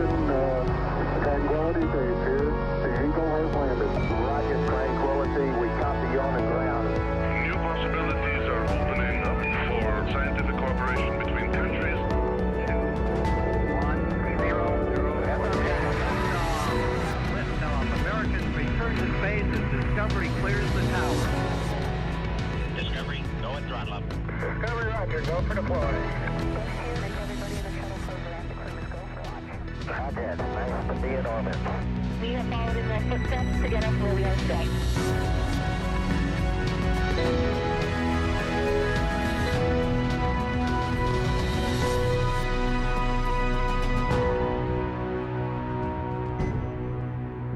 Tranquility Base here. The Eagle has landed. Roger, Tranquility. We copy you on the ground. New possibilities are opening up for scientific cooperation between countries. 1-0-0. Liftoff. Americans return to space as Discovery clears the tower. Discovery, go and throttle up. Discovery, Roger. Go for deploy. Roger. Nice to be in orbit. We have followed in their footsteps to get us where we are today.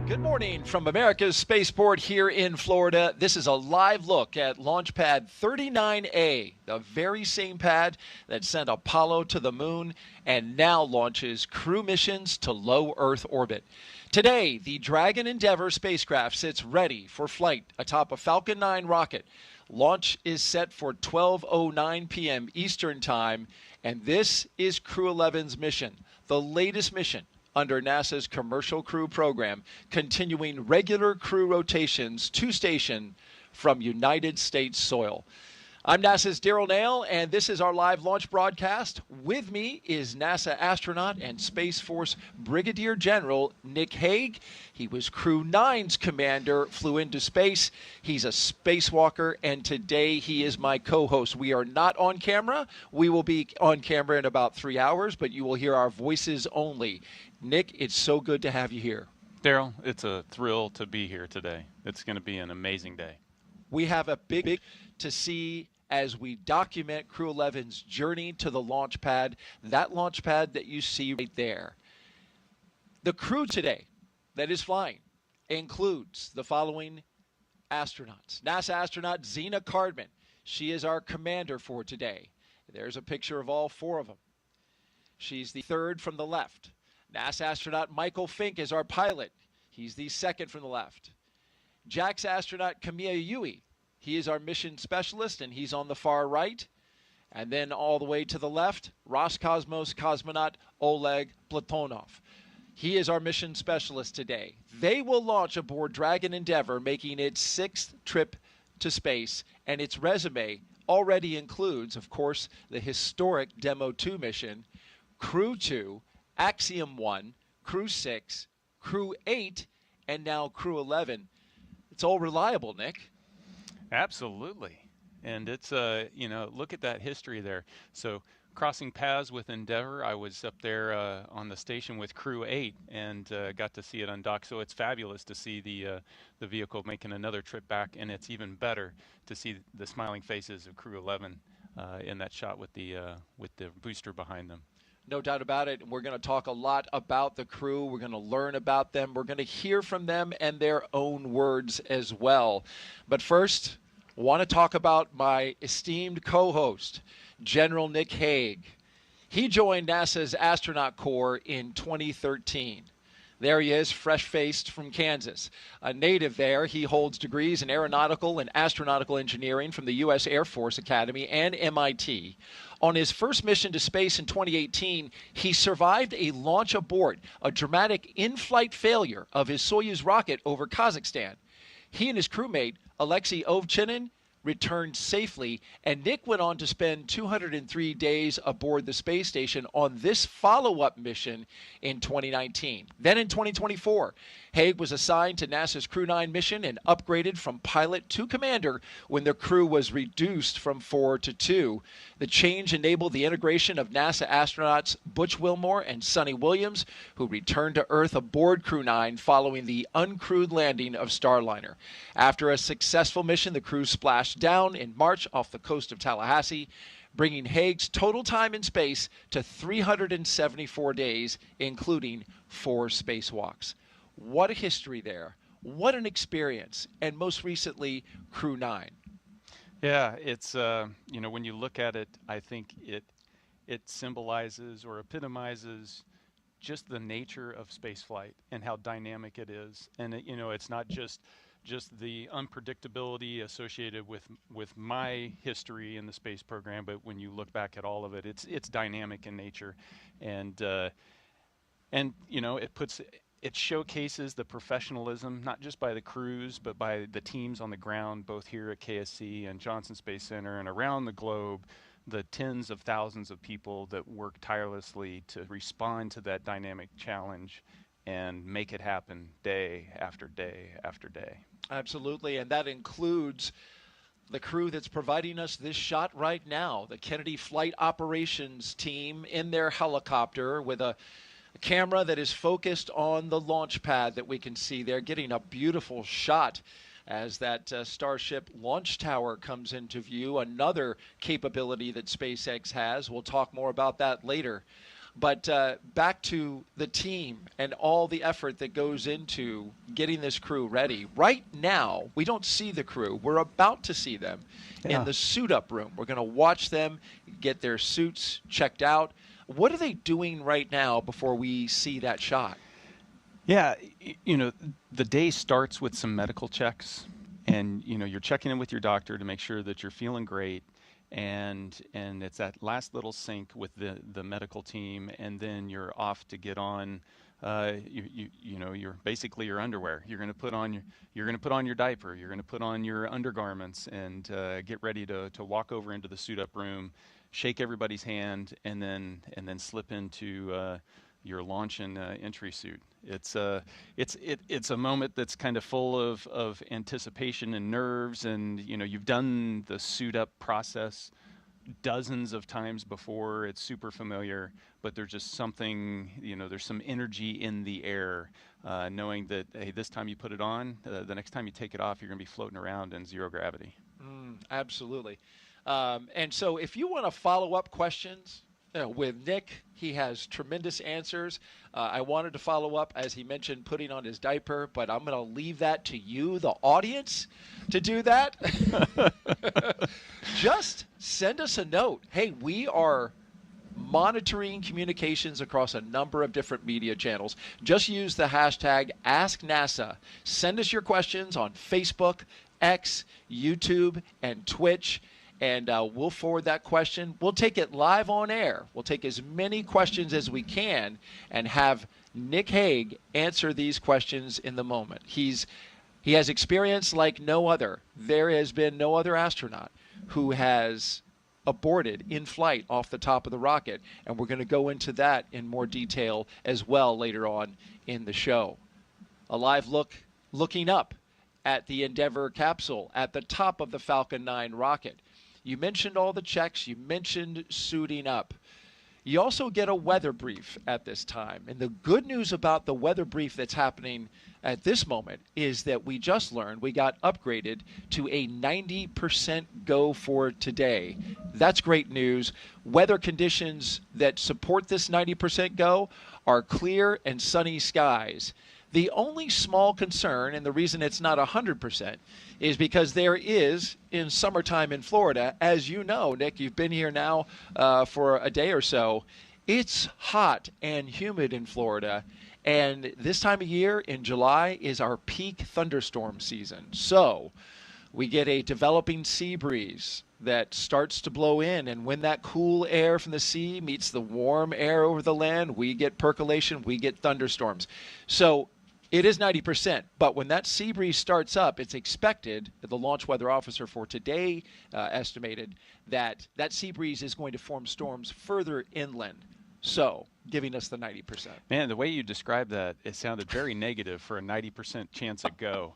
Good morning from America's Spaceport here in Florida. This is a live look at Launch Pad 39A, the very same pad that sent Apollo to the moon and now launches crew missions to low Earth orbit. Today, the Dragon Endeavour spacecraft sits ready for flight atop a Falcon 9 rocket. Launch is set for 12:09 p.m. Eastern Time, and this is Crew 11's mission, the latest mission under NASA's Commercial Crew Program, continuing regular crew rotations to station from United States soil. I'm NASA's Daryl Nail, and this is our live launch broadcast. With me is NASA astronaut and Space Force Brigadier General Nick Hague. He was Crew 9's commander, flew into space. He's a spacewalker, and today he is my co-host. We are not on camera. We will be on camera in about 3 hours, but you will hear our voices only. Nick, it's so good to have you here. Daryl, it's a thrill to be here today. It's going to be an amazing day. We have a big to see as we document Crew 11's journey to the launch pad, that launch pad that you see right there. The crew today that is flying includes the following astronauts. NASA astronaut Zena Cardman. She is our commander for today. There's a picture of all four of them. She's the third from the left. NASA astronaut Michael Fink is our pilot. He's the second from the left. JAXA astronaut Kamiya Yui. He is our mission specialist, and he's on the far right. And then all the way to the left, Roscosmos cosmonaut Oleg Platonov. He is our mission specialist today. They will launch aboard Dragon Endeavour, making its sixth trip to space, and its resume already includes, of course, the historic Demo 2 mission, Crew 2, Axiom 1, Crew 6, Crew 8, and now Crew 11. It's all reliable, Nick. Absolutely. And it's, look at that history there. So crossing paths with Endeavour, I was up there on the station with Crew 8 and got to see it undock. So it's fabulous to see the vehicle making another trip back, and it's even better to see the smiling faces of Crew 11 in that shot with the booster behind them. No doubt about it. We're going to talk a lot about the crew. We're going to learn about them. We're going to hear from them and their own words as well. But first, I want to talk about my esteemed co-host, General Nick Hague. He joined NASA's Astronaut Corps in 2013. There he is, fresh-faced from Kansas. A native there, he holds degrees in aeronautical and astronautical engineering from the U.S. Air Force Academy and MIT. On his first mission to space in 2018, he survived a launch abort, a dramatic in-flight failure of his Soyuz rocket over Kazakhstan. He and his crewmate, Alexei Ovchinin, returned safely, and Nick went on to spend 203 days aboard the space station on this follow-up mission in 2019. Then in 2024, Hague was assigned to NASA's Crew 9 mission and upgraded from pilot to commander when the crew was reduced from 4 to 2. The change enabled the integration of NASA astronauts Butch Wilmore and Sonny Williams, who returned to Earth aboard Crew 9 following the uncrewed landing of Starliner. After a successful mission, the crew splashed down in March off the coast of Tallahassee, bringing Hague's total time in space to 374 days, including 4 spacewalks. What a history there. What an experience. And most recently, Crew 9. Yeah, it's, when you look at it, I think it symbolizes or epitomizes just the nature of spaceflight and how dynamic it is. And, it's not just the unpredictability associated with my history in the space program, but when you look back at all of it, it's dynamic in nature. And And it showcases the professionalism, not just by the crews, but by the teams on the ground, both here at KSC and Johnson Space Center and around the globe, the tens of thousands of people that work tirelessly to respond to that dynamic challenge and make it happen day after day after day. Absolutely, and that includes the crew that's providing us this shot right now, the Kennedy Flight Operations team in their helicopter with a camera that is focused on the launch pad that we can see there, getting a beautiful shot as that Starship launch tower comes into view, another capability that SpaceX has. We'll talk more about that later. But back to the team and all the effort that goes into getting this crew ready. Right now, we don't see the crew. We're about to see them in the suit-up room. We're going to watch them get their suits checked out. What are they doing right now before we see that shot? Yeah, the day starts with some medical checks, and you're checking in with your doctor to make sure that you're feeling great, and it's that last little sync with the medical team, and then you're off to get on. You're basically your underwear. You're going to put on your diaper. You're going to put on your undergarments and get ready to walk over into the suit-up room, shake everybody's hand, and then slip into your launch and entry suit. It's a moment that's kind of full of anticipation and nerves, and you've done the suit up process dozens of times before. It's super familiar, but there's just something, there's some energy in the air, knowing that, hey, this time you put it on, the next time you take it off, you're going to be floating around in zero gravity. Absolutely. And so if you want to follow up questions with Nick, he has tremendous answers. I wanted to follow up, as he mentioned, putting on his diaper, but I'm going to leave that to you, the audience, to do that. Just send us a note. Hey, we are monitoring communications across a number of different media channels. Just use the hashtag AskNASA. Send us your questions on Facebook, X, YouTube, and Twitch. And we'll forward that question. We'll take it live on air. We'll take as many questions as we can and have Nick Hague answer these questions in the moment. He has experience like no other. There has been no other astronaut who has aborted in flight off the top of the rocket. And we're going to go into that in more detail as well later on in the show. A live looking up at the Endeavour capsule at the top of the Falcon 9 rocket. You mentioned all the checks. You mentioned suiting up. You also get a weather brief at this time. And the good news about the weather brief that's happening at this moment is that we just learned we got upgraded to a 90% go for today. That's great news. Weather conditions that support this 90% go are clear and sunny skies. The only small concern, and the reason it's not 100%, is because there is, in summertime in Florida, as you know, Nick, you've been here now for a day or so, it's hot and humid in Florida. And this time of year, in July, is our peak thunderstorm season. So we get a developing sea breeze that starts to blow in, and when that cool air from the sea meets the warm air over the land, we get percolation, we get thunderstorms. So it is 90%, but when that sea breeze starts up, it's expected, the launch weather officer for today estimated, that that sea breeze is going to form storms further inland, so giving us the 90%. Man, the way you described that, it sounded very negative for a 90% chance at go.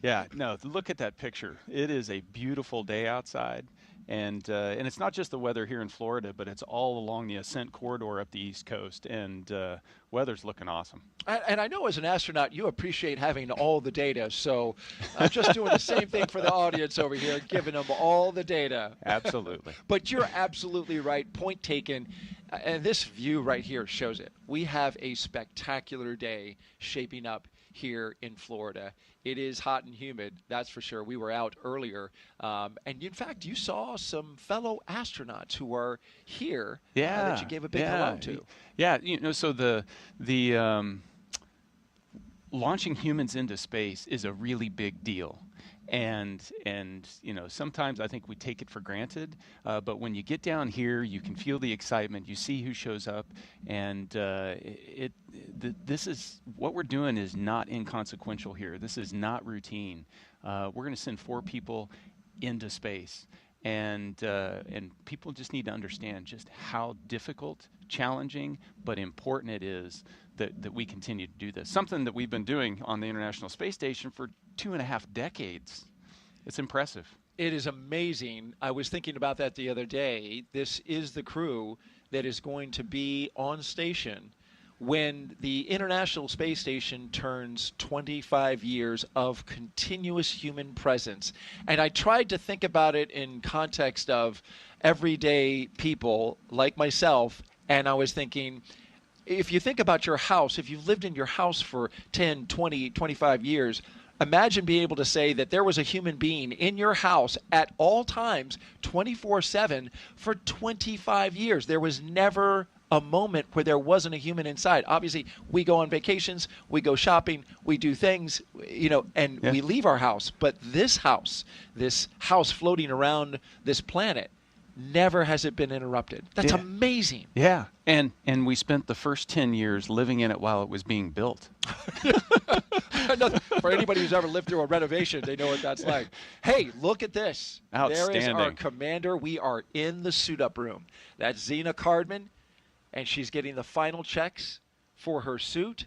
Yeah, no, look at that picture. It is a beautiful day outside. And it's not just the weather here in Florida, but it's all along the ascent corridor up the East Coast, and weather's looking awesome. And I know as an astronaut, you appreciate having all the data, so I'm just doing the same thing for the audience over here, giving them all the data. Absolutely. But you're absolutely right. Point taken. And this view right here shows it. We have a spectacular day shaping up here in Florida. It is hot and humid, that's for sure. We were out earlier, and in fact, you saw some fellow astronauts who are here that you gave a big hello to. Yeah, so the launching humans into space is a really big deal. And sometimes I think we take it for granted, but when you get down here, you can feel the excitement. You see who shows up, and this is what we're doing is not inconsequential here. This is not routine. We're going to send 4 people into space, and people just need to understand just how difficult, challenging, but important it is that we continue to do this. Something that we've been doing on the International Space Station for 2.5 decades. It's impressive. It is amazing. I was thinking about that the other day. This is the crew that is going to be on station when the International Space Station turns 25 years of continuous human presence. And I tried to think about it in context of everyday people like myself, and I was thinking, if you think about your house, if you've lived in your house for 10, 20, 25 years, imagine being able to say that there was a human being in your house at all times, 24/7, for 25 years. There was never a moment where there wasn't a human inside. Obviously, we go on vacations, we go shopping, we do things, and we leave our house. But this house floating around this planet, never has it been interrupted. That's amazing. Yeah, and we spent the first 10 years living in it while it was being built. For anybody who's ever lived through a renovation, they know what that's like. Hey, look at this. Outstanding. There is our commander. We are in the suit-up room. That's Zena Cardman, and she's getting the final checks for her suit.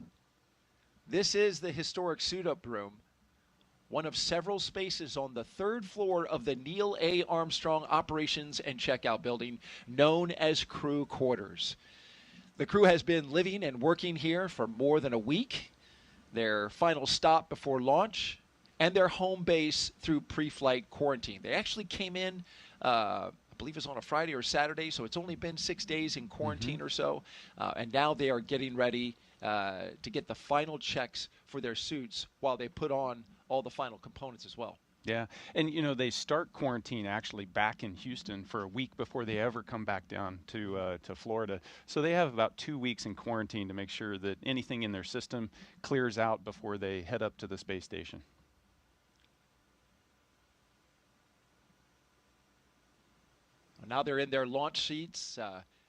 This is the historic suit-up room, one of several spaces on the 3rd floor of the Neil A. Armstrong Operations and Checkout Building, known as Crew Quarters. The crew has been living and working here for more than a week, their final stop before launch, and their home base through pre-flight quarantine. They actually came in, I believe it was on a Friday or Saturday, so it's only been 6 days in quarantine or so, and now they are getting ready to get the final checks for their suits while they put on all the final components as well. Yeah, and they start quarantine actually back in Houston for a week before they ever come back down to Florida. So they have about 2 weeks in quarantine to make sure that anything in their system clears out before they head up to the space station. Now they're in their launch seats.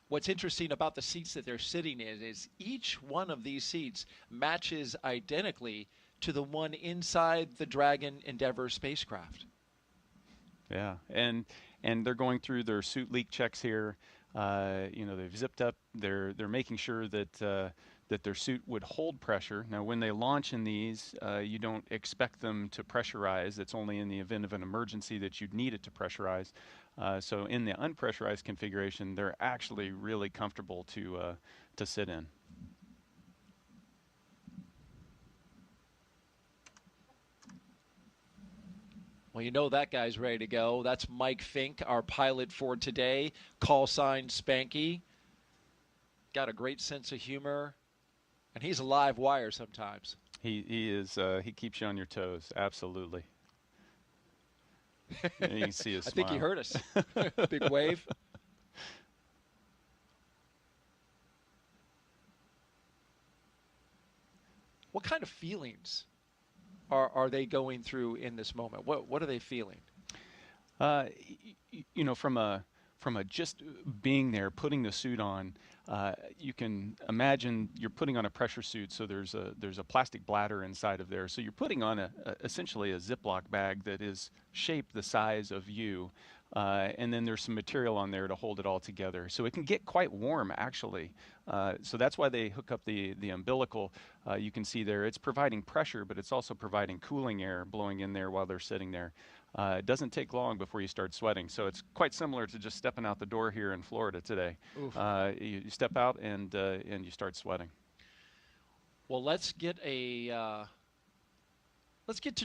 What's interesting about the seats that they're sitting in is each one of these seats matches identically to the one inside the Dragon Endeavour spacecraft. Yeah, and they're going through their suit leak checks here. They've zipped up. They're making sure that their suit would hold pressure. Now, when they launch in these, you don't expect them to pressurize. It's only in the event of an emergency that you'd need it to pressurize. So in the unpressurized configuration, they're actually really comfortable to sit in. Well, you know that guy's ready to go. That's Mike Fink, our pilot for today. Call sign Spanky. Got a great sense of humor, and he's a live wire sometimes. He is. He keeps you on your toes. Absolutely. And you can see his I smile. think he heard us. Big wave. What kind of feelings are they going through in this moment? What are they feeling? From a just being there, putting the suit on, you can imagine you're putting on a pressure suit. So there's a plastic bladder inside of there. So you're putting on essentially a Ziploc bag that is shaped the size of you. And then there's some material on there to hold it all together. So it can get quite warm, actually. So that's why they hook up the umbilical. You can see there, it's providing pressure, but it's also providing cooling air blowing in there while they're sitting there. It doesn't take long before you start sweating. So it's quite similar to just stepping out the door here in Florida today. You step out and you start sweating. Well, let's get to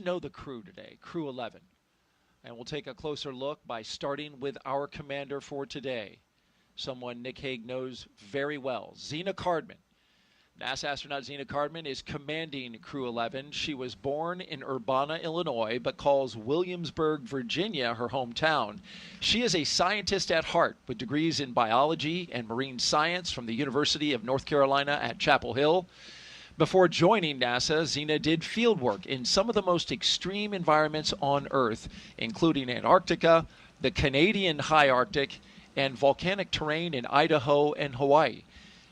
know the crew today, Crew 11. And we'll take a closer look by starting with our commander for today, someone Nick Hague knows very well, Zena Cardman. NASA astronaut Zena Cardman is commanding Crew 11. She was born in Urbana, Illinois, but calls Williamsburg, Virginia, her hometown. She is a scientist at heart with degrees in biology and marine science from the University of North Carolina at Chapel Hill. Before joining NASA, Zena did field work in some of the most extreme environments on Earth, including Antarctica, the Canadian high Arctic, and volcanic terrain in Idaho and Hawaii.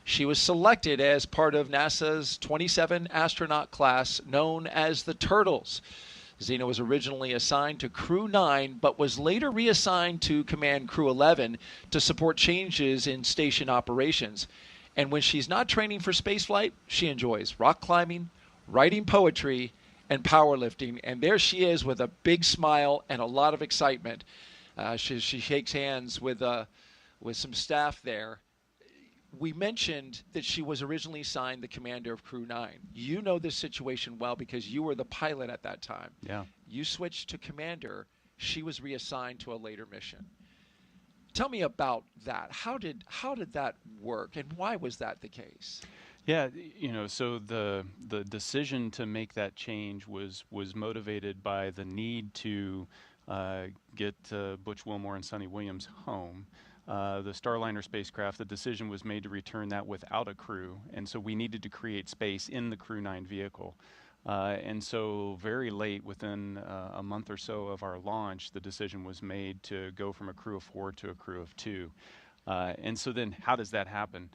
She was selected as part of NASA's 27 astronaut class known as the Turtles. Zena was originally assigned to Crew 9, but was later reassigned to Command Crew 11 to support changes in station operations. And when she's not training for spaceflight, she enjoys rock climbing, writing poetry, and powerlifting. And there she is with a big smile and a lot of excitement. She shakes hands with some staff there. We mentioned that she was originally assigned the commander of Crew 9. You know this situation well because you were the pilot at that time. Yeah. You switched to commander. She was reassigned to a later mission. Tell me about that. How did that work, and why was that the case? Yeah, so the decision to make that change was motivated by the need to get Butch Wilmore and Sonny Williams home. The Starliner spacecraft, the decision was made to return that without a crew, and so we needed to create space in the Crew 9 vehicle. And so very late, within a month or so of our launch, the decision was made to go from a crew of 4 to a crew of 2. And so then how does that happen?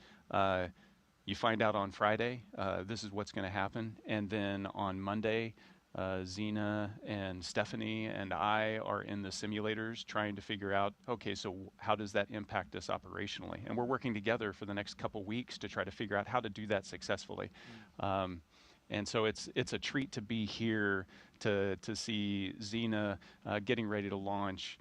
You find out on Friday, this is what's going to happen, and then on Monday, Zena and Stephanie and I are in the simulators trying to figure out, okay, so how does that impact us operationally? And we're working together for the next couple weeks to try to figure out how to do that successfully. And so it's a treat to be here to see Zena getting ready to launch,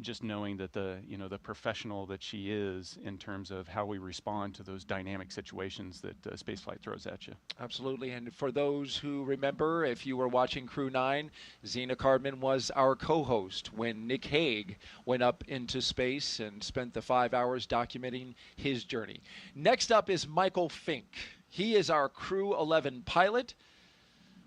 just knowing that the professional that she is in terms of how we respond to those dynamic situations that spaceflight throws at you. Absolutely. And for those who remember, if you were watching Crew 9, Zena Cardman was our co-host when Nick Hague went up into space and spent the 5 hours documenting his journey. Next up is Michael Fink. He is our Crew 11 pilot.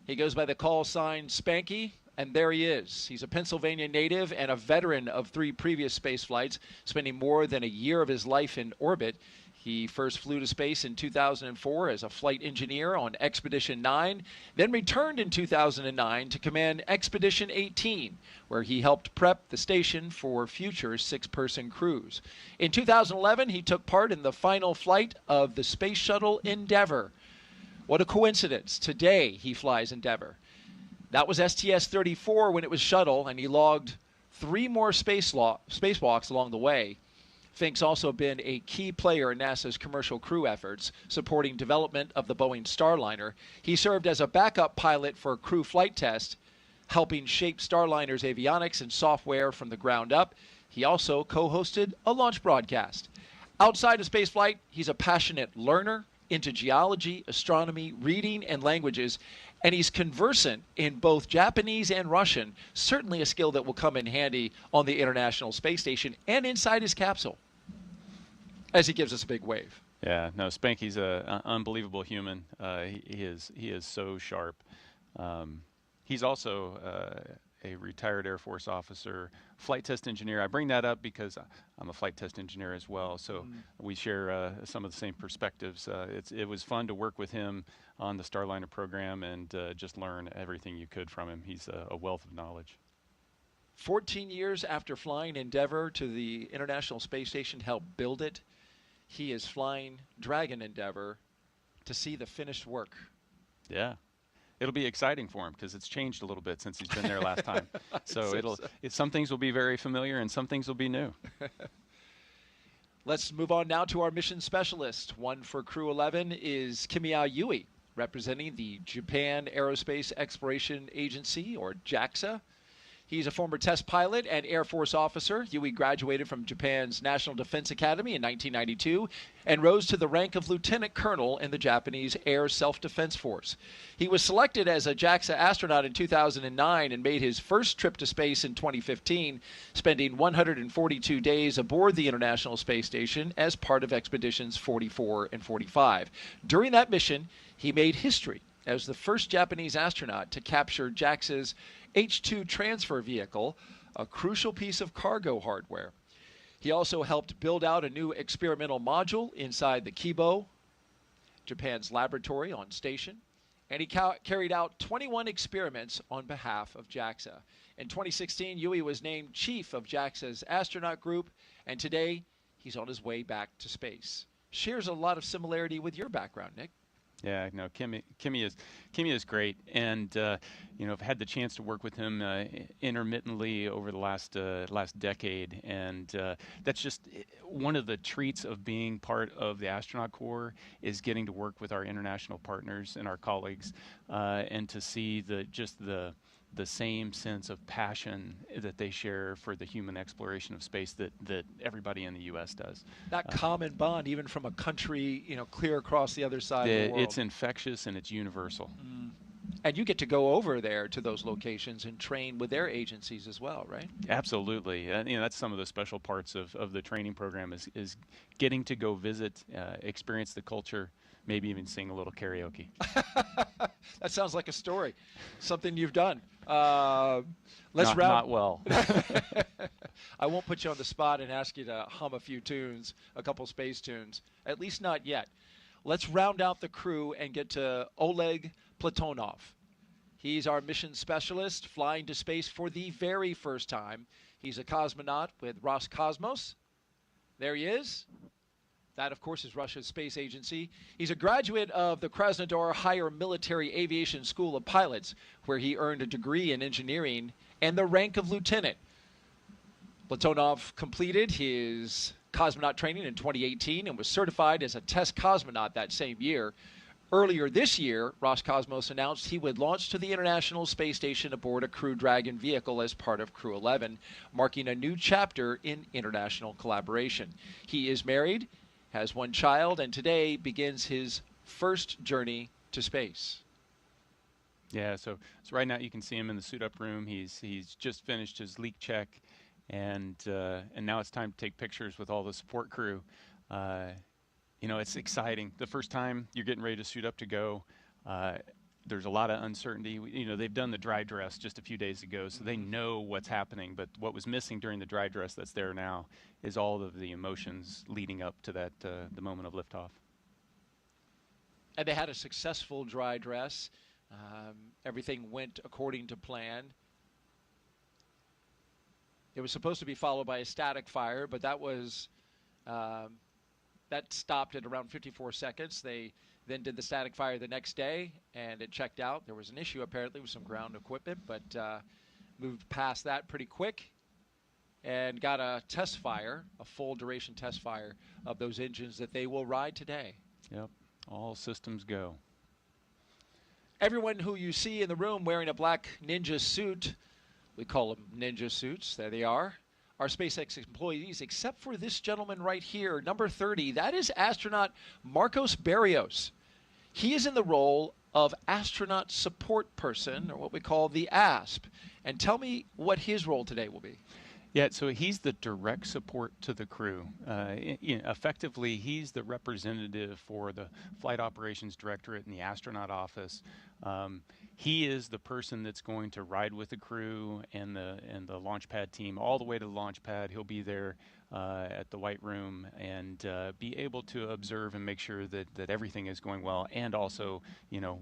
He goes by the call sign Spanky. And there he is. He's a Pennsylvania native and a veteran of 3 previous space flights, spending more than a year of his life in orbit. He first flew to space in 2004 as a flight engineer on Expedition 9, then returned in 2009 to command Expedition 18, where he helped prep the station for future 6-person crews. In 2011, he took part in the final flight of the Space Shuttle Endeavour. What a coincidence. Today, he flies Endeavour. That was STS-34 when it was shuttle, and he logged 3 more spacewalks along the way. Fink's also been a key player in NASA's commercial crew efforts, supporting development of the Boeing Starliner. He served as a backup pilot for crew flight test, helping shape Starliner's avionics and software from the ground up. He also co-hosted a launch broadcast. Outside of spaceflight, he's a passionate learner into geology, astronomy, reading, and languages, and he's conversant in both Japanese and Russian, certainly a skill that will come in handy on the International Space Station and inside his capsule, as he gives us a big wave. Yeah, no, Spanky's an unbelievable human. He is so sharp. He's also a retired Air Force officer, flight test engineer. I bring that up because I'm a flight test engineer as well, so we share some of the same perspectives. It was fun to work with him on the Starliner program and just learn everything you could from him. He's a wealth of knowledge. 14 years after flying Endeavour to the International Space Station to help build it, he is flying Dragon Endeavour to see the finished work. Yeah. It'll be exciting for him because it's changed a little bit since he's been there last time. So some things will be very familiar and some things will be new. Let's move on now to our mission specialist. One for Crew 11 is Kimiya Yui, representing the Japan Aerospace Exploration Agency, or JAXA. He's a former test pilot and Air Force officer. Yui graduated from Japan's National Defense Academy in 1992 and rose to the rank of lieutenant colonel in the Japanese Air Self-Defense Force. He was selected as a JAXA astronaut in 2009 and made his first trip to space in 2015, spending 142 days aboard the International Space Station as part of Expeditions 44 and 45. During that mission, he made history as the first Japanese astronaut to capture JAXA's H-2 transfer vehicle, a crucial piece of cargo hardware. He also helped build out a new experimental module inside the Kibo Japan's laboratory on station, and he carried out 21 experiments on behalf of JAXA. In 2016, Yui was named chief of JAXA's astronaut group, and today he's on his way back to space. Shares a lot of similarity with your background, Nick. Yeah, no, Kimmy is great, and I've had the chance to work with him intermittently over the last decade, and that's just one of the treats of being part of the astronaut corps is getting to work with our international partners and our colleagues, and to see the same sense of passion that they share for the human exploration of space that everybody in the U.S. does. That common bond, even from a country, clear across the other side of the world. It's infectious and it's universal. And you get to go over there to those locations and train with their agencies as well, right? Absolutely. That's some of the special parts of the training program is getting to go visit, experience the culture, maybe even sing a little karaoke. That sounds like a story, something you've done. Not well. I won't put you on the spot and ask you to hum a few tunes, a couple space tunes, at least not yet. Let's round out the crew and get to Oleg Platonov. He's our mission specialist, flying to space for the very first time. He's a cosmonaut with Roscosmos. There he is. That, of course, is Russia's space agency. He's a graduate of the Krasnodar Higher Military Aviation School of Pilots, where he earned a degree in engineering and the rank of lieutenant. Platonov completed his cosmonaut training in 2018 and was certified as a test cosmonaut that same year. Earlier this year, Roscosmos announced he would launch to the International Space Station aboard a Crew Dragon vehicle as part of Crew 11, marking a new chapter in international collaboration. He is married, has one child, and today begins his first journey to space. Yeah, so right now you can see him in the suit-up room. He's just finished his leak check, and now it's time to take pictures with all the support crew. It's exciting. The first time you're getting ready to suit up to go, there's a lot of uncertainty. They've done the dry dress just a few days ago, so they know what's happening. But what was missing during the dry dress that's there now is all of the emotions leading up to that the moment of liftoff. And they had a successful dry dress. Everything went according to plan. It was supposed to be followed by a static fire, but that was that stopped at around 54 seconds. They then did the static fire the next day, and it checked out. There was an issue apparently with some ground equipment, but moved past that pretty quick and got a test fire, a full duration test fire of those engines that they will ride today. Yep, all systems go. Everyone who you see in the room wearing a black ninja suit, we call them ninja suits, there they are SpaceX employees, except for this gentleman right here, number 30. That is astronaut Marcos Barrios. He is in the role of astronaut support person, or what we call the ASP. And tell me what his role today will be. Yeah, so he's the direct support to the crew. Effectively, he's the representative for the Flight Operations Directorate and the astronaut office. He is the person that's going to ride with the crew and the launch pad team all the way to the launch pad. He'll be there at the White Room and be able to observe and make sure that everything is going well. And also,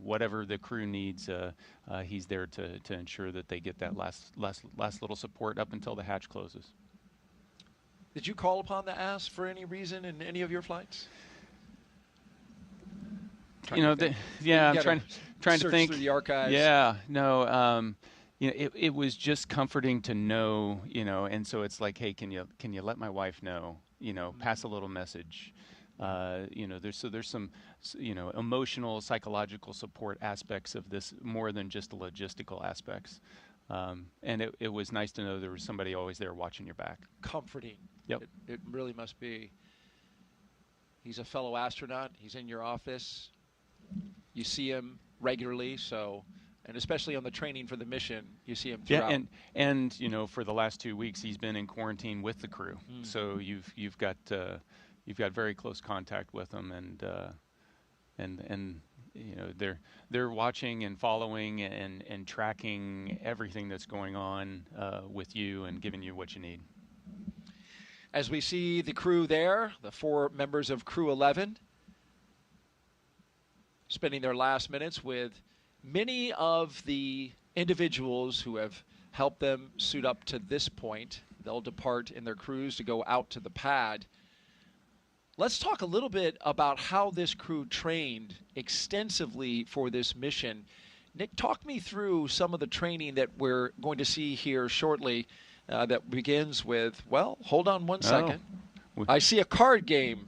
whatever the crew needs, he's there to ensure that they get that last little support up until the hatch closes. Did you call upon the ASP for any reason in any of your flights? I'm trying to think through the archives. Yeah, no. It was just comforting to know, and so it's like, hey, can you let my wife know? Pass a little message. There's some, emotional, psychological support aspects of this more than just the logistical aspects. And it was nice to know there was somebody always there watching your back. Comforting. Yep. It really must be. He's a fellow astronaut. He's in your office. You see him regularly, and especially on the training for the mission, you see him throughout. Yeah, and for the last 2 weeks, he's been in quarantine with the crew. So you've got very close contact with them, and they're watching and following and tracking everything that's going on with you and giving you what you need. As we see the crew there, the 4 members of Crew 11, spending their last minutes with many of the individuals who have helped them suit up to this point. They'll depart in their crews to go out to the pad. Let's talk a little bit about how this crew trained extensively for this mission. Nick, talk me through some of the training that we're going to see here shortly that begins with, well, hold on one second. I see a card game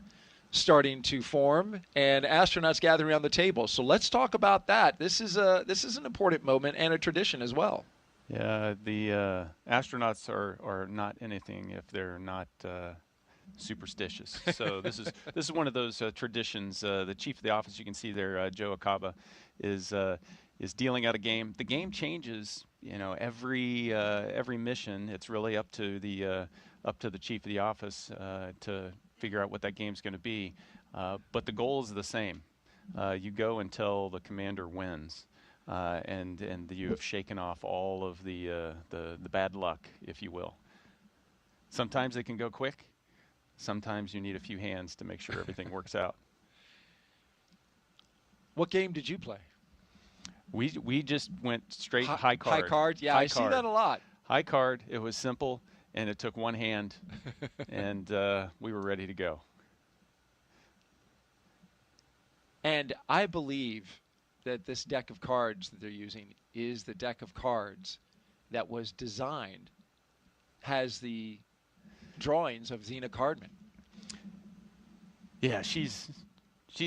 starting to form and astronauts gathering around the table. So let's talk about that. This is an important moment and a tradition as well. Yeah, the astronauts are not anything if they're not superstitious. So this is one of those traditions. The chief of the office, you can see there, Joe Akaba, is dealing out a game. The game changes, every mission. It's really up to the chief of the office to figure out what that game's going to be. But the goal is the same. You go until the commander wins, and you have shaken off all of the bad luck, if you will. Sometimes it can go quick. Sometimes you need a few hands to make sure everything works out. What game did you play? We just went straight high card. High card, yeah, I see that a lot. High card, it was simple, and it took one hand, and we were ready to go. And I believe that this deck of cards that they're using is the deck of cards that was designed, has the drawings of Zena Cardman. Yeah, she's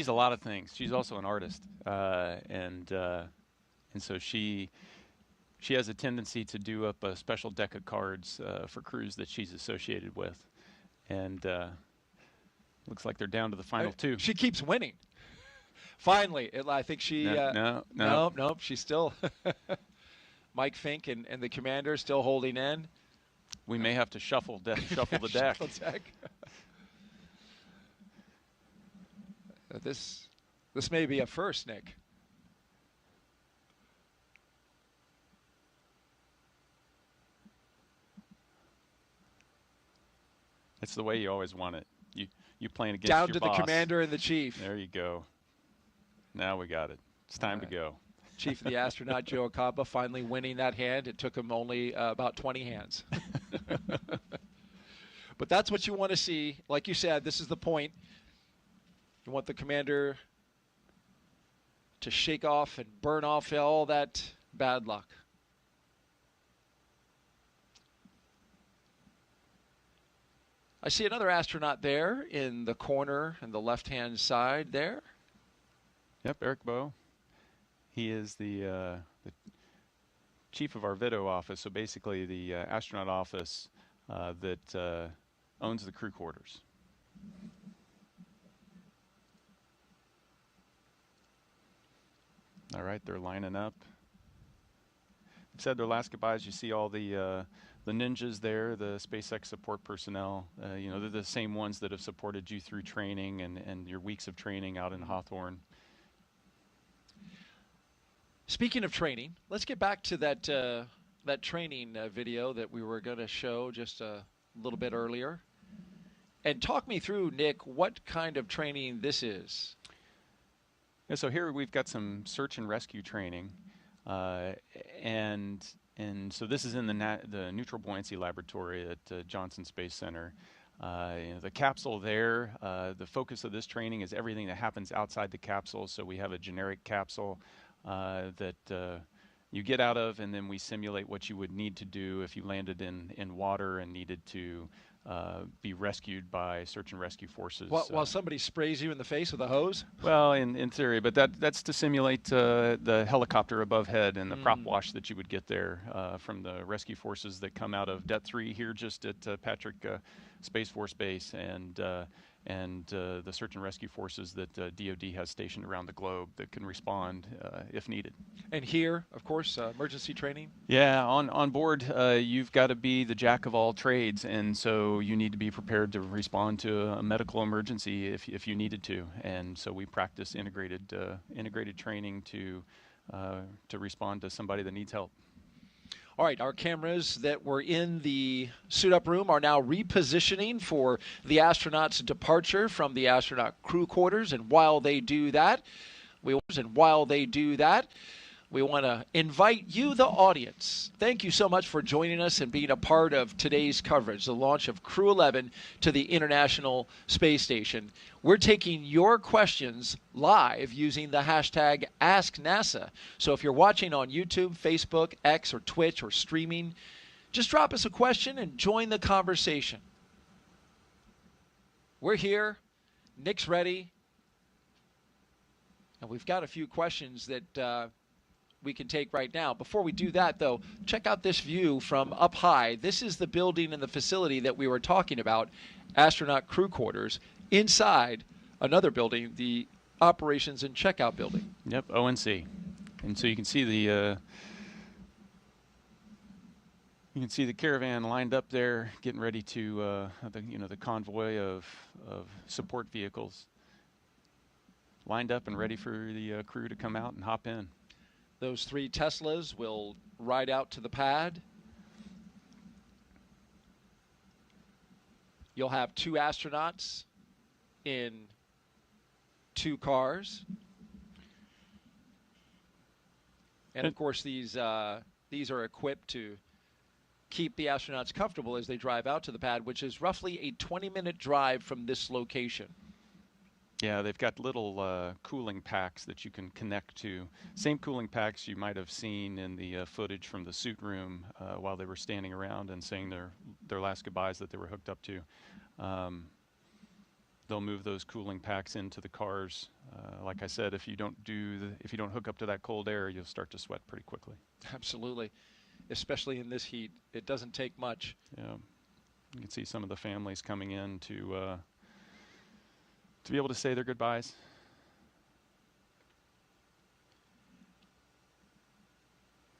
a lot of things. She's also an artist, and so she has a tendency to do up a special deck of cards for crews that she's associated with, and looks like they're down to the final two. She keeps winning. Finally, I think she. Nope. She's still. Mike Fink and the commander still holding in. We may have to shuffle the deck. This may be a first, Nick. It's the way you always want it. You playing against down your to boss. The commander and the chief. There you go. Now we got it. It's time to go. Chief of the astronaut, Joe Akaba, finally winning that hand. It took him only about 20 hands. But that's what you want to see. Like you said, this is the point. You want the commander to shake off and burn off all that bad luck. I see another astronaut there in the corner in the left-hand side there. Yep, Eric Bowe. He is the chief of our Vito office, so basically the astronaut office that owns the crew quarters. All right, they're lining up. Said their last goodbyes. You see all the ninjas there, the SpaceX support personnel. They're the same ones that have supported you through training and your weeks of training out in Hawthorne. Speaking of training, let's get back to that training video that we were going to show just a little bit earlier. And talk me through, Nick, what kind of training this is. Yeah, so here we've got some search and rescue training. And so this is in the neutral buoyancy laboratory at Johnson Space Center. The capsule there, the focus of this training is everything that happens outside the capsule. So we have a generic capsule that you get out of, and then we simulate what you would need to do if you landed in water and needed to be rescued by search and rescue forces. While somebody sprays you in the face with a hose? Well, in theory, but that's to simulate the helicopter above head and the prop wash that you would get there from the rescue forces that come out of Det 3 here just at Patrick Space Force Base, and the search and rescue forces that DoD has stationed around the globe that can respond if needed. And here, of course, emergency training? Yeah, on board, you've got to be the jack of all trades, and so you need to be prepared to respond to a medical emergency if you needed to. And so we practice integrated training to respond to somebody that needs help. All right, our cameras that were in the suit-up room are now repositioning for the astronauts' departure from the astronaut crew quarters. And while they do that, And while they do that, we want to invite you, the audience. Thank you so much for joining us and being a part of today's coverage, the launch of Crew 11 to the International Space Station. We're taking your questions live using the hashtag AskNASA. So if you're watching on YouTube, Facebook, X, or Twitch, or streaming, just drop us a question and join the conversation. We're here. Nick's ready. And we've got a few questions that we can take right now. Before we do that, though, check out this view from up high. This is the building and the facility that we were talking about, astronaut crew quarters, inside another building, the Operations and Checkout Building. Yep, ONC. And so you can see the caravan lined up there, getting ready to the convoy of support vehicles lined up and ready for the crew to come out and hop in. Those 3 Teslas will ride out to the pad. You'll have 2 astronauts in 2 cars. And of course, these are equipped to keep the astronauts comfortable as they drive out to the pad, which is roughly a 20-minute drive from this location. Yeah, they've got little cooling packs that you can connect to. Same cooling packs you might have seen in the footage from the suit room while they were standing around and saying their last goodbyes that they were hooked up to. They'll move those cooling packs into the cars. Like I said, if you don't hook up to that cold air, you'll start to sweat pretty quickly. Absolutely, especially in this heat. It doesn't take much. Yeah, you can see some of the families coming in to be able to say their goodbyes.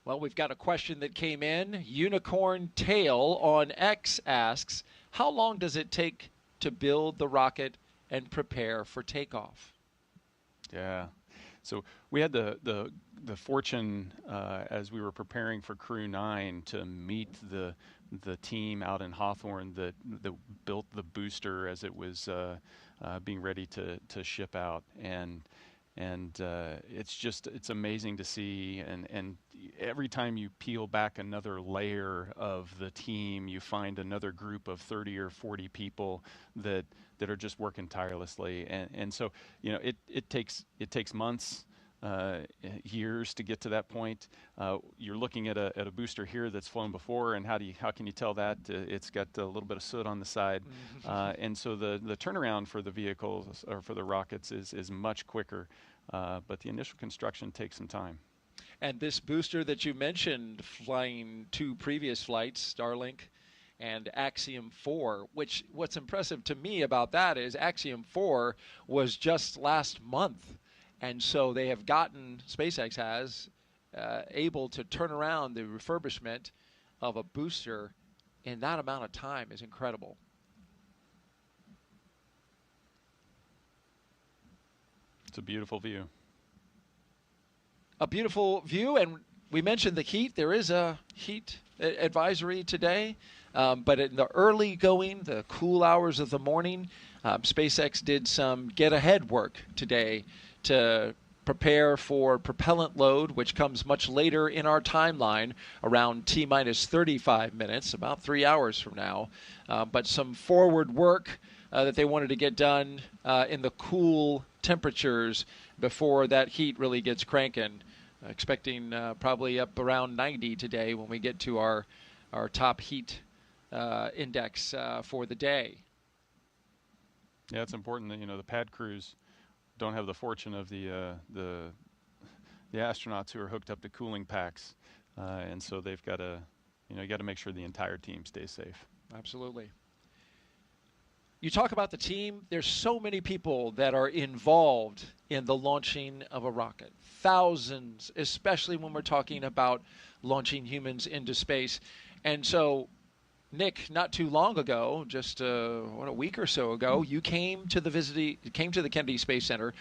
Well, we've got a question that came in. Unicorn Tail on X asks, how long does it take to build the rocket and prepare for takeoff? Yeah. So we had the fortune as we were preparing for Crew 9 to meet the team out in Hawthorne that built the booster as it was being ready to ship out, and it's amazing to see, and every time you peel back another layer of the team, you find another group of 30 or 40 people that are just working tirelessly, and so it takes months, years to get to that point. You're looking at a booster here that's flown before, and how can you tell that? It's got a little bit of soot on the side, and so the turnaround for the vehicles or for the rockets is much quicker, but the initial construction takes some time. And this booster that you mentioned, flying 2 previous flights, Starlink and Axiom 4, which what's impressive to me about that is Axiom 4 was just last month. And so they have gotten, SpaceX has, able to turn around the refurbishment of a booster in that amount of time is incredible. It's a beautiful view. A beautiful view, and we mentioned the heat. There is a heat advisory today, but in the early going, the cool hours of the morning, SpaceX did some get-ahead work today to prepare for propellant load, which comes much later in our timeline, around T-minus 35 minutes, about 3 hours from now. But some forward work that they wanted to get done in the cool temperatures before that heat really gets cranking. Expecting probably up around 90 today when we get to our top heat index for the day. Yeah, it's important that the pad crews don't have the fortune of the astronauts who are hooked up to cooling packs, and so they've got to you got to make sure the entire team stays safe. Absolutely. You talk about the team. There's so many people that are involved in the launching of a rocket. Thousands, especially when we're talking about launching humans into space. And so, Nick, not too long ago, just a week or so ago, you came to the Kennedy Space Center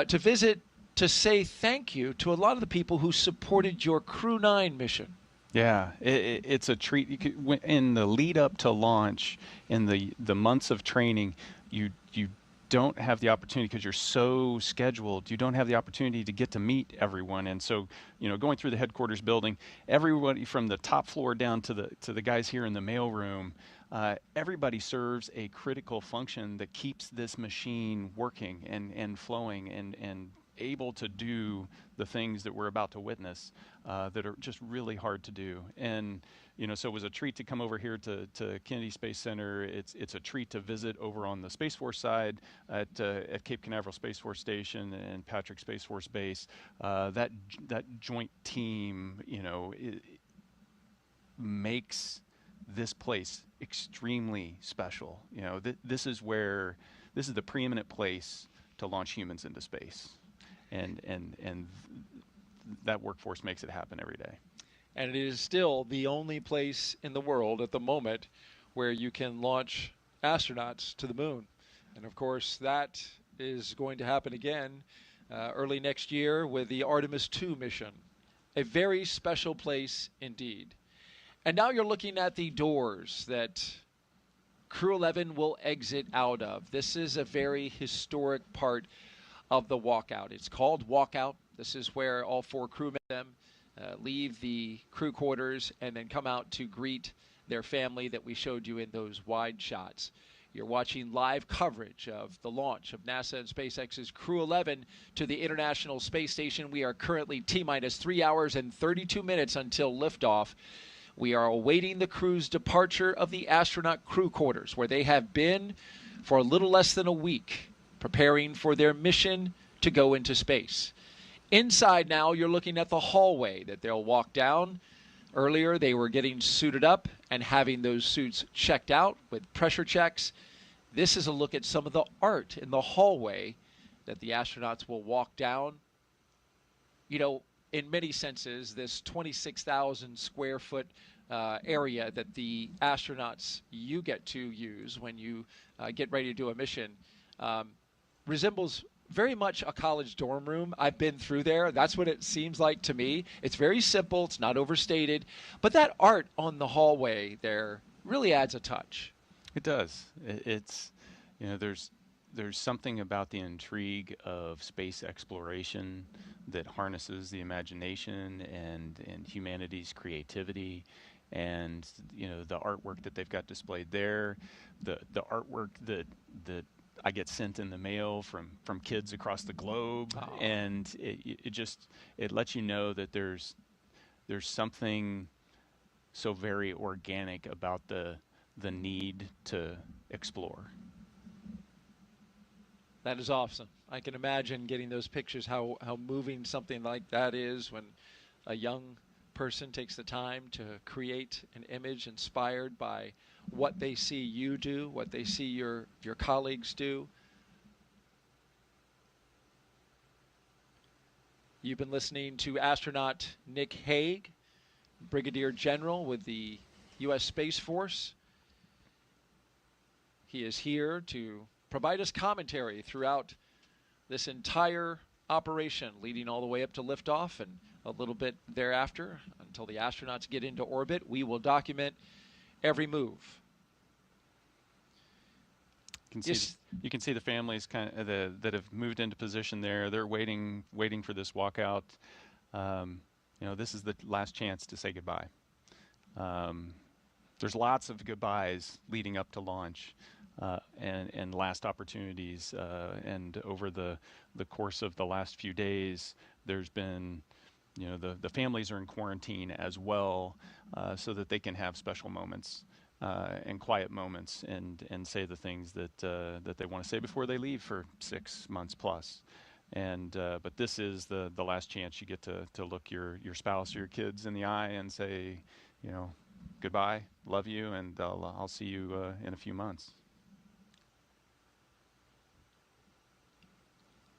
to say thank you to a lot of the people who supported your Crew 9 mission. Yeah, it's a treat. In the lead up to launch, in the months of training, you don't have the opportunity, because you're so scheduled, you don't have the opportunity to get to meet everyone. And so, going through the headquarters building, everybody from the top floor down to the guys here in the mailroom, everybody serves a critical function that keeps this machine working and flowing and able to do the things that we're about to witness that are just really hard to do. And so it was a treat to come over here to Kennedy Space Center. It's a treat to visit over on the Space Force side at Cape Canaveral Space Force Station and Patrick Space Force Base. That joint team, it makes this place extremely special. This is the preeminent place to launch humans into space. And that workforce makes it happen every day. And it is still the only place in the world at the moment where you can launch astronauts to the moon. And of course, that is going to happen again early next year with the Artemis II mission. A very special place indeed. And now you're looking at the doors that Crew 11 will exit out of. This is a very historic part of the walkout. It's called walkout. This is where all 4 crewmen leave the crew quarters and then come out to greet their family that we showed you in those wide shots. You're watching live coverage of the launch of NASA and SpaceX's Crew 11 to the International Space Station. We are currently T-minus 3 hours and 32 minutes until liftoff. We are awaiting the crew's departure of the astronaut crew quarters, where they have been for a little less than a week, preparing for their mission to go into space. Inside now, you're looking at the hallway that they'll walk down. Earlier, they were getting suited up and having those suits checked out with pressure checks. This is a look at some of the art in the hallway that the astronauts will walk down. In many senses, this 26,000 square foot area that the astronauts you get to use when you get ready to do a mission resembles very much a college dorm room. I've been through there. That's what it seems like to me. It's very simple. It's not overstated. But that art on the hallway there really adds a touch. It does. It's, there's something about the intrigue of space exploration that harnesses the imagination and humanity's creativity. And, the artwork that they've got displayed there, the artwork that I get sent in the mail from kids across the globe. Oh. And it lets you know that there's something so very organic about the need to explore. That is awesome. I can imagine getting those pictures, how moving something like that is when a young person takes the time to create an image inspired by what they see you do, what they see your colleagues do. You've been listening to astronaut Nick Hague, Brigadier General with the U.S. Space Force. He is here to provide us commentary throughout this entire operation, leading all the way up to liftoff and a little bit thereafter until the astronauts get into orbit. We will document every move. You can see the families that have moved into position there. They're waiting for this walkout. This is the last chance to say goodbye. There's lots of goodbyes leading up to launch. And last opportunities, and over the course of the last few days, there's been, the families are in quarantine as well, so that they can have special moments and quiet moments and say the things that they want to say before they leave for 6 months plus. And but this is the last chance you get to look your spouse or your kids in the eye and say, goodbye, love you, and I'll see you in a few months.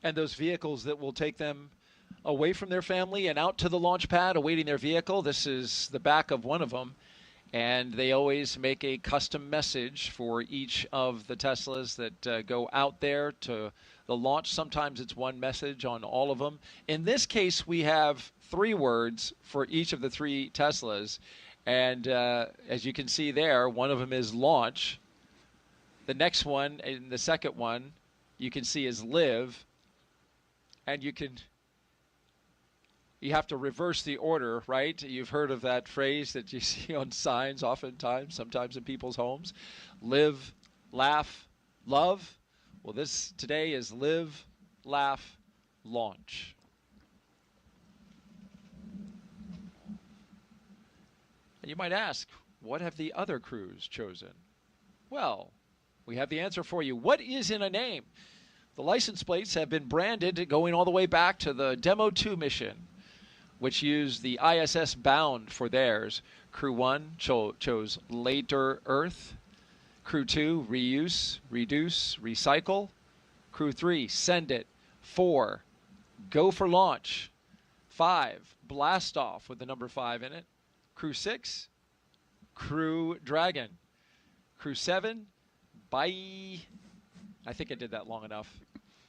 And those vehicles that will take them away from their family and out to the launch pad awaiting their vehicle. This is the back of one of them. And they always make a custom message for each of the Teslas that go out there to the launch. Sometimes it's one message on all of them. In this case, we have 3 words for each of the 3 Teslas. And as you can see there, one of them is launch. The next one, and the second one, you can see is live, and you have to reverse the order, right? You've heard of that phrase that you see on signs oftentimes, sometimes in people's homes. Live, laugh, love. Well, this today is live, laugh, launch. And you might ask, what have the other crews chosen? Well, we have the answer for you. What is in a name? The license plates have been branded going all the way back to the Demo 2 mission, which used the ISS Bound for theirs. Crew 1 chose Later Earth. Crew 2, Reuse, Reduce, Recycle. Crew 3, Send It. 4, Go for Launch. 5, Blast Off with the number 5 in it. Crew 6, Crew Dragon. Crew 7, Bye. I think I did that long enough.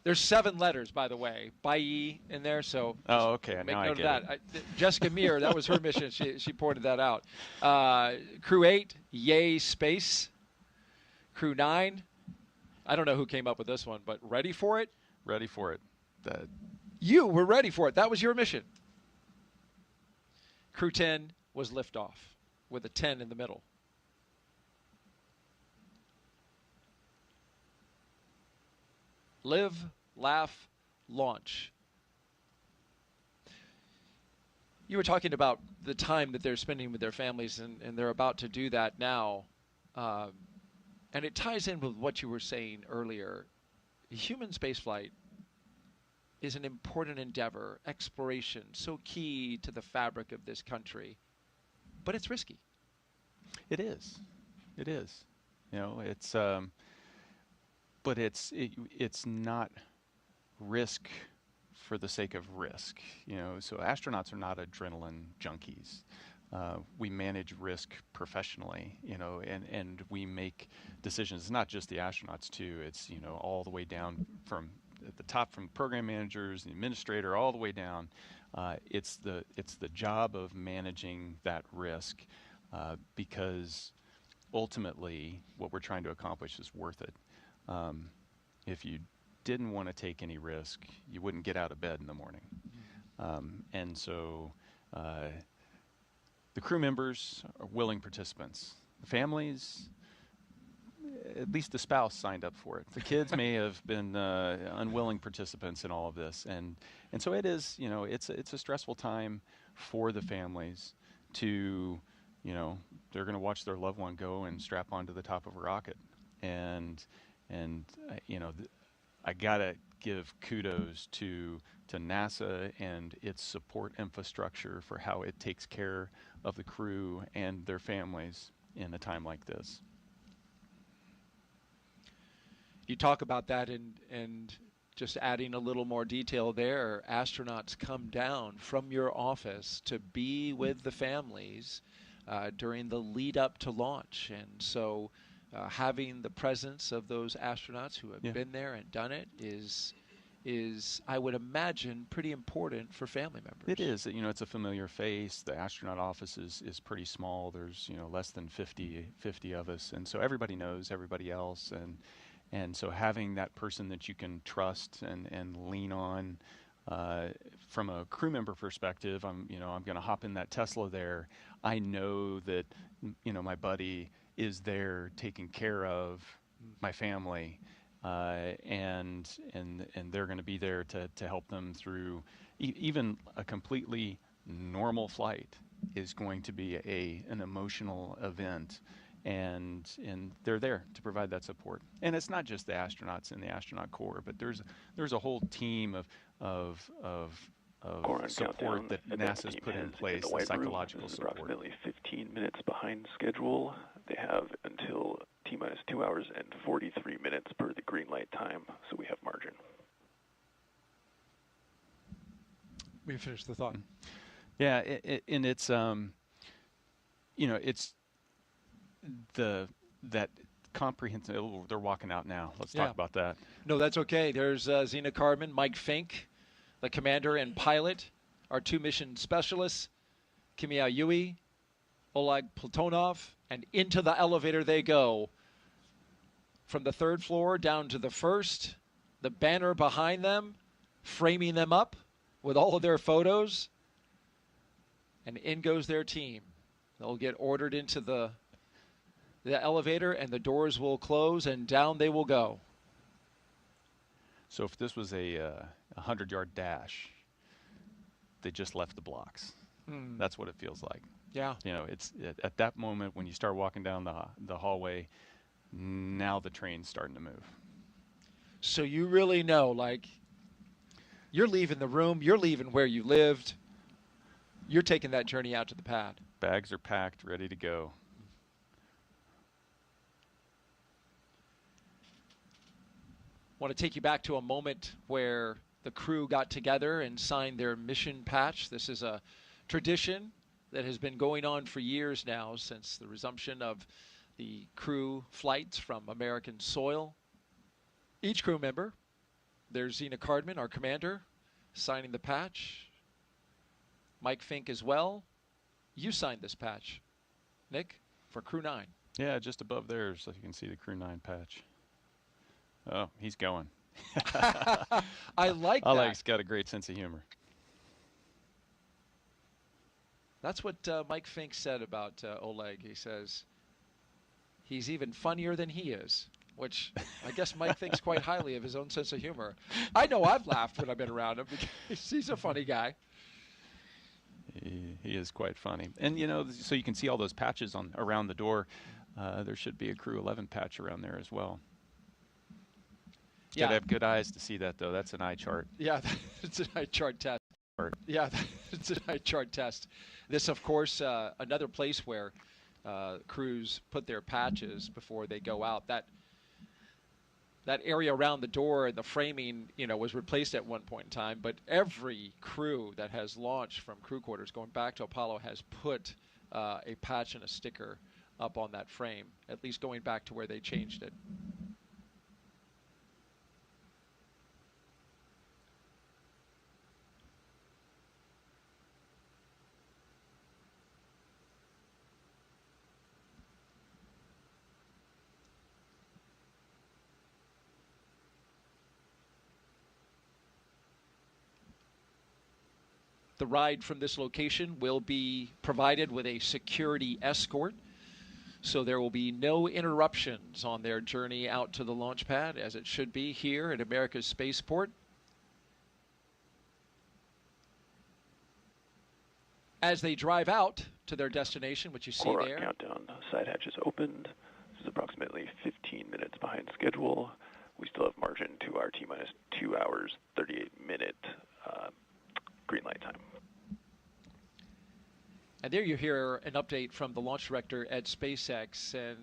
There's 7 letters, by the way, Bye in there, so okay, make now note I of get that. Jessica Meir, that was her mission. She pointed that out. Crew 8, Yay Space. Crew 9, I don't know who came up with this one, but Ready for It? Ready for it. You were ready for it. That was your mission. Crew 10 was Liftoff with a 10 in the middle. Live, laugh, launch. You were talking about the time that they're spending with their families, and they're about to do that now. And it ties in with what you were saying earlier. Human spaceflight is an important endeavor, exploration, so key to the fabric of this country. But it's risky. It is. It is. You know, it's but it's not risk for the sake of risk. You know, so astronauts are not adrenaline junkies. We manage risk professionally, you know, and we make decisions. It's not just the astronauts too. It's, you know, all the way down from at the top, from program managers, the administrator, all the way down. It's the job of managing that risk because ultimately what we're trying to accomplish is worth it. If you didn't want to take any risk, you wouldn't get out of bed in the morning. And so the crew members are willing participants. The families, at least the spouse signed up for it. The kids may have been unwilling participants in all of this. And so it is, you know, it's a stressful time for the families to, you know, they're going to watch their loved one go and strap onto the top of a rocket. And you know, I gotta give kudos to NASA and its support infrastructure for how it takes care of the crew and their families in a time like this. You talk about that, and just adding a little more detail there, astronauts come down from your office to be with the families during the lead up to launch. And so having the presence of those astronauts who have been there and done it is, I would imagine, pretty important for family members. It is. You know, it's a familiar face. The astronaut office is pretty small. There's, you know, less than 50 of us. And so everybody knows everybody else. And so having that person that you can trust and lean on, from a crew member perspective, I'm going to hop in that Tesla there. I know that, you know, my buddy is there taking care of my family, and they're going to be there to help them through even a completely normal flight is going to be an emotional event, and they're there to provide that support. And it's not just the astronauts in the astronaut corps, but there's a whole team of support that NASA's put in place, the psychological support. Approximately 15 minutes behind schedule. They have until T-minus 2 hours and 43 minutes per the green light time, so we have margin. We finished the thought. Yeah, and it's you know, it's that comprehensive. Oh, they're walking out now. Let's talk about that. No, that's okay. There's Zena Carmen, Mike Fink, the commander and pilot, our 2 mission specialists, Kimia Yui, Oleg Platonov, and into the elevator they go. From the 3rd floor down to the 1st, the banner behind them, framing them up with all of their photos. And in goes their team. They'll get ordered into the elevator, and the doors will close, and down they will go. So if this was a 100-yard dash, they just left the blocks. That's what it feels like. Yeah. You know, it's at that moment when you start walking down the hallway, now the train's starting to move. So you really know, like, you're leaving the room, you're leaving where you lived, you're taking that journey out to the pad. Bags are packed, ready to go. I want to take you back to a moment where the crew got together and signed their mission patch. This is a tradition that has been going on for years now, since the resumption of the crew flights from American soil. Each crew member, there's Zena Cardman, our commander, signing the patch. Mike Fink as well. You signed this patch, Nick, for Crew 9. Yeah, just above there, so you can see the Crew 9 patch. Oh, he's going. I like that. Oleg's got a great sense of humor. That's what Mike Fink said about Oleg. He says he's even funnier than he is, which I guess Mike thinks quite highly of his own sense of humor. I know I've laughed when I've been around him because he's a funny guy. He is quite funny. And, you know, so you can see all those patches around the door. There should be a Crew 11 patch around there as well. Yeah. Gotta have good eyes to see that, though. That's an eye chart. Yeah, it's an eye chart test. Yeah, it's an eye chart test. This, of course, another place where crews put their patches before they go out. That area around the door and the framing, you know, was replaced at one point in time. But every crew that has launched from crew quarters going back to Apollo has put a patch and a sticker up on that frame, at least going back to where they changed it. The ride from this location will be provided with a security escort, so there will be no interruptions on their journey out to the launch pad, as it should be here at America's Spaceport. As they drive out to their destination, which you see Core there. Countdown. Side hatches opened. This is approximately 15 minutes behind schedule. We still have margin to our T-minus 2 hours, 38-minute green light time. And there you hear an update from the launch director at SpaceX and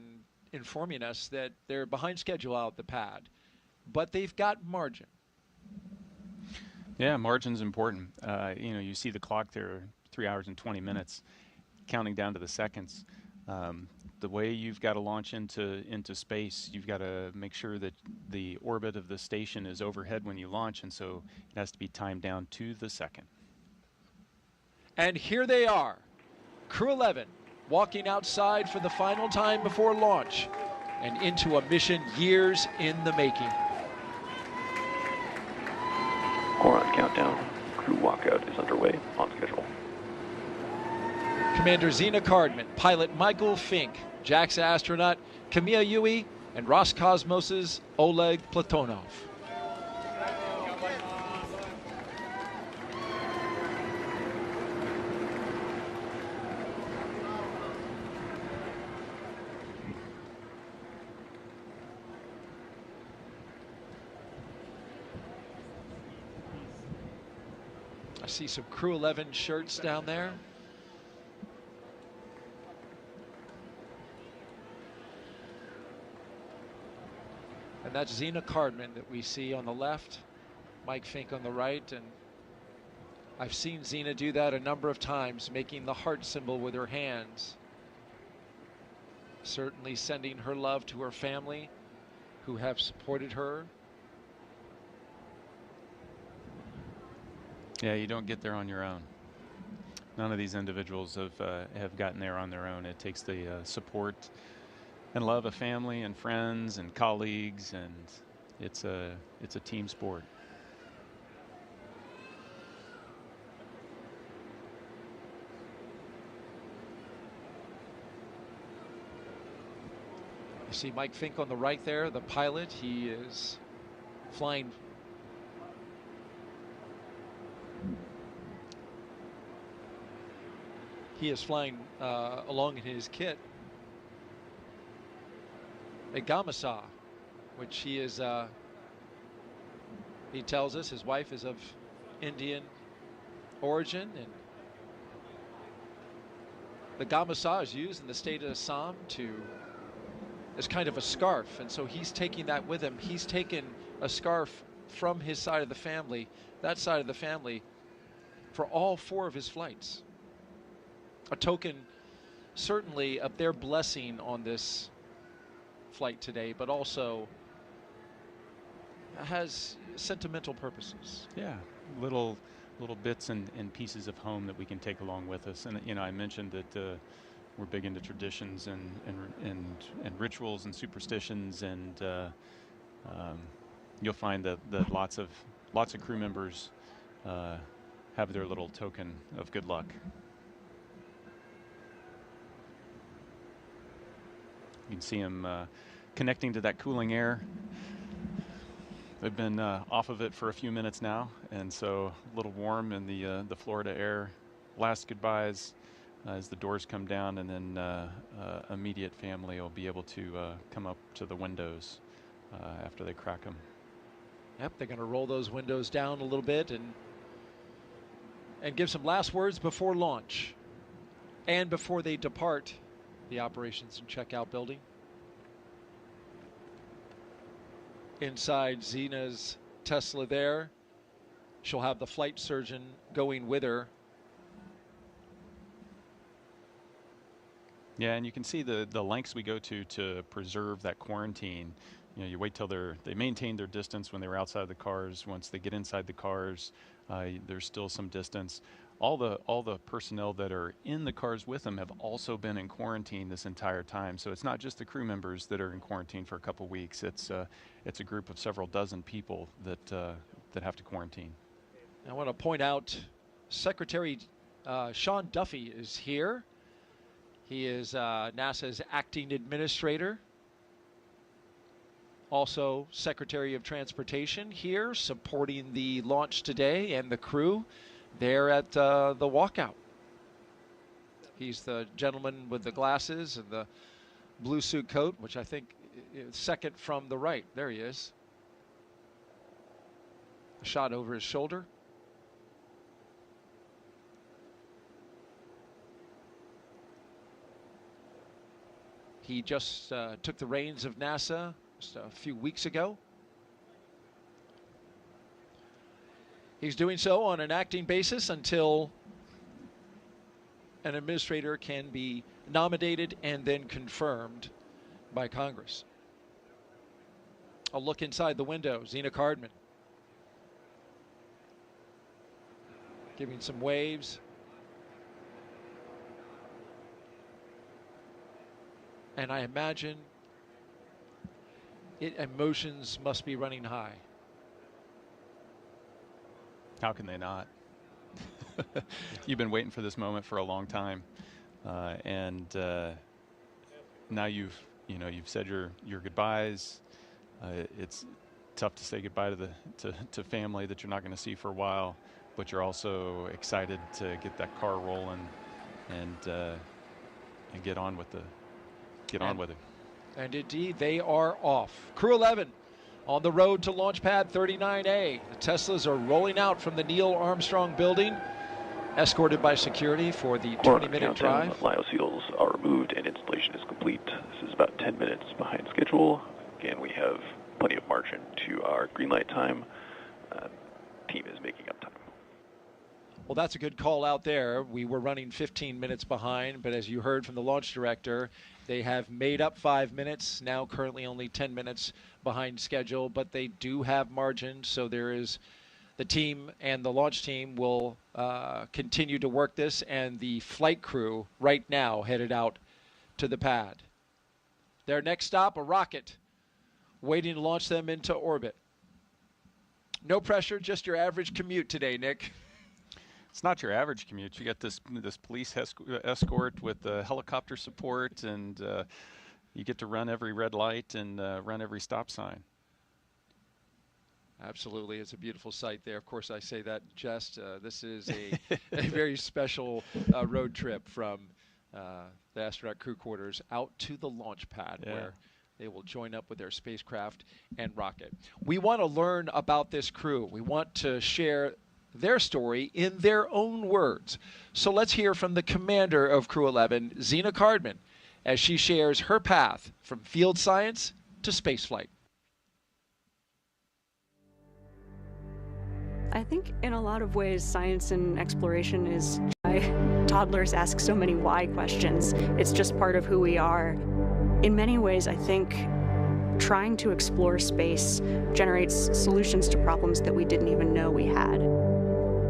informing us that they're behind schedule out at the pad, but they've got margin. Yeah, margin's important. You know, you see the clock there, 3 hours and 20 minutes, counting down to the seconds. The way you've got to launch into space, you've got to make sure that the orbit of the station is overhead when you launch, and so it has to be timed down to the second. And here they are, Crew 11, walking outside for the final time before launch and into a mission years in the making. Core on countdown. Crew walkout is underway, on schedule. Commander Zena Cardman, pilot Michael Fink, JAXA astronaut Camilla Yui, and Roscosmos's Oleg Platonov. I see some Crew 11 shirts down there. And that's Zena Cardman that we see on the left, Mike Fink on the right, and I've seen Zena do that a number of times, making the heart symbol with her hands. Certainly sending her love to her family who have supported her. Yeah, you don't get there on your own. None of these individuals have gotten there on their own. It takes the support and love of family and friends and colleagues and it's a team sport. You see Mike Fink on the right there, the pilot. He is flying. He is flying along in his kit a Gamasa, which he is, he tells us his wife is of Indian origin, and the Gamasa is used in the state of Assam as kind of a scarf, and so he's taking that with him. He's taken a scarf from his side of the family, that side of the family, for all 4 of his flights. A token, certainly, of their blessing on this flight today, but also has sentimental purposes. Yeah, little bits and pieces of home that we can take along with us. And you know, I mentioned that we're big into traditions and rituals and superstitions, and you'll find that lots of crew members have their little token of good luck. You can see them connecting to that cooling air. They've been off of it for a few minutes now, and so a little warm in the Florida air. Last goodbyes as the doors come down, and then immediate family will be able to come up to the windows after they crack them. Yep, they're going to roll those windows down a little bit and give some last words before launch and before they depart the operations and checkout building. Inside Zena's Tesla there, she'll have the flight surgeon going with her. Yeah, and you can see the lengths we go to preserve that quarantine. You know, you wait till they maintain their distance when they were outside the cars. Once they get inside the cars, there's still some distance. All the personnel that are in the cars with them have also been in quarantine this entire time. So it's not just the crew members that are in quarantine for a couple weeks. It's a group of several dozen people that have to quarantine. I want to point out Secretary Sean Duffy is here. He is NASA's acting administrator. Also Secretary of Transportation here supporting the launch today, and the crew there at the walkout. He's the gentleman with the glasses and the blue suit coat, which I think is second from the right. There he is. A shot over his shoulder. He just took the reins of NASA just a few weeks ago. He's doing so on an acting basis until an administrator can be nominated and then confirmed by Congress. A look inside the window, Zena Cardman giving some waves. And I imagine emotions must be running high. How can they not? You've been waiting for this moment for a long time, and now you've said your goodbyes. It's tough to say goodbye to family that you're not going to see for a while, but you're also excited to get that car rolling and get on with it. And indeed, they are off. Crew 11 on the road to launch pad 39A. The Teslas are rolling out from the Neil Armstrong building, escorted by security for the 20-minute drive. Lyo seals are removed and installation is complete. This is about 10 minutes behind schedule. Again, we have plenty of margin to our green light time. Team is making up time. Well, that's a good call out there. We were running 15 minutes behind, but as you heard from the launch director, they have made up 5 minutes, now currently only 10 minutes behind schedule, but they do have margin, so there is the team and the launch team will continue to work this, and the flight crew right now headed out to the pad. Their next stop, a rocket waiting to launch them into orbit. No pressure, just your average commute today, Nick. It's not your average commute. You get this police escort with helicopter support, and you get to run every red light and run every stop sign. Absolutely. It's a beautiful sight there. Of course, I say that just. This is a very special road trip from the astronaut crew quarters out to the launch pad, where they will join up with their spacecraft and rocket. We want to learn about this crew. We want to share their story in their own words. So let's hear from the commander of Crew 11, Zena Cardman, as she shares her path from field science to spaceflight. I think in a lot of ways, science and exploration is why toddlers ask so many why questions. It's just part of who we are. In many ways, I think trying to explore space generates solutions to problems that we didn't even know we had.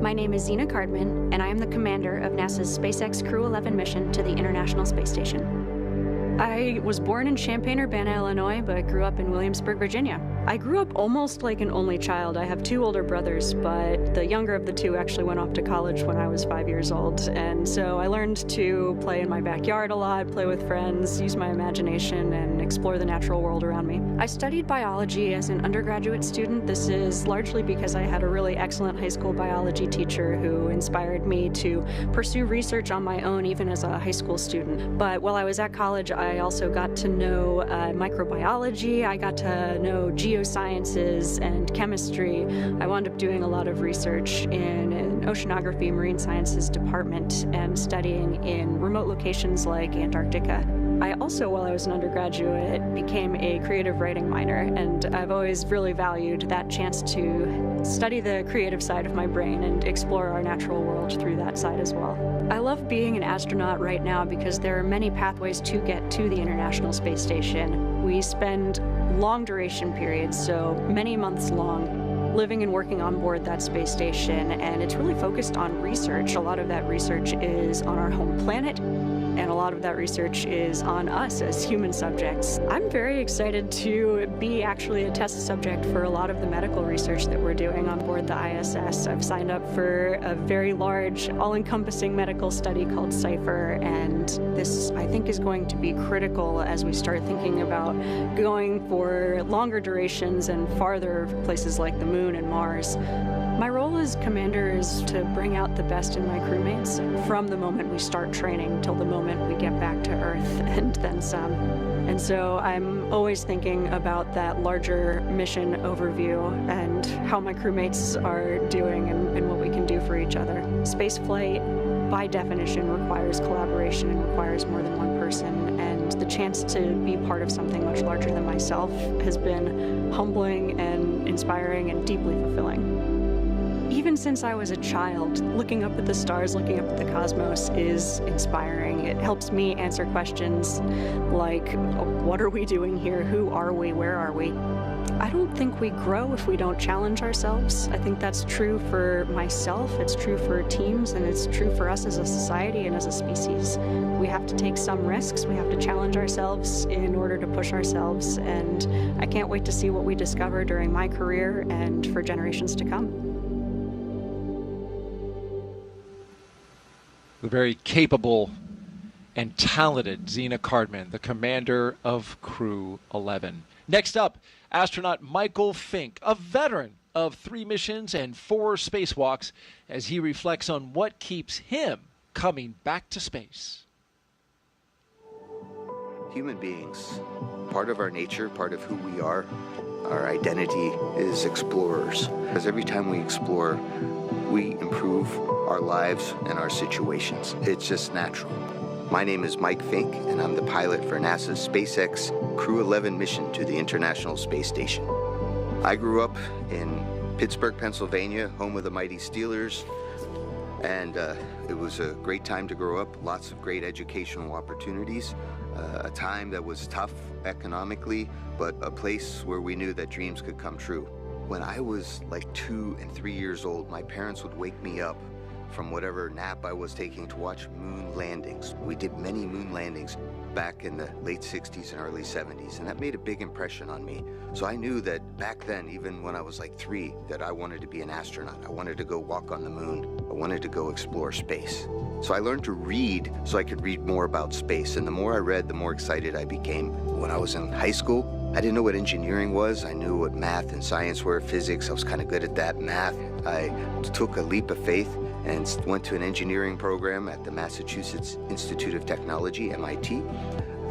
My name is Zena Cardman, and I am the commander of NASA's SpaceX Crew 11 mission to the International Space Station. I was born in Champaign-Urbana, Illinois, but grew up in Williamsburg, Virginia. I grew up almost like an only child. I have two older brothers, but the younger of the two actually went off to college when I was 5 years old. And so I learned to play in my backyard a lot, play with friends, use my imagination, and explore the natural world around me. I studied biology as an undergraduate student. This is largely because I had a really excellent high school biology teacher who inspired me to pursue research on my own, even as a high school student. But while I was at college, I also got to know microbiology. I got to know geosciences and chemistry. I wound up doing a lot of research in an oceanography marine sciences department and studying in remote locations like Antarctica. I also, while I was an undergraduate, became a creative writing minor, and I've always really valued that chance to study the creative side of my brain and explore our natural world through that side as well. I love being an astronaut right now because there are many pathways to get to the International Space Station. We spend long duration periods, so many months long, living and working on board that space station, and it's really focused on research. A lot of that research is on our home planet, and a lot of that research is on us as human subjects. I'm very excited to be actually a test subject for a lot of the medical research that we're doing on board the ISS. I've signed up for a very large, all-encompassing medical study called CIPHER, and this, I think, is going to be critical as we start thinking about going for longer durations and farther places like the Moon and Mars. My role as commander is to bring out the best in my crewmates from the moment we start training till the moment we get back to Earth and then some. And so I'm always thinking about that larger mission overview and how my crewmates are doing and what we can do for each other. Spaceflight, by definition, requires collaboration and requires more than one person, and the chance to be part of something much larger than myself has been humbling and inspiring and deeply fulfilling. Even since I was a child, looking up at the stars, looking up at the cosmos is inspiring. It helps me answer questions like, what are we doing here? Who are we? Where are we? I don't think we grow if we don't challenge ourselves. I think that's true for myself, it's true for teams, and it's true for us as a society and as a species. We have to take some risks, we have to challenge ourselves in order to push ourselves, and I can't wait to see what we discover during my career and for generations to come. The very capable and talented Zena Cardman, the commander of Crew 11. Next up, astronaut Michael Fink, a veteran of 3 missions and 4 spacewalks, as he reflects on what keeps him coming back to space. Human beings, part of our nature, part of who we are, our identity is explorers. Because every time we explore, we improve our lives and our situations. It's just natural. My name is Mike Fink, and I'm the pilot for NASA's SpaceX Crew 11 mission to the International Space Station. I grew up in Pittsburgh, Pennsylvania, home of the mighty Steelers, and it was a great time to grow up, lots of great educational opportunities, a time that was tough economically, but a place where we knew that dreams could come true. When I was like 2 and 3 years old, my parents would wake me up from whatever nap I was taking to watch moon landings. We did many moon landings back in the late 60s and early 70s, and that made a big impression on me. So I knew that back then, even when I was like 3, that I wanted to be an astronaut. I wanted to go walk on the moon. I wanted to go explore space. So I learned to read so I could read more about space, and the more I read, the more excited I became. When I was in high school, I didn't know what engineering was. I knew what math and science were, physics. I was kind of good at that. Math. I took a leap of faith and went to an engineering program at the Massachusetts Institute of Technology, MIT.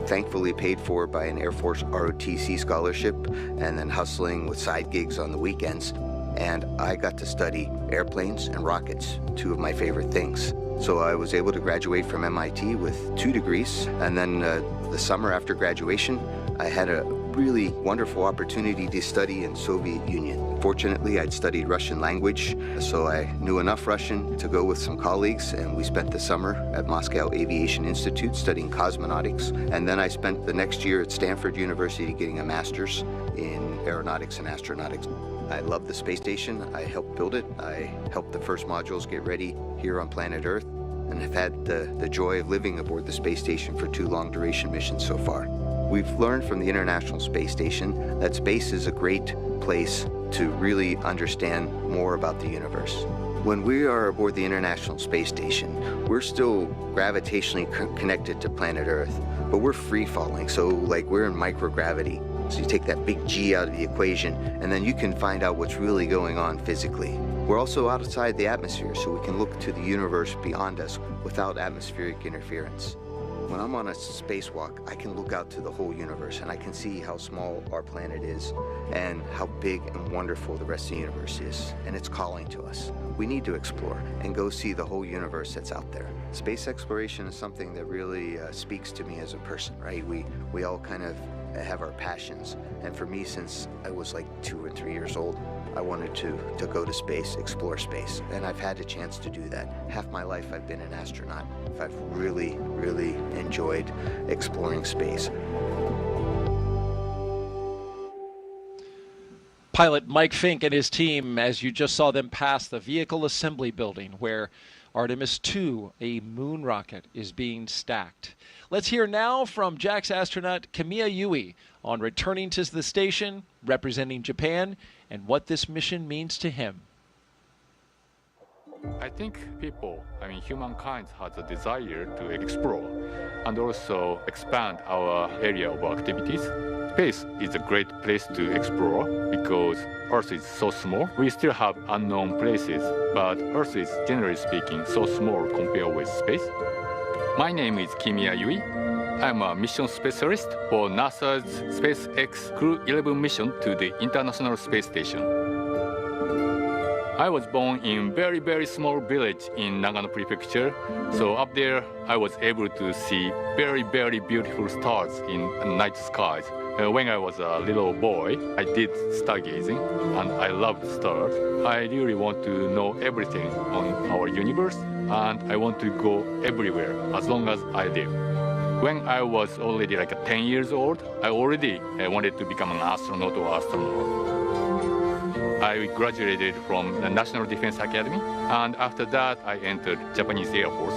Thankfully paid for by an Air Force ROTC scholarship, and then hustling with side gigs on the weekends. And I got to study airplanes and rockets, 2 of my favorite things. So I was able to graduate from MIT with 2 degrees, and then the summer after graduation, I had a really wonderful opportunity to study in Soviet Union. Fortunately, I'd studied Russian language, so I knew enough Russian to go with some colleagues, and we spent the summer at Moscow Aviation Institute studying cosmonautics, and then I spent the next year at Stanford University getting a master's in aeronautics and astronautics. I love the space station. I helped build it. I helped the first modules get ready here on planet Earth, and have had the joy of living aboard the space station for 2 long-duration missions so far. We've learned from the International Space Station that space is a great place to really understand more about the universe. When we are aboard the International Space Station, we're still gravitationally connected to planet Earth, but we're free-falling, so like we're in microgravity. So you take that big G out of the equation, and then you can find out what's really going on physically. We're also outside the atmosphere, so we can look to the universe beyond us without atmospheric interference. When I'm on a spacewalk, I can look out to the whole universe, and I can see how small our planet is and how big and wonderful the rest of the universe is. And it's calling to us. We need to explore and go see the whole universe that's out there. Space exploration is something that really speaks to me as a person, right? We all kind of have our passions. And for me, since I was like 2 or 3 years old, I wanted to go to space, explore space, and I've had a chance to do that. Half my life I've been an astronaut. I've really, really enjoyed exploring space. Pilot Mike Fink and his team, as you just saw them pass the vehicle assembly building where Artemis 2, a moon rocket, is being stacked. Let's hear now from JAXA astronaut Kamiya Yui on returning to the station, representing Japan, and what this mission means to him. I think humankind has a desire to explore and also expand our area of activities. Space is a great place to explore because Earth is so small. We still have unknown places, but Earth is, generally speaking, so small compared with space. My name is Kamiya Yui. I'm a mission specialist for NASA's SpaceX Crew 11 mission to the International Space Station. I was born in very, very small village in Nagano Prefecture. So up there, I was able to see very, very beautiful stars in night skies. When I was a little boy, I did stargazing, and I loved stars. I really want to know everything on our universe, and I want to go everywhere as long as I live. When I was already like 10 years old, I already wanted to become an astronaut or astronaut. I graduated from the National Defense Academy, and after that I entered Japanese Air Force,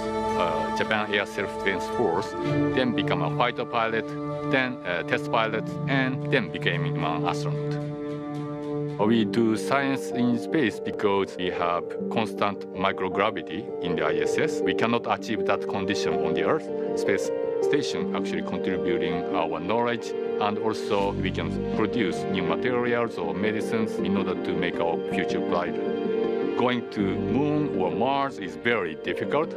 Japan Air Self-Defense Force, then become a fighter pilot, then a test pilot, and then became an astronaut. We do science in space because we have constant microgravity in the ISS. We cannot achieve that condition on the Earth. Space station actually contributing our knowledge, and also we can produce new materials or medicines in order to make our future brighter. Going to Moon or Mars is very difficult,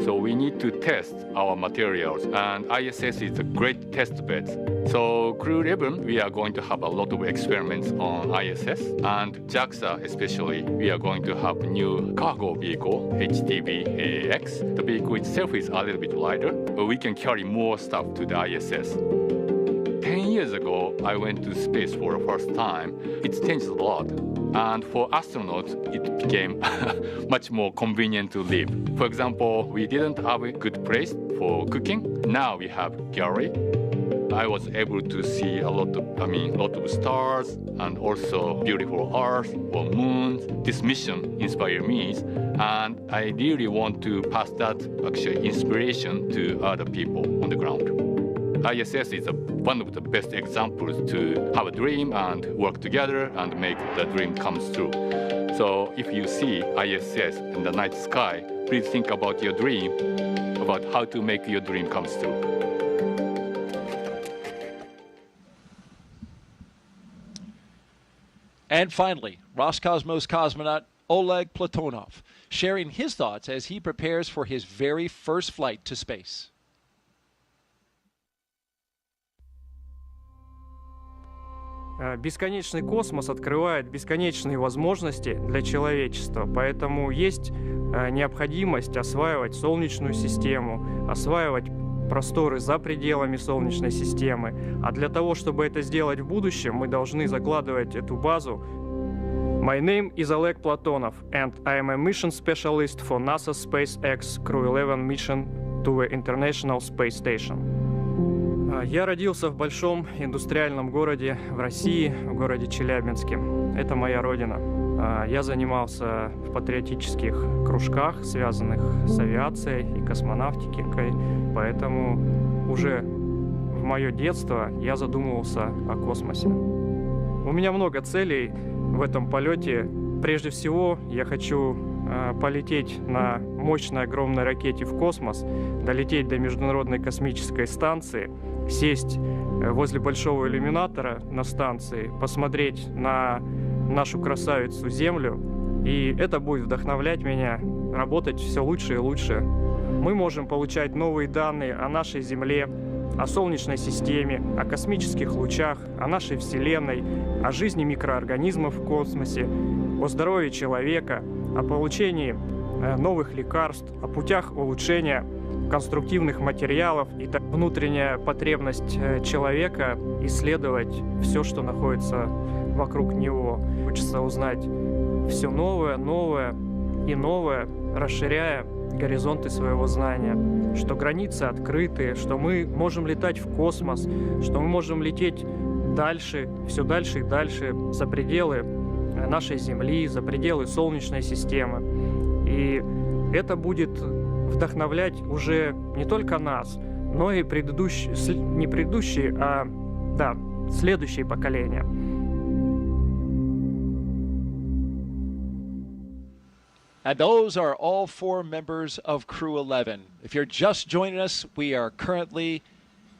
so we need to test our materials, and ISS is a great test bed. So Crew 11, we are going to have a lot of experiments on ISS, and JAXA especially, we are going to have new cargo vehicle, HTV-X. The vehicle itself is a little bit lighter, but we can carry more stuff to the ISS. 10 years ago, I went to space for the first time. It's changed a lot. And for astronauts, it became much more convenient to live. For example, we didn't have a good place for cooking. Now we have gallery. and I was able to see a lot of stars and also beautiful Earth or moon. This mission inspired me, and I really want to pass that actually inspiration to other people on the ground. ISS is one of the best examples to have a dream and work together and make the dream come true. So if you see ISS in the night sky, please think about your dream, about how to make your dream come true. And finally, Roscosmos cosmonaut Oleg Platonov sharing his thoughts as he prepares for his very first flight to space. Бесконечный космос открывает бесконечные возможности для человечества, поэтому есть необходимость осваивать Солнечную систему, осваивать просторы за пределами Солнечной системы. А для того, чтобы это сделать в будущем, мы должны закладывать эту базу. My name is Oleg Platonov, and I am a mission specialist for NASA's SpaceX Crew 11 mission to the International Space Station. Я родился в большом индустриальном городе в России, в городе Челябинске. Это моя родина. Я занимался в патриотических кружках, связанных с авиацией и космонавтикой, поэтому уже в мое детство я задумывался о космосе. У меня много целей в этом полете. Прежде всего, я хочу полететь на мощной огромной ракете в космос, долететь до Международной космической станции, сесть возле большого иллюминатора на станции, посмотреть на нашу красавицу Землю, и это будет вдохновлять меня работать все лучше и лучше. Мы можем получать новые данные о нашей Земле, о Солнечной системе, о космических лучах, о нашей Вселенной, о жизни микроорганизмов в космосе, о здоровье человека, о получении новых лекарств, о путях улучшения конструктивных материалов и внутренняя потребность человека исследовать все, что находится вокруг него. Хочется узнать все новое, новое и новое, расширяя горизонты своего знания, что границы открыты, что мы можем летать в космос, что мы можем лететь дальше, все дальше и дальше, за пределы нашей Земли, за пределы Солнечной системы. И это будет вдохновлять уже не только нас, но и следующие поколения. And those are all 4 members of Crew 11. If you're just joining us, we are currently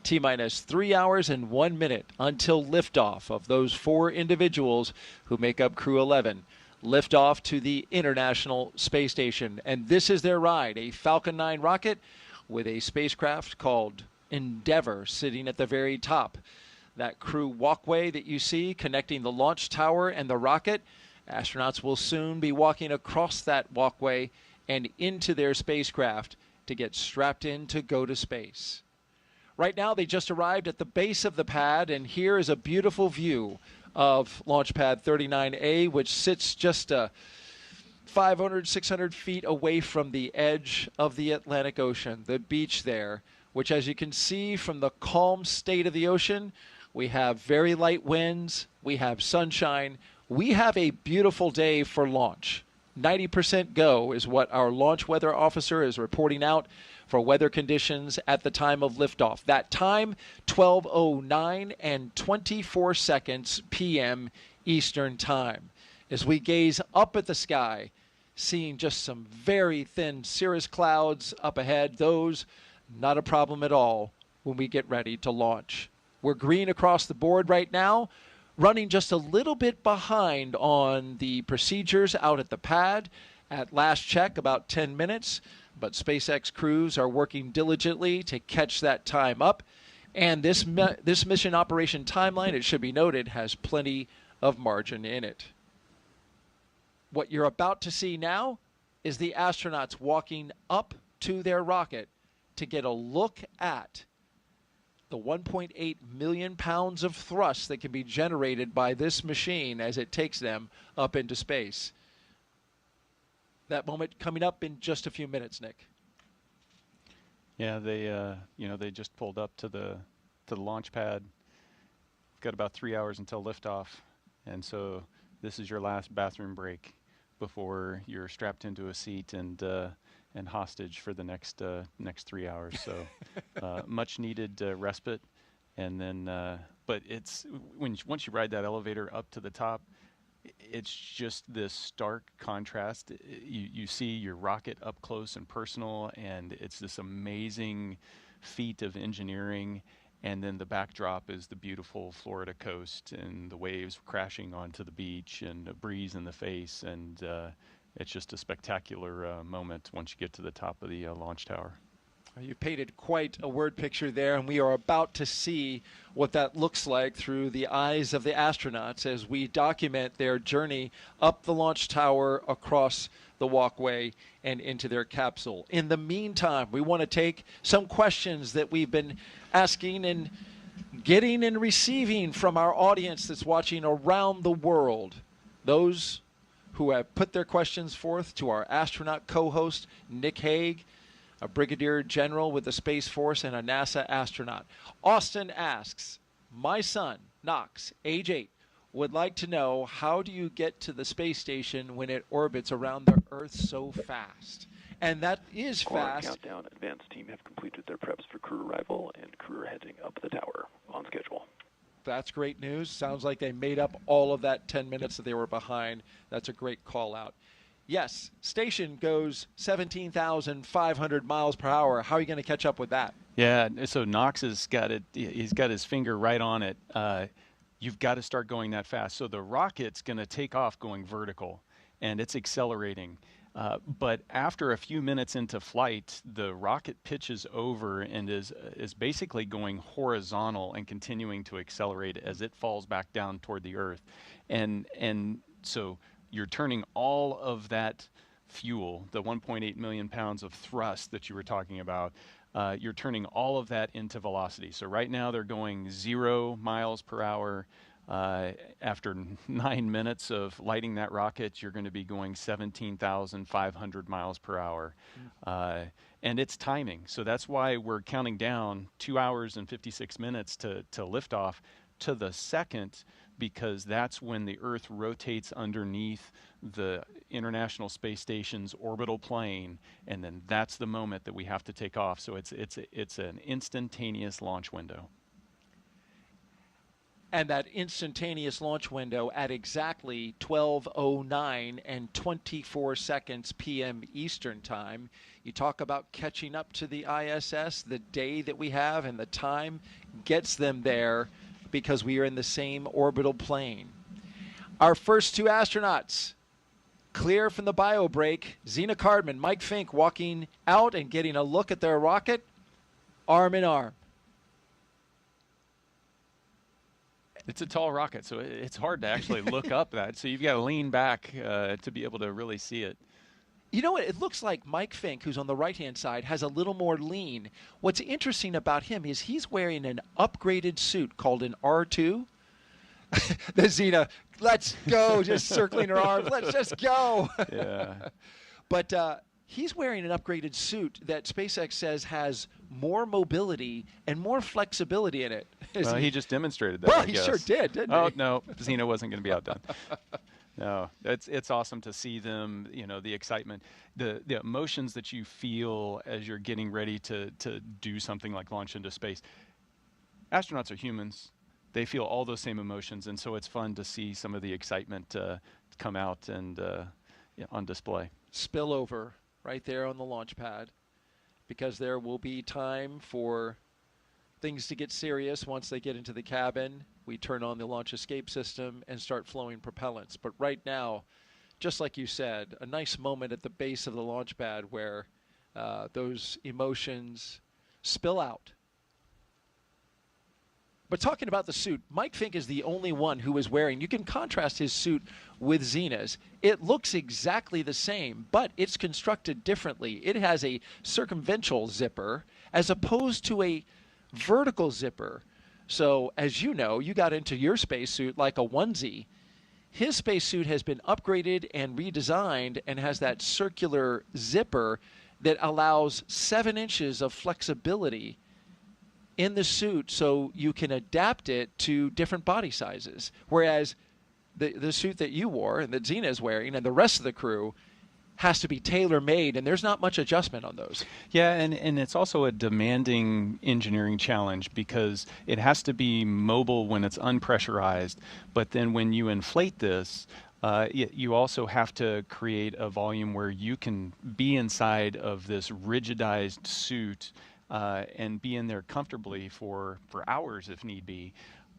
T-minus 3 hours and 1 minute until liftoff of those 4 individuals who make up Crew 11. Liftoff to the International Space Station. And this is their ride, a Falcon 9 rocket with a spacecraft called Endeavour sitting at the very top. That crew walkway that you see connecting the launch tower and the rocket, astronauts will soon be walking across that walkway and into their spacecraft to get strapped in to go to space. Right now, they just arrived at the base of the pad, and here is a beautiful view of Launch Pad 39A, which sits just 500, 600 feet away from the edge of the Atlantic Ocean, the beach there, which, as you can see from the calm state of the ocean, we have very light winds, we have sunshine, we have a beautiful day for launch. 90% go is what our launch weather officer is reporting out for weather conditions at the time of liftoff. That time, 12:09 and 24 seconds p.m. Eastern Time. As we gaze up at the sky, seeing just some very thin cirrus clouds up ahead, those not a problem at all when we get ready to launch. We're green across the board right now, running just a little bit behind on the procedures out at the pad. At last check, about 10 minutes, but SpaceX crews are working diligently to catch that time up. And this mission operation timeline, it should be noted, has plenty of margin in it. What you're about to see now is the astronauts walking up to their rocket to get a look at the 1.8 million pounds of thrust that can be generated by this machine as it takes them up into space. That moment coming up in just a few minutes, Nick. Yeah, they just pulled up to to the launch pad. We've got about 3 hours until liftoff, and so this is your last bathroom break before you're strapped into a seat and hostage for the next 3 hours. So much needed respite, and then but it's once you ride that elevator up to the top, it's just this stark contrast. You see your rocket up close and personal, and it's this amazing feat of engineering. And then the backdrop is the beautiful Florida coast and the waves crashing onto the beach and a breeze in the face. And it's just a spectacular moment once you get to the top of the launch tower. You painted quite a word picture there, and we are about to see what that looks like through the eyes of the astronauts as we document their journey up the launch tower, across the walkway, and into their capsule. In the meantime, we want to take some questions that we've been asking and getting and receiving from our audience that's watching around the world. Those who have put their questions forth to our astronaut co-host, Nick Hague, a brigadier general with the Space Force and a NASA astronaut. Austin asks, my son, Knox, age 8, would like to know, how do you get to the space station when it orbits around the Earth so fast? And that is fast. Countdown. Advanced team have completed their preps for crew arrival, and crew are heading up the tower on schedule. That's great news. Sounds like they made up all of that 10 minutes that they were behind. That's a great call out. Yes, station goes 17,500 miles per hour. How are you going to catch up with that? Yeah, so Knox has got it. He's got his finger right on it. You've got to start going that fast. So the rocket's going to take off going vertical, and it's accelerating. But after a few minutes into flight, the rocket pitches over and is basically going horizontal and continuing to accelerate as it falls back down toward the Earth. And so you're turning all of that fuel, the 1.8 million pounds of thrust that you were talking about, you're turning all of that into velocity. So right now they're going 0 miles per hour. After 9 minutes of lighting that rocket, you're going to be going 17,500 miles per hour. And it's timing. So that's why we're counting down 2 hours and 56 minutes to liftoff to the second, because that's when the Earth rotates underneath the International Space Station's orbital plane, and then that's the moment that we have to take off. So it's an instantaneous launch window. And that instantaneous launch window at exactly 12:09 and 24 seconds p.m. Eastern Time. You talk about catching up to the ISS. The day that we have and the time gets them there because we are in the same orbital plane. Our first two astronauts clear from the bio break. Zena Cardman, Mike Fink walking out and getting a look at their rocket, arm in arm. It's a tall rocket, so it's hard to actually look up that. So you've got to lean back to be able to really see it. You know what? It looks like Mike Fink, who's on the right-hand side, has a little more lean. What's interesting about him is he's wearing an upgraded suit called an R2. The Zena, let's go, just circling her arms. Let's just go. Yeah. But he's wearing an upgraded suit that SpaceX says has more mobility and more flexibility in it. Well, he just demonstrated that. Well, he sure did, didn't he? Oh, no, Zena wasn't going to be outdone. No, it's awesome to see them, you know, the excitement, the emotions that you feel as you're getting ready to do something like launch into space. Astronauts are humans. They feel all those same emotions, and so it's fun to see some of the excitement come out and on display. Spillover right there on the launch pad, because there will be time for things to get serious once they get into the cabin. We turn on the launch escape system and start flowing propellants. But right now, just like you said, a nice moment at the base of the launch pad where those emotions spill out. But talking about the suit, Mike Fink is the only one who is wearing, you can contrast his suit with Zena's. It looks exactly the same, but it's constructed differently. It has a circumventual zipper as opposed to a vertical zipper. So, as you know, you got into your spacesuit like a onesie. His spacesuit has been upgraded and redesigned and has that circular zipper that allows 7 inches of flexibility in the suit so you can adapt it to different body sizes. Whereas the suit that you wore and that Zena is wearing and the rest of the crew has to be tailor-made, and there's not much adjustment on those. Yeah, and it's also a demanding engineering challenge because it has to be mobile when it's unpressurized, but then when you inflate this, you also have to create a volume where you can be inside of this rigidized suit and be in there comfortably for hours if need be.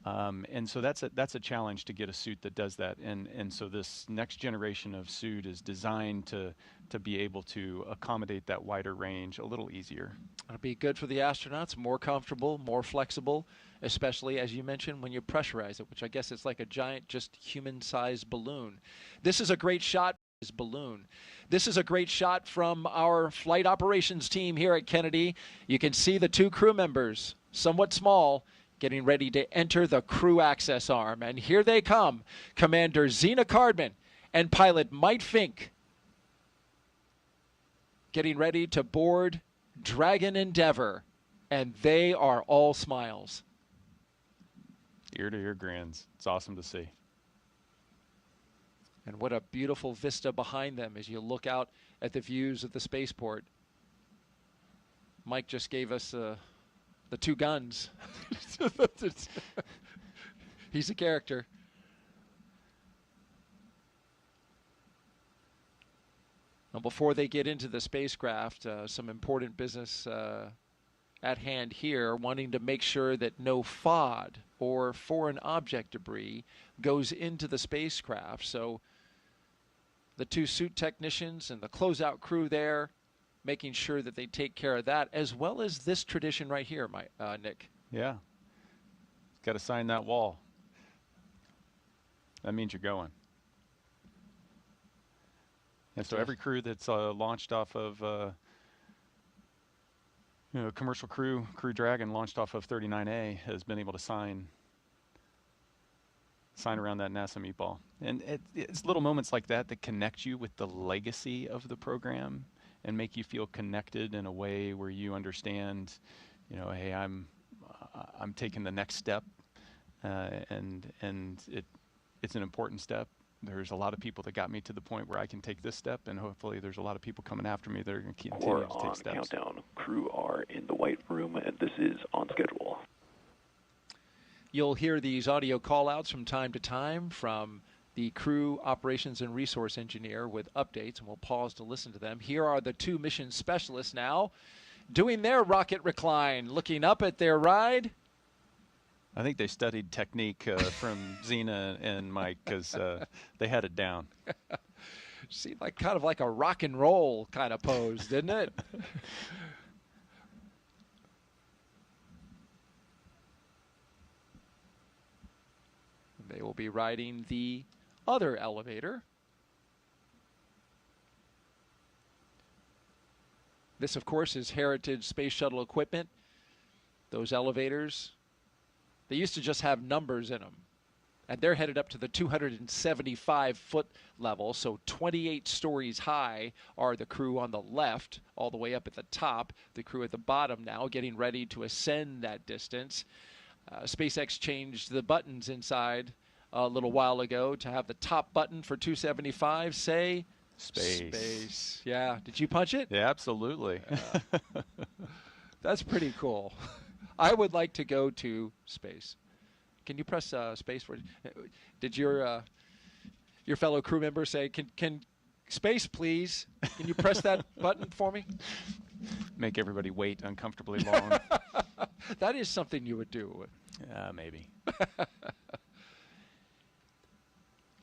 And so that's a challenge to get a suit that does that. And so this next generation of suit is designed to be able to accommodate that wider range a little easier. It'll be good for the astronauts, more comfortable, more flexible, especially, as you mentioned, when you pressurize it, which I guess it's like a giant, just human-sized balloon. This is a great shot. Balloon. This is a great shot from our flight operations team here at Kennedy. You can see the two crew members, somewhat small, getting ready to enter the crew access arm. And here they come, Commander Zena Cardman and pilot Mike Fink, getting ready to board Dragon Endeavour. And they are all smiles. Ear-to-ear grins. It's awesome to see. And what a beautiful vista behind them as you look out at the views of the spaceport. Mike just gave us the two guns. He's a character. Now, before they get into the spacecraft, some important business at hand here, wanting to make sure that no FOD or foreign object debris goes into the spacecraft. So the two suit technicians and the closeout crew there, making sure that they take care of that, as well as this tradition right here, Nick. Yeah. Got to sign that wall. That means you're going. And so every crew that's launched off of, commercial Crew Dragon launched off of 39A has been able to sign around that NASA meatball. And it's little moments like that that connect you with the legacy of the program and make you feel connected in a way where you understand, hey, I'm taking the next step, and it's an important step. There's a lot of people that got me to the point where I can take this step, and hopefully there's a lot of people coming after me that are going to continue to take steps. Countdown. Crew are in the white room, and this is on schedule. You'll hear these audio call-outs from time to time from the crew operations and resource engineer with updates, and we'll pause to listen to them. Here are the two mission specialists now doing their rocket recline, looking up at their ride. I think they studied technique from Zena and Mike because they had it down. Seemed like kind of like a rock and roll kind of pose, didn't it? They will be riding the other elevator. This, of course, is Heritage Space Shuttle equipment. Those elevators, they used to just have numbers in them. And they're headed up to the 275-foot level, so 28 stories high are the crew on the left, all the way up at the top. The crew at the bottom now getting ready to ascend that distance. SpaceX changed the buttons inside a little while ago to have the top button for 275 say space. Yeah. Did you punch it? Yeah, absolutely. That's pretty cool. I would like to go to space. Can you press space for it? Did your fellow crew member say, can space please? Can you press that button for me? Make everybody wait uncomfortably long. That is something you would do. Maybe.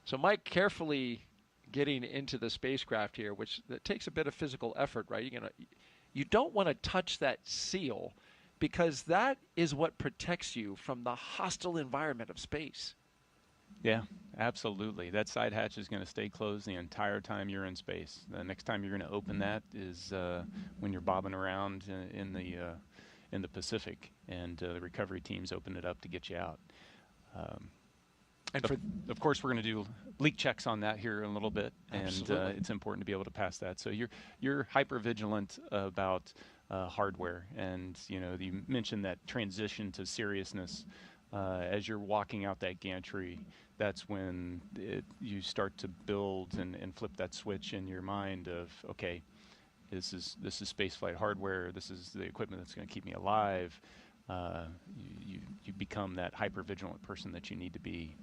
So Mike carefully getting into the spacecraft here, which that takes a bit of physical effort, right? You don't want to touch that seal because that is what protects you from the hostile environment of space. Yeah, absolutely. That side hatch is going to stay closed the entire time you're in space. The next time you're going to open that is when you're bobbing around in the Pacific, and the recovery teams open it up to get you out. And of course, we're going to do leak checks on that here in a little bit, and it's important to be able to pass that. So you're hyper vigilant about hardware. And you mentioned that transition to seriousness as you're walking out that gantry. That's when you start to build and flip that switch in your mind of, okay, this is spaceflight hardware. This is the equipment that's going to keep me alive. You become that hyper-vigilant person that you need to be.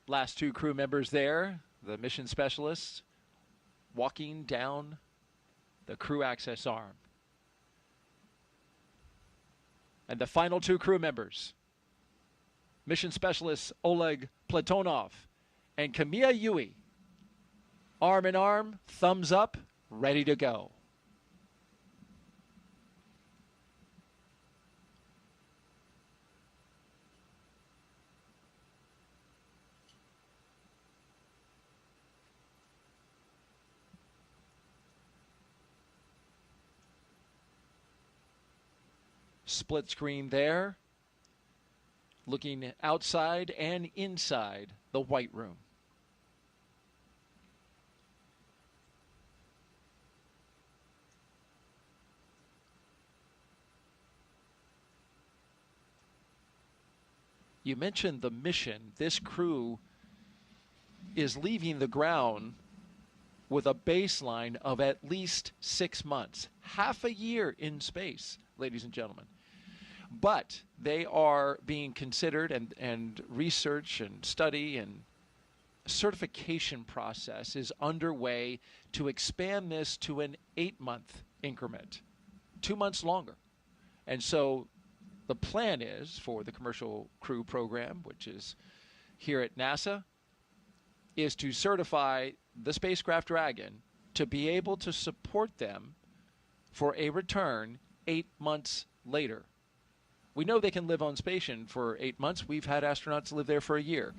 Last two crew members there, the mission specialists, walking down the crew access arm. And the final two crew members, mission specialists Oleg Platonov and Kamiya Yui, arm in arm, thumbs up, ready to go. Split screen there, looking outside and inside the White Room. You mentioned the mission. This crew is leaving the ground with a baseline of at least 6 months, half a year in space, ladies and gentlemen. But they are being considered, and research and study and certification process is underway to expand this to an 8-month increment, 2 months longer. And so the plan is for the commercial crew program, which is here at NASA, is to certify the spacecraft Dragon to be able to support them for a return 8 months later. We know they can live on station for 8 months. We've had astronauts live there for a year.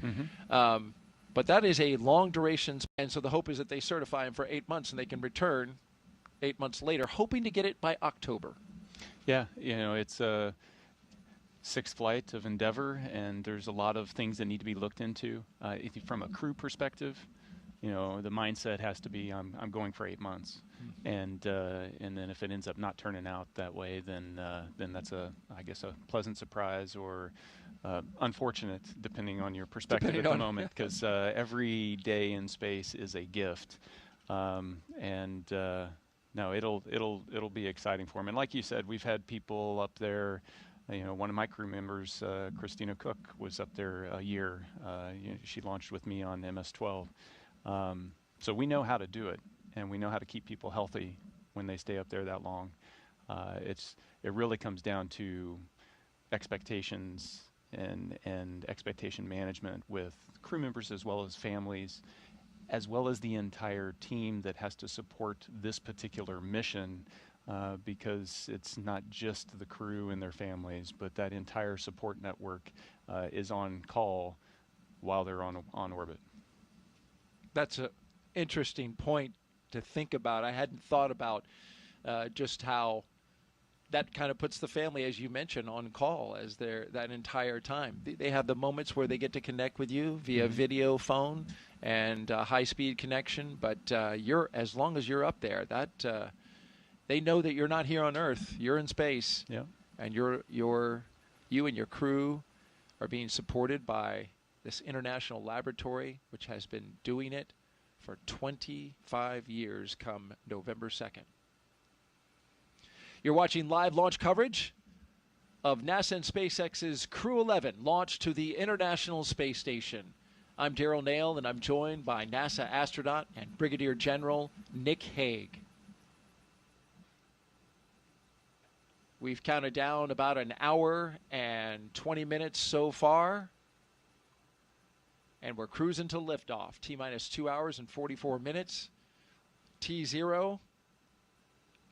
But that is a long duration span, so the hope is that they certify them for 8 months and they can return 8 months later, hoping to get it by October. Yeah, it's a 6th flight of Endeavour, and there's a lot of things that need to be looked into. From a crew perspective, the mindset has to be, I'm going for 8 months. And then if it ends up not turning out that way, then that's I guess a pleasant surprise or unfortunate, depending on your perspective at the moment, because every day in space is a gift. No, it'll be exciting for them. And like you said, we've had people up there. One of my crew members, Christina Cook, was up there a year. She launched with me on MS-12. So we know how to do it, and we know how to keep people healthy when they stay up there that long. It really comes down to expectations and expectation management with crew members as well as families, as well as the entire team that has to support this particular mission, because it's not just the crew and their families, but that entire support network is on call while they're on orbit. That's an interesting point to think about. I hadn't thought about just how that kind of puts the family, as you mentioned, on call as that entire time. They have the moments where they get to connect with you via video phone and high-speed connection, but as long as you're up there, they know that you're not here on Earth. You're in space, and you and your crew are being supported by this international laboratory, which has been doing it for 25 years come November 2nd. You're watching live launch coverage of NASA and SpaceX's Crew 11 launch to the International Space Station. I'm Daryl Nail, and I'm joined by NASA astronaut and Brigadier General Nick Hague. We've counted down about an hour and 20 minutes so far, and we're cruising to liftoff. T-minus 2 hours and 44 minutes. T0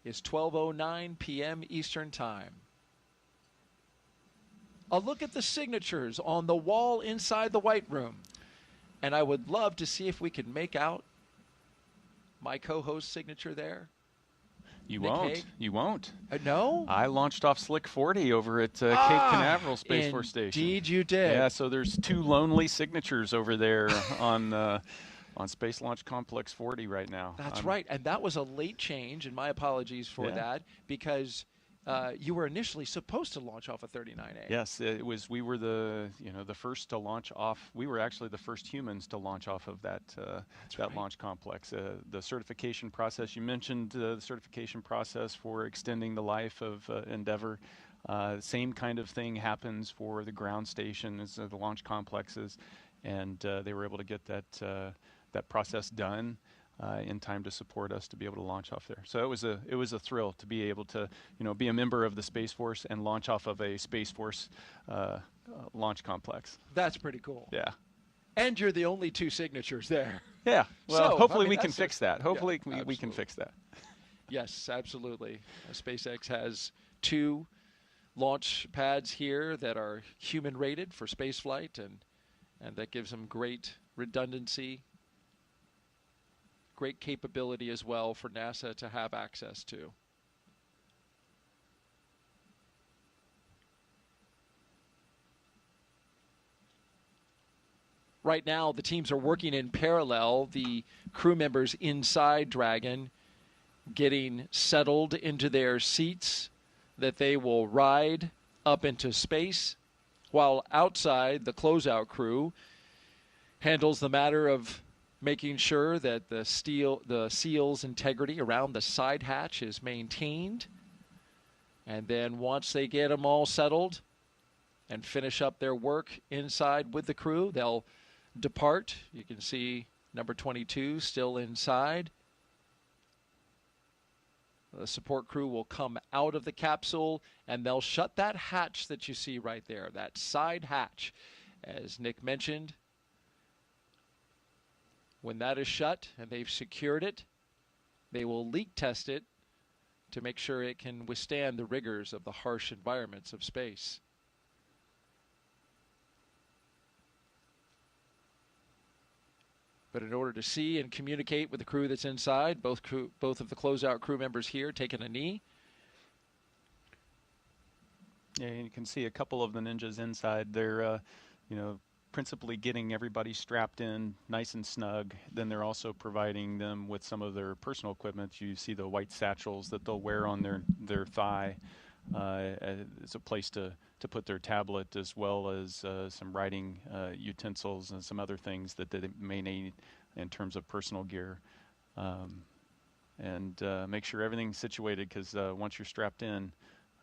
is 12:09 p.m. Eastern Time. A look at the signatures on the wall inside the White Room. And I would love to see if we can make out my co-host's signature there. You won't. You won't. No? I launched off Slick 40 over at Cape Canaveral Space Force Station. Indeed you did. Yeah, so there's two lonely signatures over there on on Space Launch Complex 40 right now. That's right, and that was a late change, and my apologies for that, because you were initially supposed to launch off of 39A. Yes, it was. We were the first to launch off. We were actually the first humans to launch off of that launch complex. The certification process, you mentioned the certification process for extending the life of Endeavour. Same kind of thing happens for the ground station as the launch complexes, and they were able to get that process done in time to support us to be able to launch off there. So it was a thrill to be able to be a member of the Space Force and launch off of a Space Force launch complex. That's pretty cool. Yeah. And you're the only 2 signatures there. Yeah. Well, so, hopefully we can fix that. Hopefully we can fix that. Yes, absolutely. SpaceX has 2 launch pads here that are human rated for space flight, and that gives them great redundancy, great capability as well for NASA to have access to. Right now, the teams are working in parallel. The crew members inside Dragon getting settled into their seats that they will ride up into space, while outside the closeout crew handles the matter of making sure that the seal's integrity around the side hatch is maintained. And then once they get them all settled and finish up their work inside with the crew, they'll depart. You can see number 22 still inside. The support crew will come out of the capsule, and they'll shut that hatch that you see right there, that side hatch. As Nick mentioned, when that is shut and they've secured it, they will leak test it to make sure it can withstand the rigors of the harsh environments of space. But in order to see and communicate with the crew that's inside, both of the closeout crew members here taking a knee. Yeah, you can see a couple of the ninjas inside. They're, principally getting everybody strapped in nice and snug. Then they're also providing them with some of their personal equipment. You see the white satchels that they'll wear on their thigh. It's a place to put their tablet, as well as some writing utensils and some other things that they may need in terms of personal gear. And make sure everything's situated, because once you're strapped in,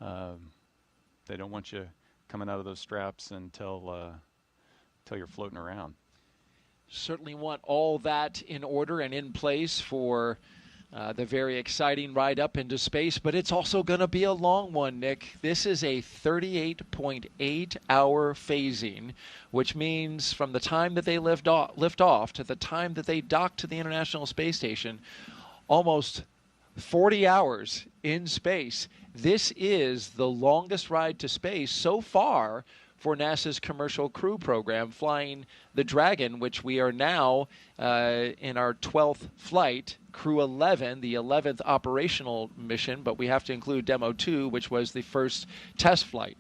they don't want you coming out of those straps until you're floating around. Certainly want all that in order and in place for the very exciting ride up into space, but it's also going to be a long one, Nick. This is a 38.8-hour phasing, which means from the time that they lift off to the time that they dock to the International Space Station, almost 40 hours in space. This is the longest ride to space so far for NASA's commercial crew program, flying the Dragon, which we are now in our 12th flight, Crew 11, the 11th operational mission, but we have to include Demo 2, which was the first test flight.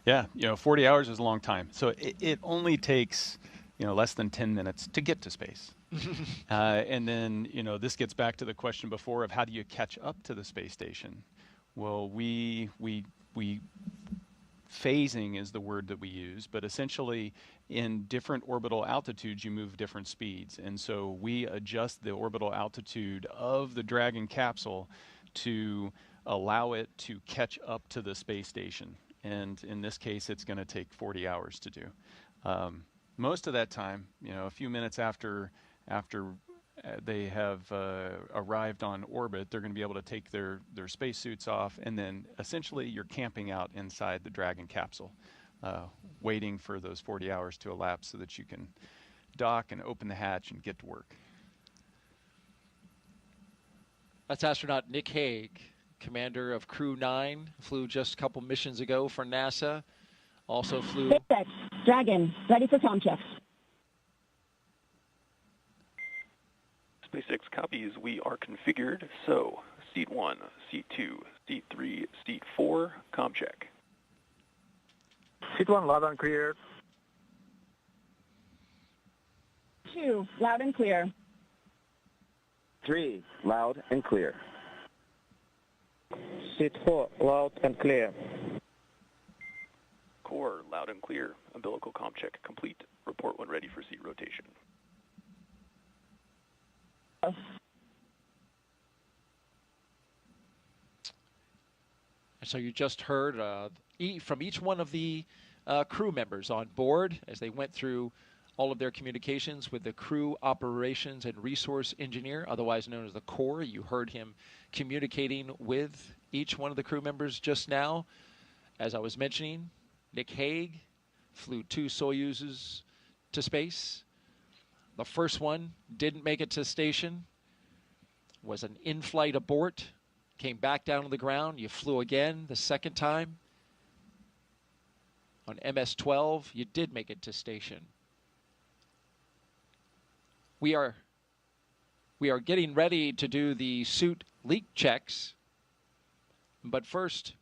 Yeah, 40 hours is a long time. So it only takes, less than 10 minutes to get to space. And then, this gets back to the question before of how do you catch up to the space station? Well, we phasing is the word that we use, but essentially in different orbital altitudes you move different speeds, and so we adjust the orbital altitude of the Dragon capsule to allow it to catch up to the space station, and in this case it's going to take 40 hours to do. Most of that time, a few minutes after they have arrived on orbit, they're going to be able to take their spacesuits off, and then essentially you're camping out inside the Dragon capsule, waiting for those 40 hours to elapse so that you can dock and open the hatch and get to work. That's astronaut Nick Hague, commander of Crew 9, flew just a couple missions ago for NASA. Also flew... SpaceX, Dragon, ready for comm check. SpaceX copies, we are configured, so seat 1, seat 2, seat 3, seat 4, comm check. Seat 1 loud and clear. 2, loud and clear. 3, loud and clear. Seat 4, loud and clear. Core, loud and clear. Umbilical comm check complete. Report when ready for seat rotation. So you just heard from each one of the crew members on board as they went through all of their communications with the Crew Operations and Resource Engineer, otherwise known as the CORE. You heard him communicating with each one of the crew members just now. As I was mentioning, Nick Hague flew 2 Soyuzes to space. The first one didn't make it to station, was an in-flight abort, came back down to the ground. You flew again the second time. On MS-12, you did make it to station. We are getting ready to do the suit leak checks, but first,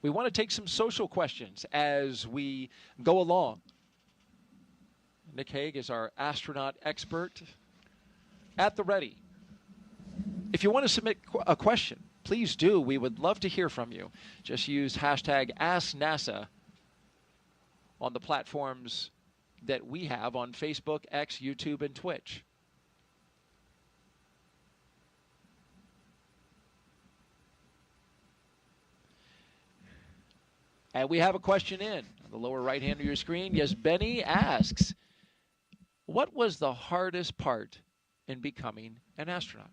we want to take some social questions as we go along. Nick Hague is our astronaut expert at the ready. If you want to submit a question, please do. We would love to hear from you. Just use hashtag AskNASA on the platforms that we have on Facebook, X, YouTube, and Twitch. And we have a question in on the lower right hand of your screen. Yes, Benny asks, what was the hardest part in becoming an astronaut?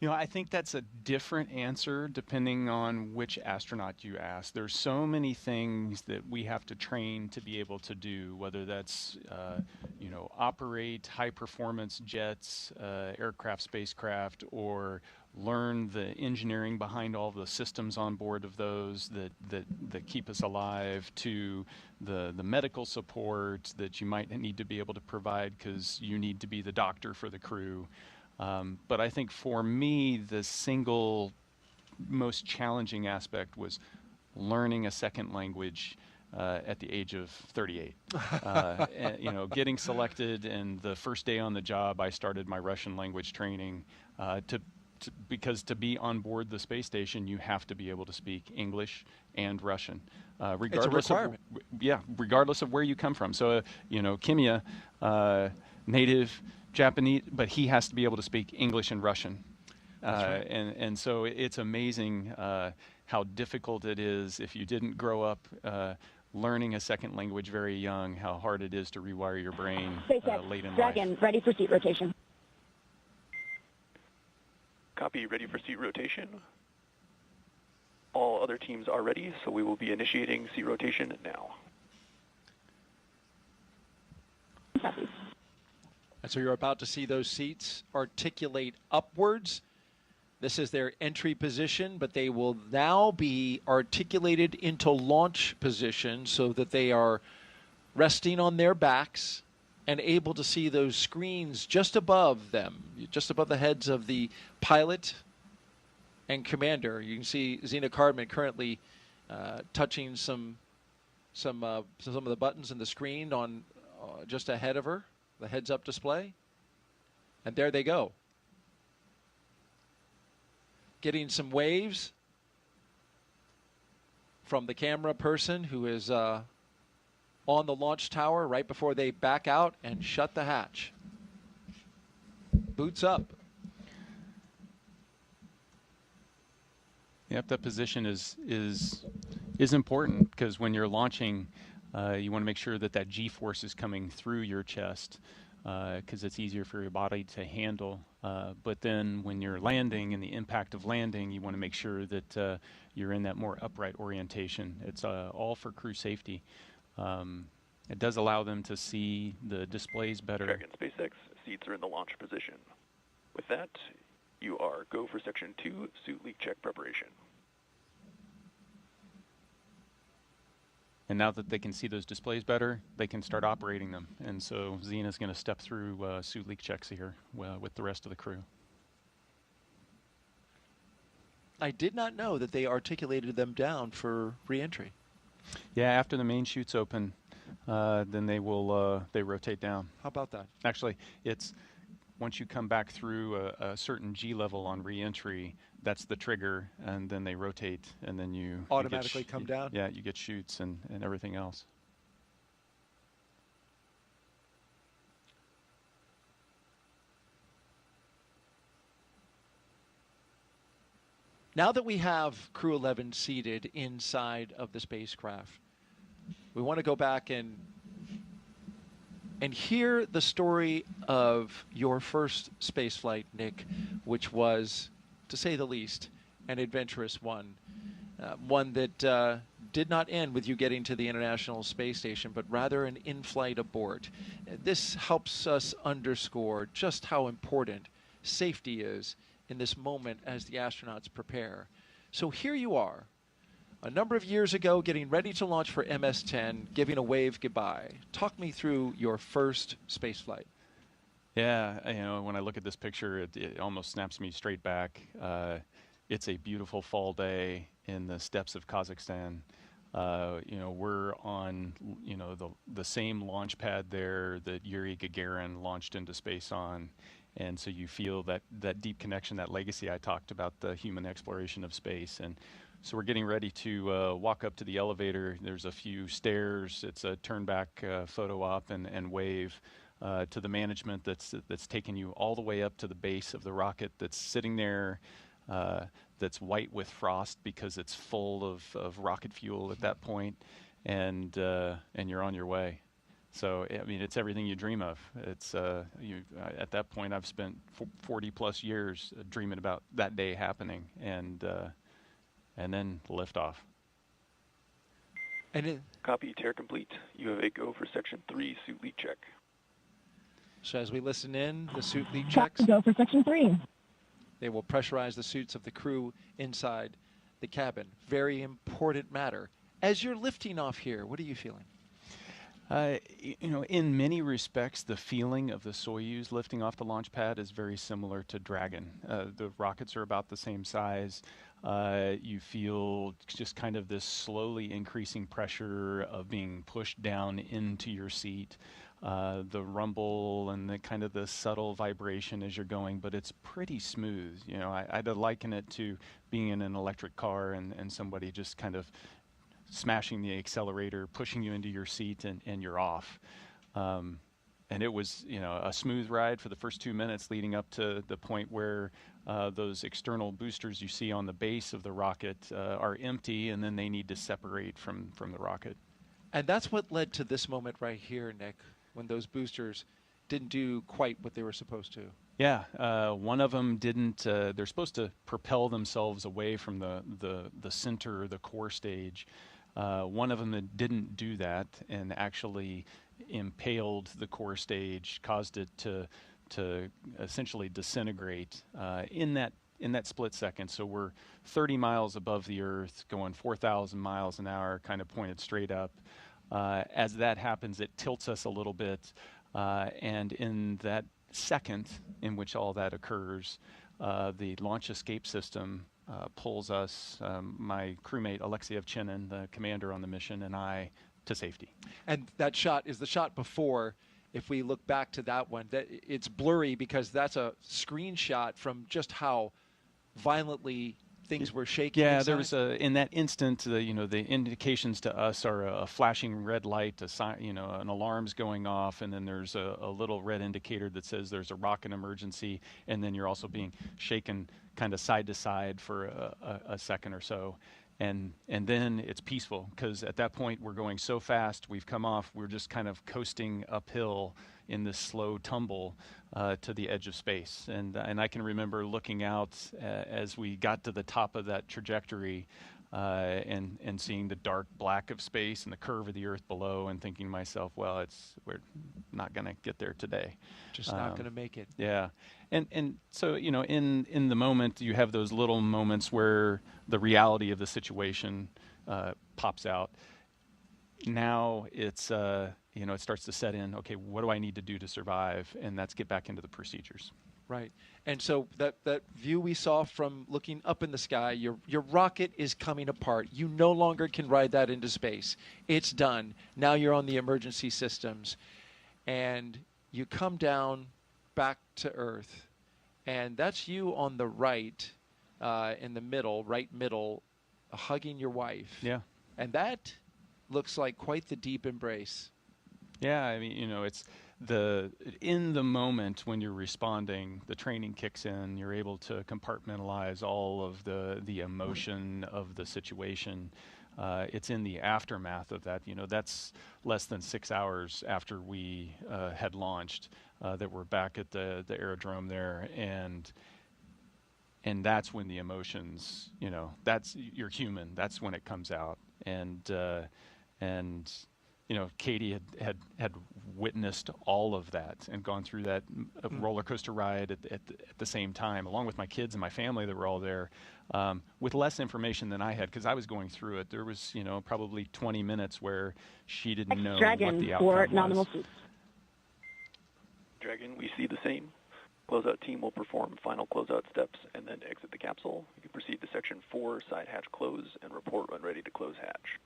You know, I think that's a different answer depending on which astronaut you ask. There's so many things that we have to train to be able to do, whether that's, you know, operate high-performance jets, aircraft, spacecraft, or learn the engineering behind all the systems on board of those that keep us alive, to the medical support that you might need to be able to provide because you need to be the doctor for the crew. But I think for me, the single most challenging aspect was learning a second language at the age of 38. And, you know, getting selected, and the first day on the job, I started my Russian language training because to be on board the space station, you have to be able to speak English and Russian, regardless of regardless of where you come from. So, you know, Kimya, native Japanese, but he has to be able to speak English and Russian. Right. And so it's amazing how difficult it is if you didn't grow up learning a second language very young, how hard it is to rewire your brain late in life. Dragon, ready for seat rotation. Copy, ready for seat rotation. All other teams are ready, so we will be initiating seat rotation now. Copy. And so you're about to see those seats articulate upwards. This is their entry position, but they will now be articulated into launch position so that they are resting on their backs and able to see those screens just above them, just above the heads of the pilot and commander. You can see Zena Cardman currently touching some of the buttons in the screen on just ahead of her, the heads-up display. And there they go. Getting some waves from the camera person who is on the launch tower right before they back out and shut the hatch. Boots up. Yep, that position is important because when you're launching, you want to make sure that G-force is coming through your chest because it's easier for your body to handle. But then when you're landing and the impact of landing, you want to make sure that you're in that more upright orientation. It's all for crew safety. It does allow them to see the displays better. Dragon SpaceX seats are in the launch position. With that, you are go for Section 2, suit leak check preparation. And now that they can see those displays better, they can start operating them. And so Zena's going to step through suit leak checks here with the rest of the crew. I did not know that they articulated them down for re-entry. Yeah, after the main chutes open, then they rotate down. How about that? Actually, it's once you come back through a certain G level on re-entry, that's the trigger, and then they rotate, and then you automatically come down? Yeah, you get chutes and everything else. Now that we have Crew 11 seated inside of the spacecraft, we want to go back and hear the story of your first spaceflight, Nick, which was, to say the least, an adventurous one. One that did not end with you getting to the International Space Station, but rather an in-flight abort. This helps us underscore just how important safety is in this moment as the astronauts prepare. So here you are, a number of years ago, getting ready to launch for MS-10, giving a wave goodbye. Talk me through your first spaceflight. Yeah, when I look at this picture, it almost snaps me straight back. It's a beautiful fall day in the steppes of Kazakhstan. We're on, the same launch pad there that Yuri Gagarin launched into space on. And so you feel that deep connection, that legacy I talked about, the human exploration of space. And so we're getting ready to walk up to the elevator. There's a few stairs. It's a turn back photo op and wave to the management that's taken you all the way up to the base of the rocket that's sitting there, that's white with frost because it's full of rocket fuel at that point, and you're on your way. So, I mean, it's everything you dream of. It's at that point, I've spent 40 plus years dreaming about that day happening, and then liftoff. And copy, tear complete. You have a go for section 3 suit leak check. So as we listen in, the suit leak checks. Go for section 3. They will pressurize the suits of the crew inside the cabin. Very important matter. As you're lifting off here, what are you feeling? In many respects, the feeling of the Soyuz lifting off the launch pad is very similar to Dragon. The rockets are about the same size. You feel just kind of this slowly increasing pressure of being pushed down into your seat. The rumble and the kind of the subtle vibration as you're going, but it's pretty smooth. I'd liken it to being in an electric car and somebody just kind of smashing the accelerator, pushing you into your seat, and you're off. And it was, a smooth ride for the first 2 minutes leading up to the point where those external boosters you see on the base of the rocket are empty, and then they need to separate from the rocket. And that's what led to this moment right here, Nick, when those boosters didn't do quite what they were supposed to. Yeah, one of them didn't. They're supposed to propel themselves away from the center, the core stage. One of them that didn't do that and actually impaled the core stage, caused it to essentially disintegrate in that split second. So we're 30 miles above the Earth, going 4,000 miles an hour, kind of pointed straight up. As that happens, it tilts us a little bit, and in that second in which all that occurs, the launch escape system pulls us, my crewmate Alexeyev Chinin, the commander on the mission, and I, to safety. And that shot is the shot before. If we look back to that one, it's blurry because that's a screenshot from just how violently things were shaking. Yeah, inside. there was in that instant, the indications to us are a flashing red light, a sign, an alarm's going off, and then there's a little red indicator that says there's a rocket emergency, and then you're also being shaken kind of side to side for a second or so. And then it's peaceful because at that point we're going so fast, we've come off, we're just kind of coasting uphill in this slow tumble to the edge of space. And I can remember looking out as we got to the top of that trajectory and seeing the dark black of space and the curve of the Earth below and thinking to myself, well, we're not going to get there today. Just not going to make it. Yeah. And so, in the moment, you have those little moments where the reality of the situation pops out. now it's, it starts to set in, okay, what do I need to do to survive? And that's get back into the procedures. Right. And so that view we saw from looking up in the sky, your rocket is coming apart. You no longer can ride that into space. It's done. Now you're on the emergency systems. And you come down back to Earth. And that's you on the right, in the middle, right middle, hugging your wife. Yeah. And that looks like quite the deep embrace. Yeah, I mean, it's in the moment when you're responding, the training kicks in, you're able to compartmentalize all of the emotion of the situation. It's in the aftermath of that, that's less than 6 hours after we had launched, that we're back at the aerodrome there, and that's when the emotions, that's, you're human, that's when it comes out. And Katie had witnessed all of that and gone through that roller coaster ride at the same time, along with my kids and my family that were all there, with less information than I had, because I was going through it. There was, probably 20 minutes where she didn't know what the outcome was. Dragon, we see the same. Closeout team will perform final closeout steps and then exit the capsule. You can proceed to Section 4, side hatch close, and report when ready to close hatch.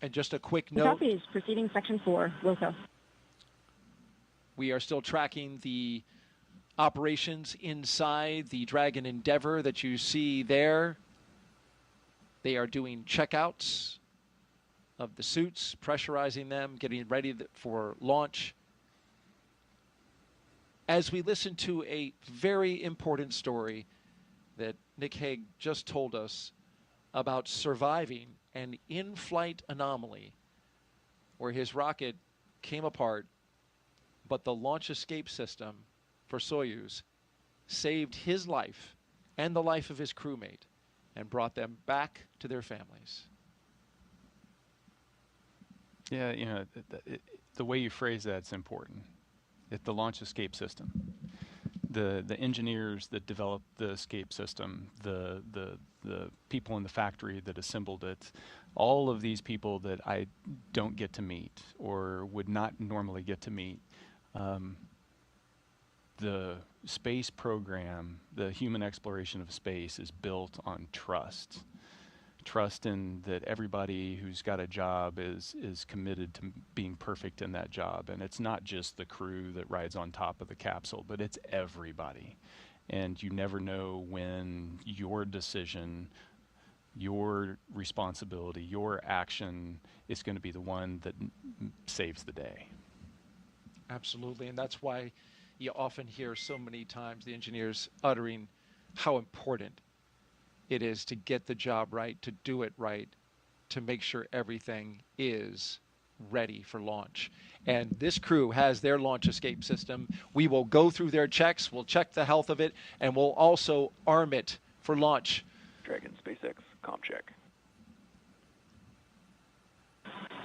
And just a quick note. Copy is proceeding Section 4, Wilco. We are still tracking the operations inside the Dragon Endeavor that you see there. They are doing checkouts of the suits, pressurizing them, getting ready for launch. As we listen to a very important story that Nick Hague just told us about surviving an in-flight anomaly where his rocket came apart, but the launch escape system for Soyuz saved his life and the life of his crewmate and brought them back to their families. Yeah, the way you phrase that's important. The launch escape system. The engineers that developed the escape system, the people in the factory that assembled it, all of these people that I don't get to meet or would not normally get to meet. The space program, the human exploration of space, is built on trust. Trust in that everybody who's got a job is committed to being perfect in that job. And it's not just the crew that rides on top of the capsule, but it's everybody. And you never know when your decision, your responsibility, your action is going to be the one that saves the day. Absolutely, and that's why you often hear so many times the engineers uttering how important it is to get the job right, to do it right, to make sure everything is ready for launch. And this crew has their launch escape system. We will go through their checks, we'll check the health of it, and we'll also arm it for launch. Dragon, SpaceX, comm check.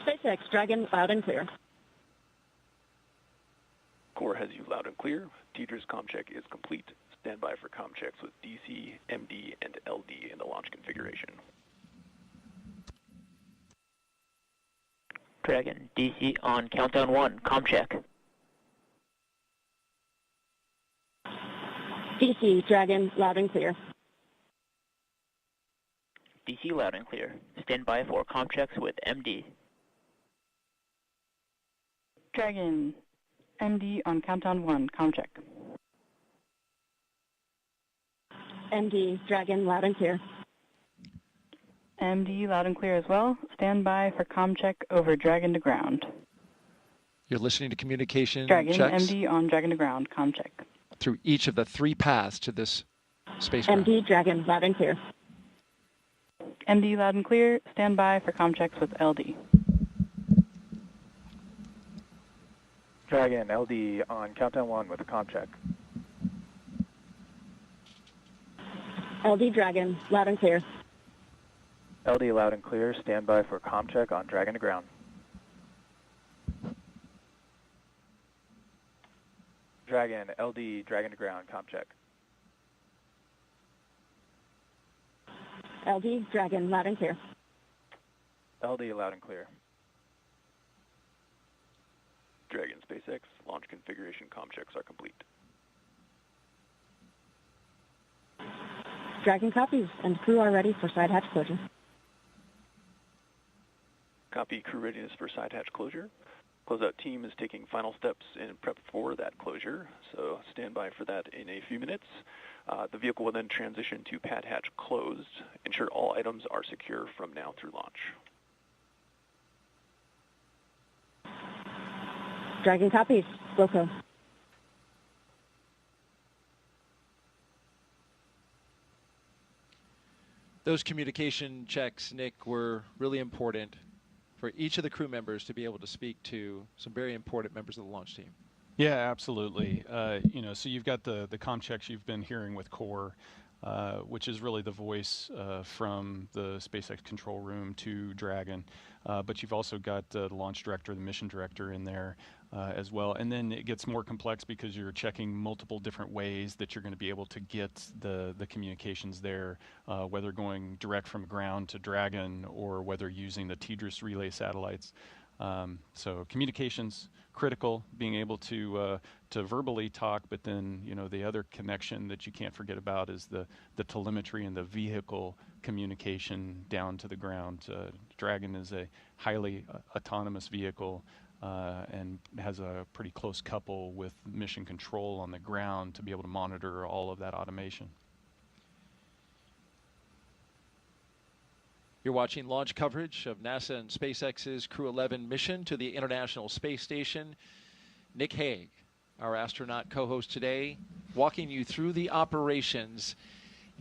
SpaceX, Dragon, loud and clear. Core has you loud and clear. Deidre's comm check is complete. Stand by for comm checks with DC, MD, and LD in the launch configuration. Dragon, DC on countdown 1, comm check. DC, Dragon, loud and clear. DC loud and clear. Stand by for comm checks with MD. Dragon, MD on countdown 1, comm check. MD, Dragon, loud and clear. MD loud and clear as well. Stand by for comm check over Dragon to ground. You're listening to communication Dragon, checks MD on Dragon to ground, comm check. through each of the 3 paths to this spacecraft. MD, Dragon, loud and clear. MD loud and clear. Stand by for comm checks with LD. Dragon, LD on countdown 1 with a comm check. LD, Dragon, loud and clear. LD loud and clear. Stand by for comm check on Dragon to ground. Dragon, LD, Dragon to ground, comm check. LD, Dragon, loud and clear. LD loud and clear. Dragon SpaceX, launch configuration comm checks are complete. Dragon copies, and crew are ready for side hatch closure. Copy, crew readiness for side hatch closure. Closeout team is taking final steps in prep for that closure, so stand by for that in a few minutes. The vehicle will then transition to pad hatch closed. Ensure all items are secure from now through launch. Dragon copies. Wilco. Those communication checks, Nick, were really important for each of the crew members to be able to speak to some very important members of the launch team. Yeah, absolutely. You know, so you've got the comm checks you've been hearing with Core, which is really the voice from the SpaceX control room to Dragon. But you've also got the launch director, the mission director in there as well. And then it gets more complex because you're checking multiple different ways that you're going to be able to get the communications there, whether going direct from ground to Dragon or whether using the TDRS relay satellites. So communications critical, being able to verbally talk, but then the other connection that you can't forget about is the telemetry and the vehicle communication down to the ground. Dragon is a highly autonomous vehicle and has a pretty close couple with mission control on the ground to be able to monitor all of that automation. You're watching launch coverage of NASA and SpaceX's Crew 11 mission to the International Space Station. Nick Hague, our astronaut co-host today, walking you through the operations,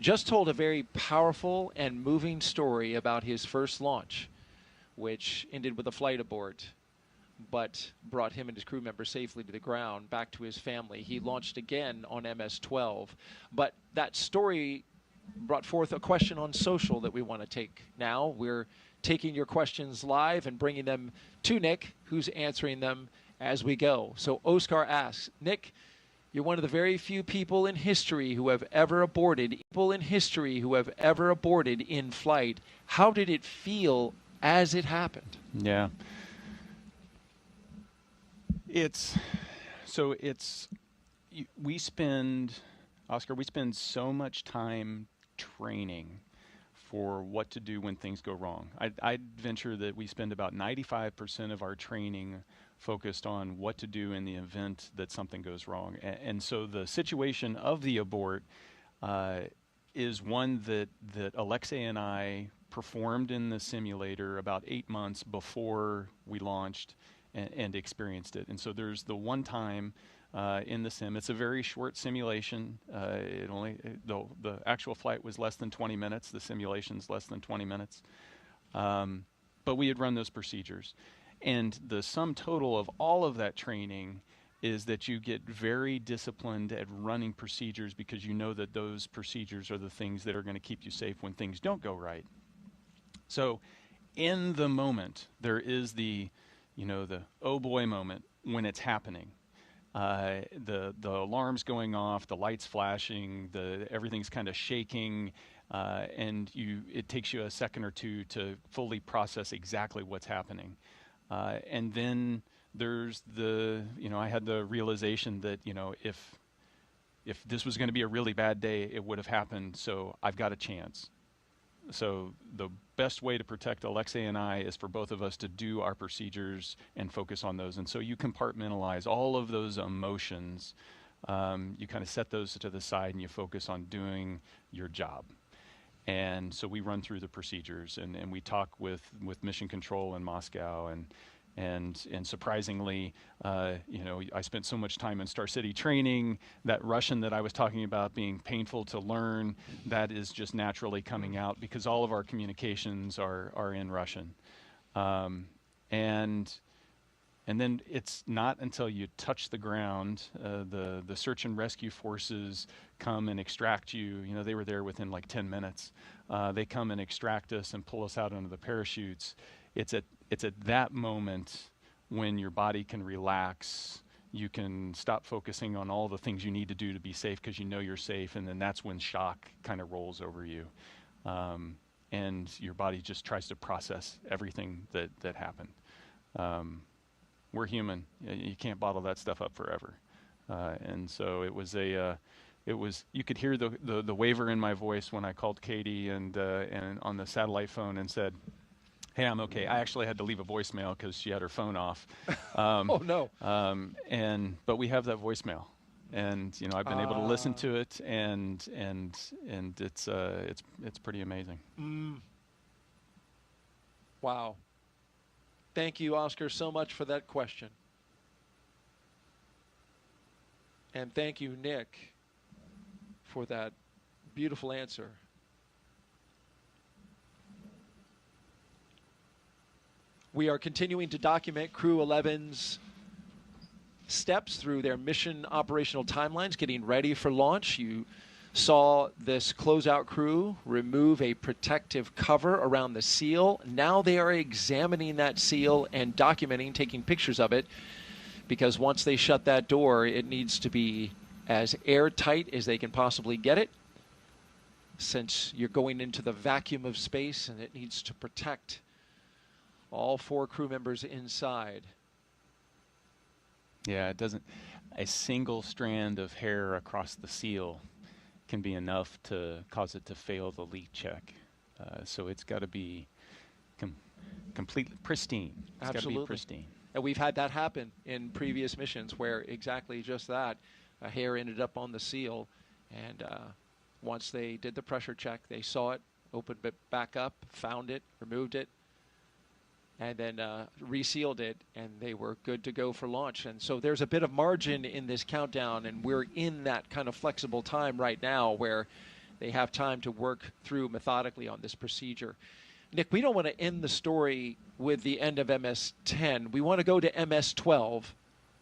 just told a very powerful and moving story about his first launch, which ended with a flight abort, but brought him and his crew members safely to the ground, back to his family. He launched again on MS-12, but that story brought forth a question on social that we want to take now. We're taking your questions live and bringing them to Nick, who's answering them as we go. So Oscar asks, Nick, you're one of the very few people in history who have ever aborted, in flight. How did it feel as it happened? Yeah. We spend so much time training for what to do when things go wrong. I'd venture that we spend about 95% of our training focused on what to do in the event that something goes wrong. And so the situation of the abort is one that Alexei and I performed in the simulator about 8 months before we launched and experienced it. And so there's the one time in the sim. It's a very short simulation. The actual flight was less than 20 minutes. The simulation's less than 20 minutes. But we had run those procedures. And the sum total of all of that training is that you get very disciplined at running procedures because you know that those procedures are the things that are going to keep you safe when things don't go right. So in the moment, there is the oh boy moment when it's happening. The alarm's going off, the lights flashing, everything's kind of shaking, and it takes you a second or two to fully process exactly what's happening. And then there's I had the realization that if this was going to be a really bad day, it would have happened. So I've got a chance. So the best way to protect Alexei and I is for both of us to do our procedures and focus on those. And so you compartmentalize all of those emotions. You kind of set those to the side and you focus on doing your job. And so we run through the procedures and we talk with Mission Control in Moscow and surprisingly, I spent so much time in Star City training, that Russian that I was talking about being painful to learn, that is just naturally coming out because all of our communications are in Russian. And then it's not until you touch the ground, the search and rescue forces come and extract you. They were there within like 10 minutes. They come and extract us and pull us out onto the parachutes. It's at that moment when your body can relax, you can stop focusing on all the things you need to do to be safe because you know you're safe, and then that's when shock kind of rolls over you. and your body just tries to process everything that happened. We're human. You can't bottle that stuff up forever. And so it was you could hear the waver in my voice when I called Katie and on the satellite phone and said, "Hey, I'm okay." I actually had to leave a voicemail because she had her phone off. Oh no. But we have that voicemail, and I've been able to listen to it, and it's pretty amazing. Wow. Thank you, Oscar, so much for that question. And thank you, Nick, for that beautiful answer. We are continuing to document Crew 11's steps through their mission operational timelines, getting ready for launch. You saw this closeout crew remove a protective cover around the seal. Now they are examining that seal and documenting, taking pictures of it, because once they shut that door, it needs to be as airtight as they can possibly get it, since you're going into the vacuum of space, and it needs to protect all 4 crew members inside. Yeah, it doesn't. A single strand of hair across the seal can be enough to cause it to fail the leak check. So it's got to be completely pristine. It's got to be pristine. And we've had that happen in previous missions where exactly just that. A hair ended up on the seal, and once they did the pressure check, they saw it, opened it back up, found it, removed it, and then resealed it, and they were good to go for launch. And so there's a bit of margin in this countdown, and we're in that kind of flexible time right now where they have time to work through methodically on this procedure. Nick, we don't want to end the story with the end of MS-10. We want to go to MS-12,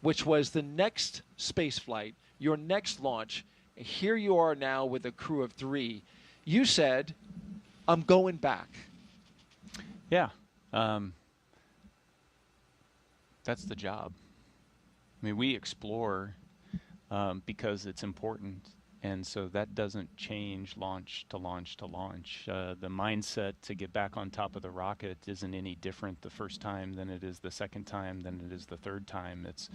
which was the next space flight, your next launch. Here you are now with a crew of 3. You said, "I'm going back." Yeah. That's the job. I mean, we explore because it's important, and so that doesn't change launch to launch to launch. The mindset to get back on top of the rocket isn't any different the first time than it is the second time, than it is the third time. It's,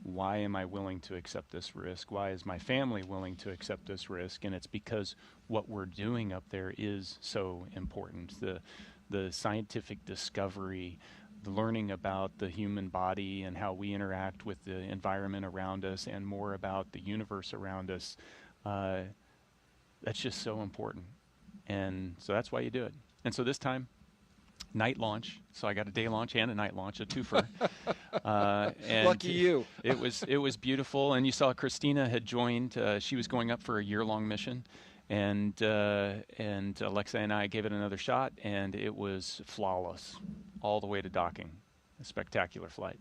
why am I willing to accept this risk? Why is my family willing to accept this risk? And it's because what we're doing up there is so important. The scientific discovery, the learning about the human body and how we interact with the environment around us, and more about the universe around us, that's just so important. And so that's why you do it. And so this time, night launch. So I got a day launch and a night launch, a twofer. And lucky you. It was beautiful. And you saw Christina had joined. She was going up for a year-long mission. And Alexa and I gave it another shot, and it was flawless all the way to docking. A spectacular flight.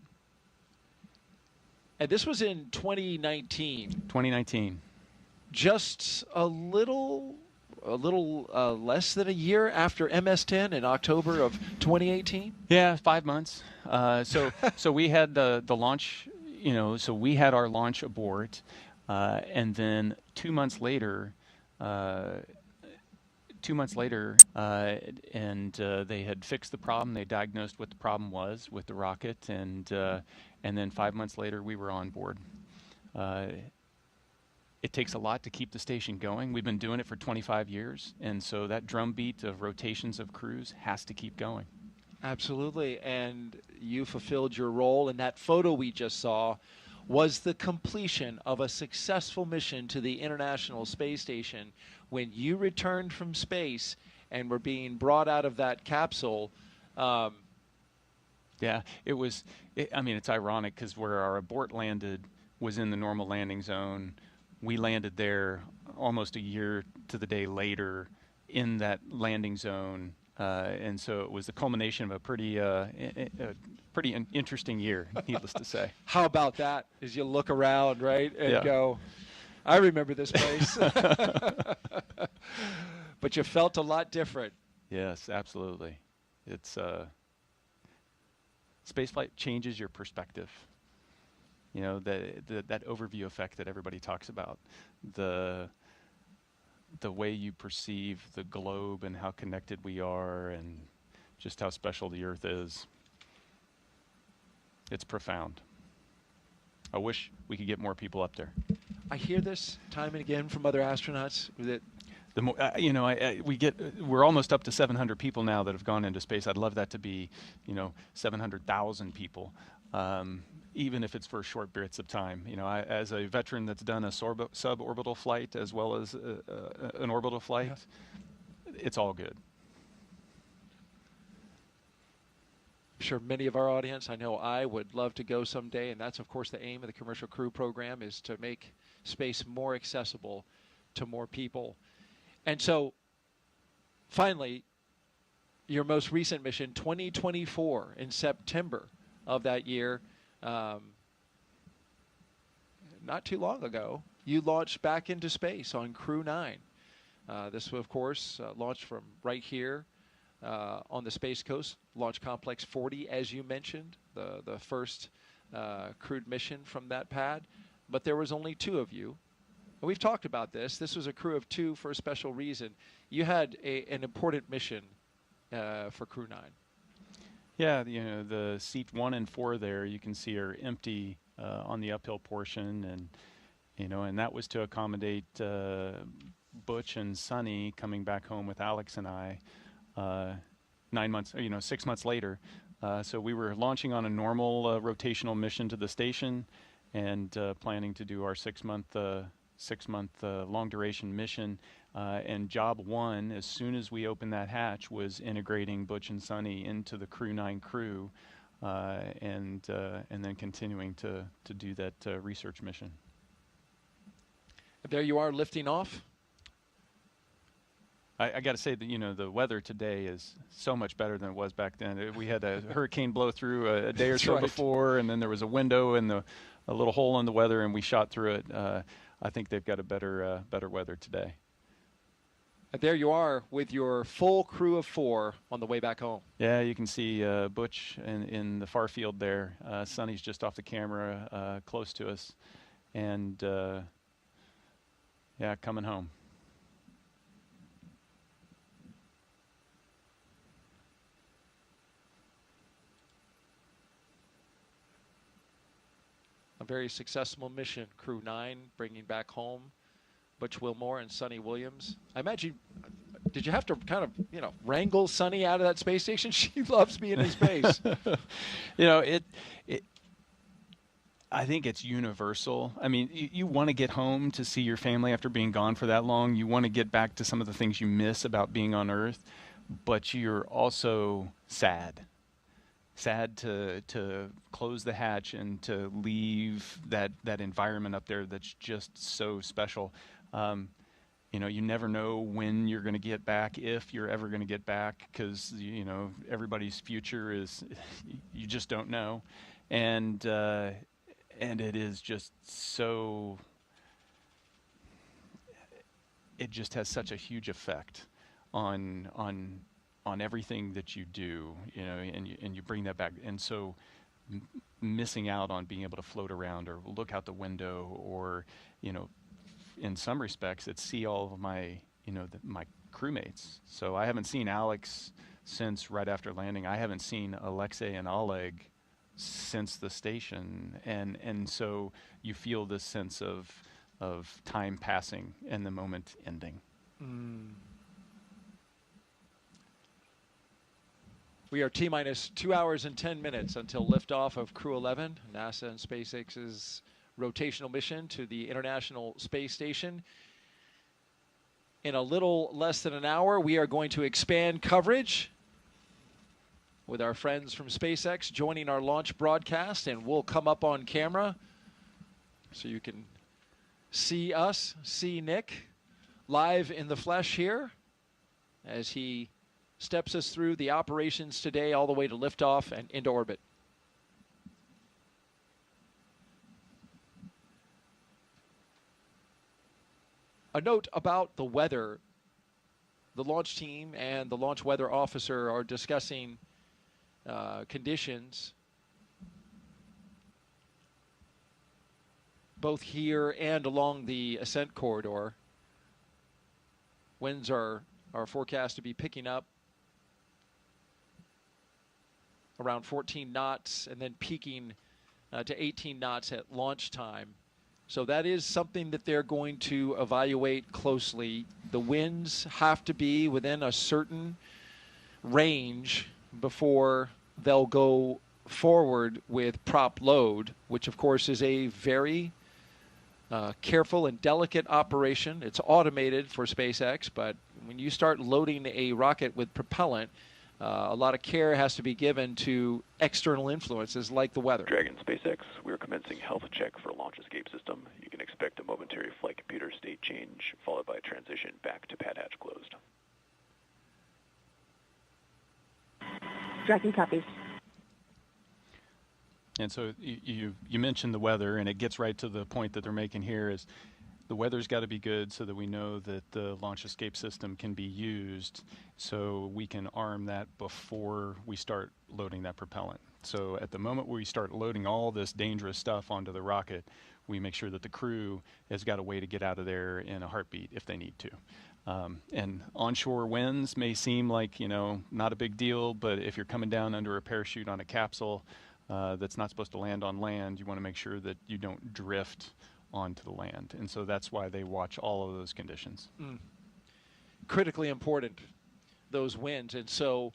And this was in 2019. 2019. Just a little less than a year after MS-10 in October of 2018. Yeah, 5 months. So we had the launch. So we had our launch abort, and then 2 months later. They had fixed the problem. They diagnosed what the problem was with the rocket, and then 5 months later we were on board. It takes a lot to keep the station going. We've been doing it for 25 years, and so that drumbeat of rotations of crews has to keep going. Absolutely, and you fulfilled your role, and that photo we just saw was the completion of a successful mission to the International Space Station when you returned from space and were being brought out of that capsule. Yeah, it's ironic because where our abort landed was in the normal landing zone. We landed there almost a year to the day later in that landing zone. And so it was the culmination of a pretty interesting year, needless to say. How about that? As you look around, right, and go, I remember this place. But you felt a lot different. Yes, absolutely. It's spaceflight changes your perspective. That overview effect that everybody talks about. The the way you perceive the globe and how connected we are and just how special the Earth is. It's profound. I wish we could get more people up there. I hear this time and again from other astronauts that the more, we're almost up to 700 people now that have gone into space. I'd love that to be, 700,000 people, even if it's for short periods of time. As a veteran that's done a suborbital flight as well as an orbital flight, yes, it's all good. I'm sure many of our audience, I know I would love to go someday, and that's of course the aim of the Commercial Crew Program, is to make space more accessible to more people. And so finally, your most recent mission, 2024, in September of that year, not too long ago, you launched back into space on Crew 9. This, of course, launched from right here on the Space Coast, Launch Complex 40, as you mentioned, the first crewed mission from that pad. But there was only 2 of you. And we've talked about this. This was a crew of 2 for a special reason. You had an important mission for Crew 9. Yeah, the seat 1 and 4 there, you can see are empty on the uphill portion, and that was to accommodate Butch and Sonny coming back home with Alex and I 6 months later. So we were launching on a normal rotational mission to the station, and planning to do our 6-month long-duration mission. And job 1, as soon as we opened that hatch, was integrating Butch and Sonny into the Crew 9 crew, and then continuing to do that research mission. There you are, lifting off. I got to say that the weather today is so much better than it was back then. We had a hurricane blow through a day or so before, and then there was a window and a little hole in the weather, and we shot through it. I think they've got a better weather today. And there you are with your full crew of 4 on the way back home. Yeah, you can see Butch in the far field there. Sonny's just off the camera, close to us, and yeah, coming home. A very successful mission, Crew 9, bringing back home Butch Wilmore and Sonny Williams. I imagine, did you have to kind of, wrangle Sonny out of that space station? She loves being in space. I think it's universal. I mean, you want to get home to see your family after being gone for that long. You want to get back to some of the things you miss about being on Earth, but you're also sad to close the hatch and to leave that environment up there that's just so special. You never know when you're going to get back, if you're ever going to get back, because everybody's future is, you just don't know, and it is just so, it just has such a huge effect on everything that you do, and you bring that back. And so missing out on being able to float around or look out the window, or, in some respects, it's see all of my, my crewmates. So I haven't seen Alex since right after landing. I haven't seen Alexei and Oleg since the station. And so you feel this sense of time passing and the moment ending. We are T-minus 2 hours and 10 minutes until liftoff of Crew 11, NASA and SpaceX's rotational mission to the International Space Station. In a little less than an hour, we are going to expand coverage with our friends from SpaceX joining our launch broadcast, and we'll come up on camera so you can see us, see Nick live in the flesh here as he steps us through the operations today all the way to liftoff and into orbit. A note about the weather. The launch team and the launch weather officer are discussing conditions both here and along the ascent corridor. Winds are forecast to be picking up around 14 knots and then peaking to 18 knots at launch time. So that is something that they're going to evaluate closely. The winds have to be within a certain range before they'll go forward with prop load, which of course is a very careful and delicate operation. It's automated for SpaceX, but when you start loading a rocket with propellant, a lot of care has to be given to external influences like the weather. Dragon SpaceX, we're commencing health check for launch escape system. You can expect a momentary flight computer state change, followed by transition back to pad hatch closed. Dragon copies. And so you mentioned the weather, and it gets right to the point that they're making here is the weather's got to be good so that we know that the launch escape system can be used so we can arm that before we start loading that propellant. So at the moment where we start loading all this dangerous stuff onto the rocket, we make sure that the crew has got a way to get out of there in a heartbeat if they need to. And onshore winds may seem like, not a big deal, but if you're coming down under a parachute on a capsule that's not supposed to land on land, you want to make sure that you don't drift onto the land. And so that's why they watch all of those conditions. Critically important, those winds. And so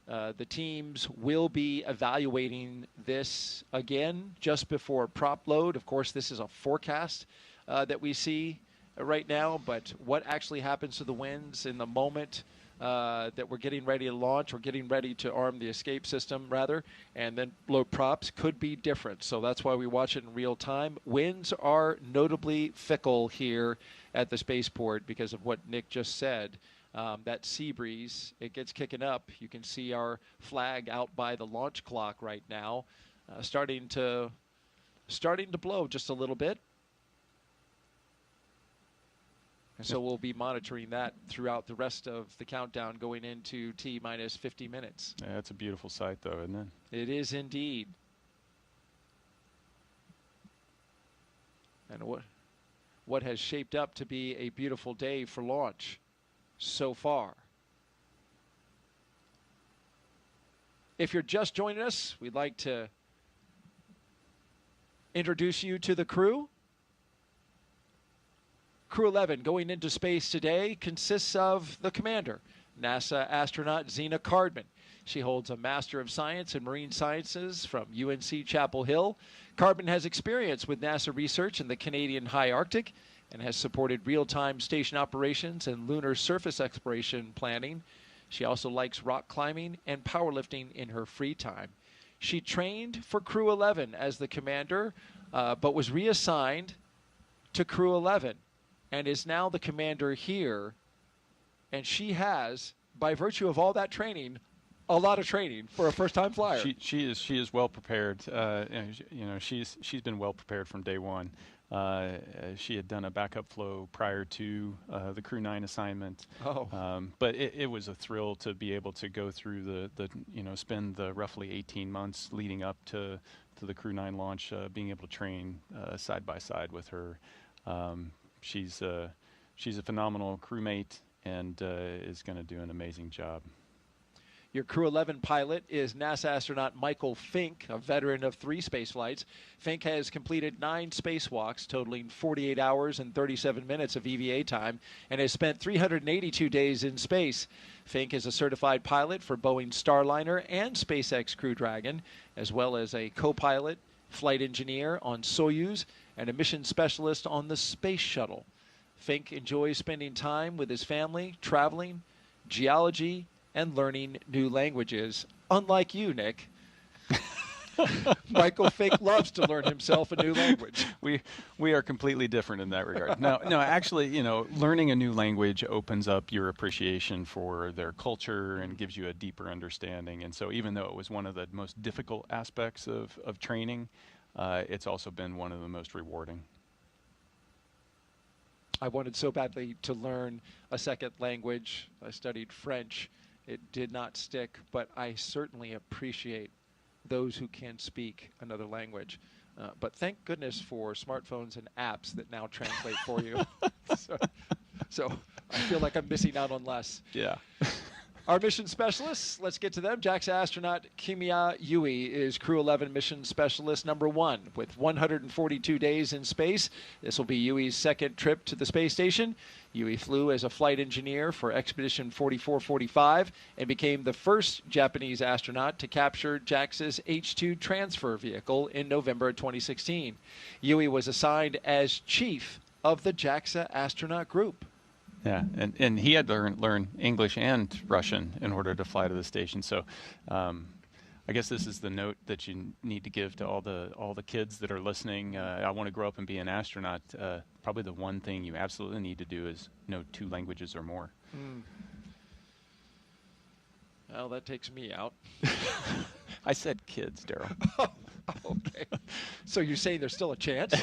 the teams will be evaluating this again just before prop load. Of course, this is a forecast that we see right now, but what actually happens to the winds in the moment that we're getting ready to launch or getting ready to arm the escape system, rather, and then load props could be different. So that's why we watch it in real time. Winds are notably fickle here at the spaceport because of what Nick just said. That sea breeze, it gets kicking up. You can see our flag out by the launch clock right now, starting to blow just a little bit. And so we'll be monitoring that throughout the rest of the countdown going into T-minus 50 minutes. Yeah, it's a beautiful sight, though, isn't it? It is indeed. And what has shaped up to be a beautiful day for launch so far. If you're just joining us, we'd like to introduce you to the crew. Crew 11 going into space today consists of the commander, NASA astronaut Zena Cardman. She holds a Master of Science in Marine Sciences from UNC Chapel Hill. Cardman has experience with NASA research in the Canadian High Arctic and has supported real-time station operations and lunar surface exploration planning. She also likes rock climbing and powerlifting in her free time. She trained for Crew 11 as the commander, but was reassigned to Crew 11. And is now the commander here, and she has, by virtue of all that training, a lot of training for a first-time flyer. She is well prepared. She's been well prepared from day one. She had done a backup flow prior to the Crew 9 assignment. But it was a thrill to be able to go through spend the roughly 18 months leading up to the Crew 9 launch, being able to train side by side with her. She's a phenomenal crewmate and is going to do an amazing job. Your Crew 11 pilot is NASA astronaut Michael Fink, a veteran of 3 space flights. Fink has completed 9 spacewalks, totaling 48 hours and 37 minutes of EVA time, and has spent 382 days in space. Fink is a certified pilot for Boeing Starliner and SpaceX Crew Dragon, as well as a co-pilot, flight engineer on Soyuz, and a mission specialist on the Space Shuttle. Fink enjoys spending time with his family, traveling, geology, and learning new languages. Unlike you, Nick, Michael Fink loves to learn himself a new language. We are completely different in that regard. No, actually, learning a new language opens up your appreciation for their culture and gives you a deeper understanding. And so even though it was one of the most difficult aspects of training, it's also been one of the most rewarding. I wanted so badly to learn a second language. I studied French. It did not stick, but I certainly appreciate those who can speak another language. But thank goodness for smartphones and apps that now translate for you. So I feel like I'm missing out on less. Yeah. Our mission specialists, let's get to them. JAXA astronaut Kimiya Yui is Crew 11 mission specialist number 1 with 142 days in space. This will be Yui's second trip to the space station. Yui flew as a flight engineer for Expedition 4445 and became the first Japanese astronaut to capture JAXA's H-2 transfer vehicle in November 2016. Yui was assigned as chief of the JAXA astronaut group. Yeah, and he had to learn English and Russian in order to fly to the station. So I guess this is the note that you need to give to all the kids that are listening. I want to grow up and be an astronaut. Probably the one thing you absolutely need to do is know 2 languages or more. Well, that takes me out. I said kids, Daryl. Okay. So you're saying there's still a chance?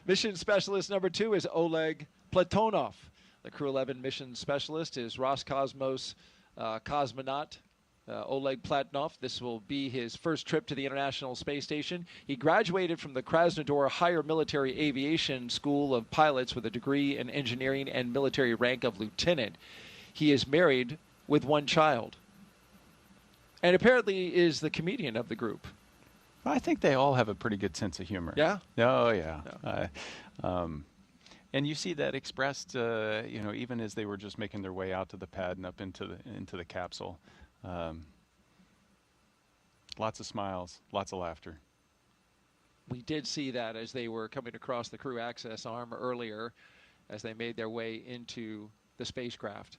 Mission specialist number 2 is Oleg Platonov. The Crew 11 mission specialist is Roscosmos cosmonaut Oleg Platonov. This will be his first trip to the International Space Station. He graduated from the Krasnodar Higher Military Aviation School of Pilots with a degree in engineering and military rank of lieutenant. He is married with 1 child and apparently is the comedian of the group. I think they all have a pretty good sense of humor. Yeah? Oh, yeah. And you see that expressed, even as they were just making their way out to the pad and up into the capsule. Lots of smiles, lots of laughter. We did see that as they were coming across the crew access arm earlier as they made their way into the spacecraft.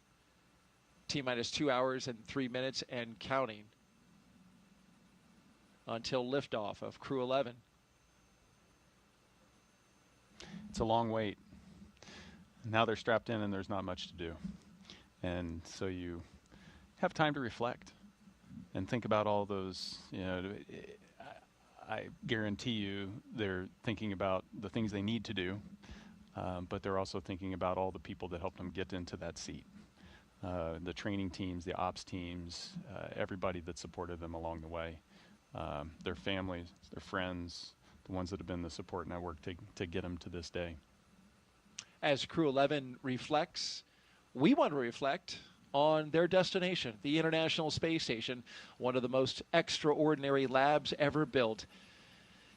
T-minus 2 hours and 3 minutes and counting until liftoff of Crew 11. It's a long wait. Now they're strapped in and there's not much to do. And so you have time to reflect and think about all those, I guarantee you they're thinking about the things they need to do, but they're also thinking about all the people that helped them get into that seat. The training teams, the ops teams, everybody that supported them along the way. Their families, their friends, the ones that have been the support network to get them to this day. As Crew 11 reflects, we want to reflect on their destination, the International Space Station, one of the most extraordinary labs ever built.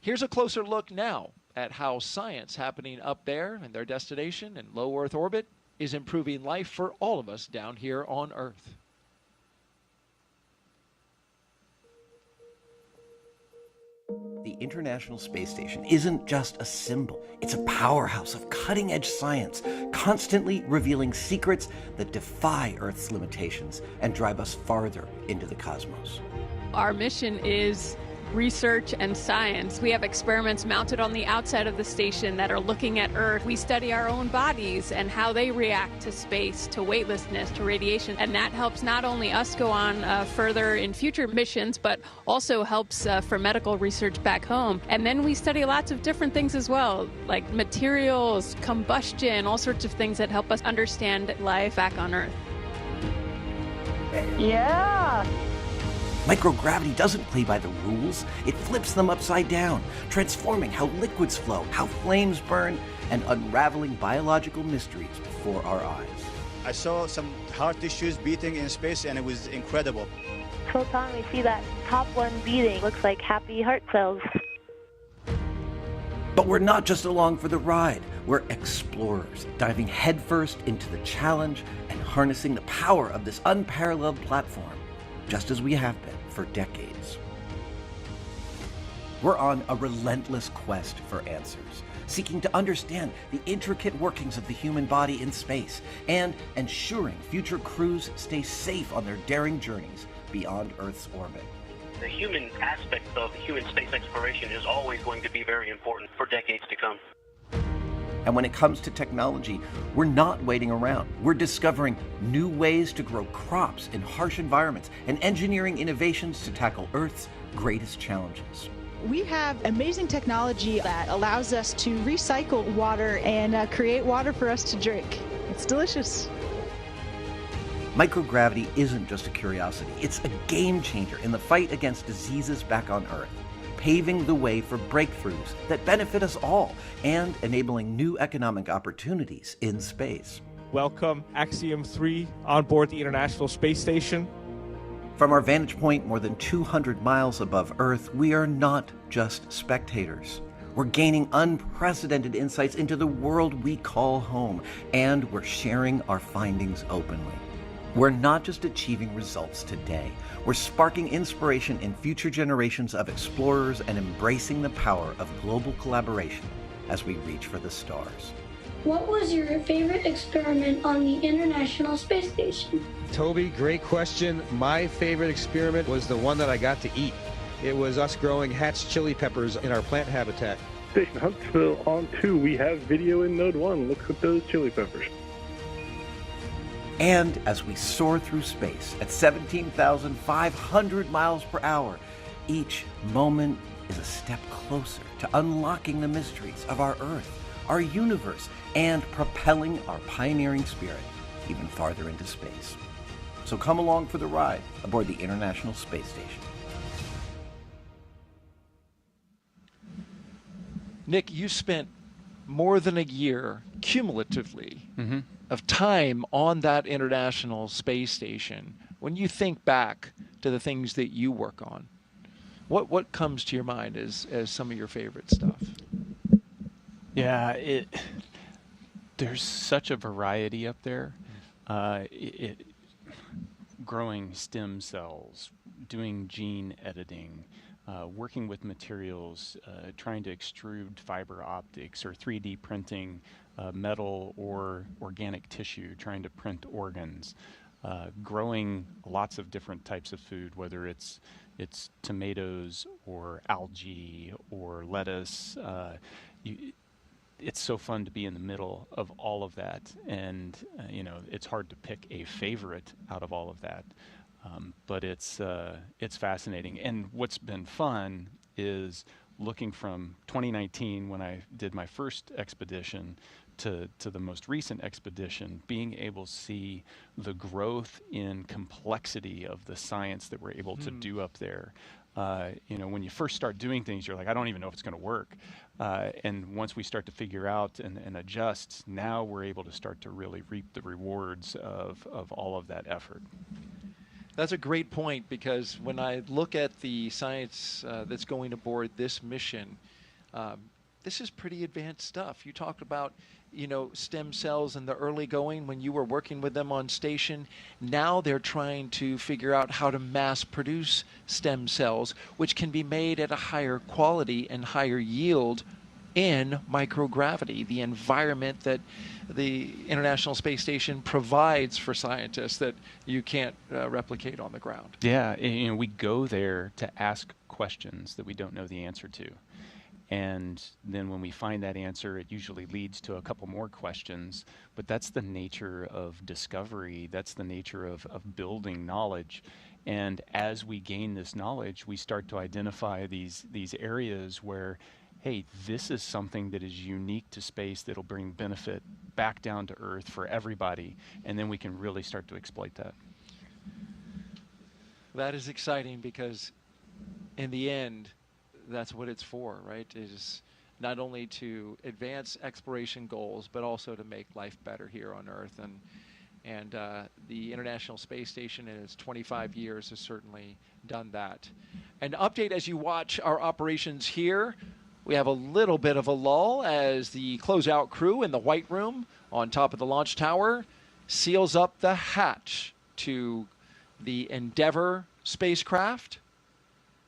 Here's a closer look now at how science happening up there in their destination in low Earth orbit is improving life for all of us down here on Earth. The International Space Station isn't just a symbol. It's a powerhouse of cutting-edge science, constantly revealing secrets that defy Earth's limitations and drive us farther into the cosmos. Our mission is research and science. We have experiments mounted on the outside of the station that are looking at Earth. We study our own bodies and how they react to space, to weightlessness, to radiation, and that helps not only us go on further in future missions, but also helps for medical research back home. And then we study lots of different things as well, like materials, combustion, all sorts of things that help us understand life back on Earth. Yeah! Microgravity doesn't play by the rules. It flips them upside down, transforming how liquids flow, how flames burn, and unraveling biological mysteries before our eyes. I saw some heart tissues beating in space, and it was incredible. Photon, we see that top one beating. Looks like happy heart cells. But we're not just along for the ride. We're explorers, diving headfirst into the challenge and harnessing the power of this unparalleled platform, just as we have been for decades. We're on a relentless quest for answers, seeking to understand the intricate workings of the human body in space and ensuring future crews stay safe on their daring journeys beyond Earth's orbit. The human aspect of human space exploration is always going to be very important for decades to come. And when it comes to technology, we're not waiting around. We're discovering new ways to grow crops in harsh environments and engineering innovations to tackle Earth's greatest challenges. We have amazing technology that allows us to recycle water and create water for us to drink. It's delicious. Microgravity isn't just a curiosity. It's a game changer in the fight against diseases back on Earth. paving the way for breakthroughs that benefit us all and enabling new economic opportunities in space. Welcome Axiom 3 on board the International Space Station. From our vantage point more than 200 miles above Earth, we are not just spectators. We're gaining unprecedented insights into the world we call home, and we're sharing our findings openly. We're not just achieving results today. We're sparking inspiration in future generations of explorers and embracing the power of global collaboration as we reach for the stars. What was your favorite experiment on the International Space Station? Toby, great question. My favorite experiment was the one that I got to eat. It was us growing hatch chili peppers in our plant habitat. Station Huntsville on 2, we have video in Node 1. Look at those chili peppers. And as we soar through space at 17,500 miles per hour, each moment is a step closer to unlocking the mysteries of our Earth, our universe, and propelling our pioneering spirit even farther into space. So come along for the ride aboard the International Space Station. Nick, you spent more than a year cumulatively of time on that International Space Station. When you think back to the things that you work on, what comes to your mind as some of your favorite stuff? Yeah, there's such a variety up there. Growing stem cells, doing gene editing, working with materials, trying to extrude fiber optics or 3D printing metal or organic tissue, trying to print organs, growing lots of different types of food, whether it's tomatoes or algae or lettuce. It's so fun to be in the middle of all of that, and it's hard to pick a favorite out of all of that. But it's fascinating. And what's been fun is looking from 2019, when I did my first expedition, to the most recent expedition, being able to see the growth in complexity of the science that we're able to do up there. When you first start doing things, you're like, I don't even know if it's going to work. And once we start to figure out and adjust, now we're able to start to really reap the rewards of all of that effort. That's a great point, because when I look at the science that's going aboard this mission, this is pretty advanced stuff. You talked about, stem cells in the early going when you were working with them on station. Now they're trying to figure out how to mass produce stem cells, which can be made at a higher quality and higher yield in microgravity, the environment that the International Space Station provides for scientists that you can't replicate on the ground. Yeah, we go there to ask questions that we don't know the answer to. And then when we find that answer, it usually leads to a couple more questions. But that's the nature of discovery. That's the nature of building knowledge. And as we gain this knowledge, we start to identify these areas where, hey, this is something that is unique to space that'll bring benefit back down to Earth for everybody. And then we can really start to exploit that. That is exciting, because in the end, that's what it's for, right? It is not only to advance exploration goals, but also to make life better here on Earth. And the International Space Station in its 25 years has certainly done that. An update as you watch our operations here. We have a little bit of a lull as the closeout crew in the White Room on top of the launch tower seals up the hatch to the Endeavour spacecraft.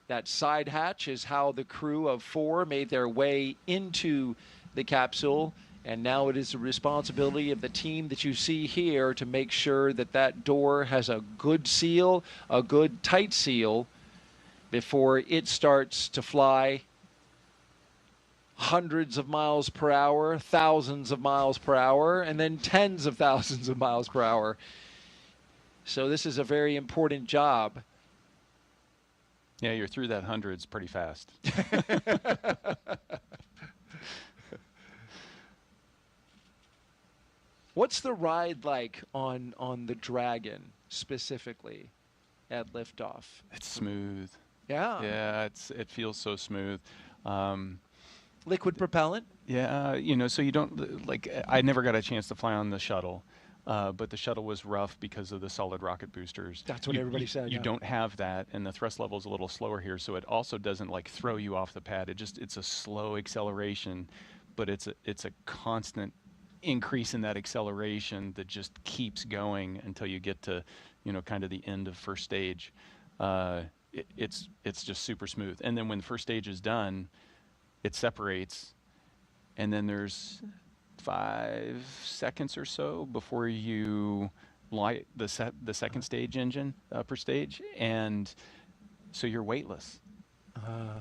That side hatch is how the crew of 4 made their way into the capsule, and now it is the responsibility of the team that you see here to make sure that that door has a good seal, a good tight seal, before it starts to fly hundreds of miles per hour, thousands of miles per hour, and then tens of thousands of miles per hour. So this is a very important job. Yeah, you're through that hundreds pretty fast. What's the ride like on the Dragon specifically at liftoff? It's smooth. Yeah. Yeah, it feels so smooth. Liquid propellant? Yeah, so you don't, like, I never got a chance to fly on the shuttle, but the shuttle was rough because of the solid rocket boosters. That's what everybody said. You don't have that, and the thrust level is a little slower here, so it also doesn't, like, throw you off the pad. It's a slow acceleration, but it's a constant increase in that acceleration that just keeps going until you get to, kind of the end of first stage. It's just super smooth. And then when the first stage is done, it separates, and then there's 5 seconds or so before you light the second stage engine, upper stage, and so you're weightless.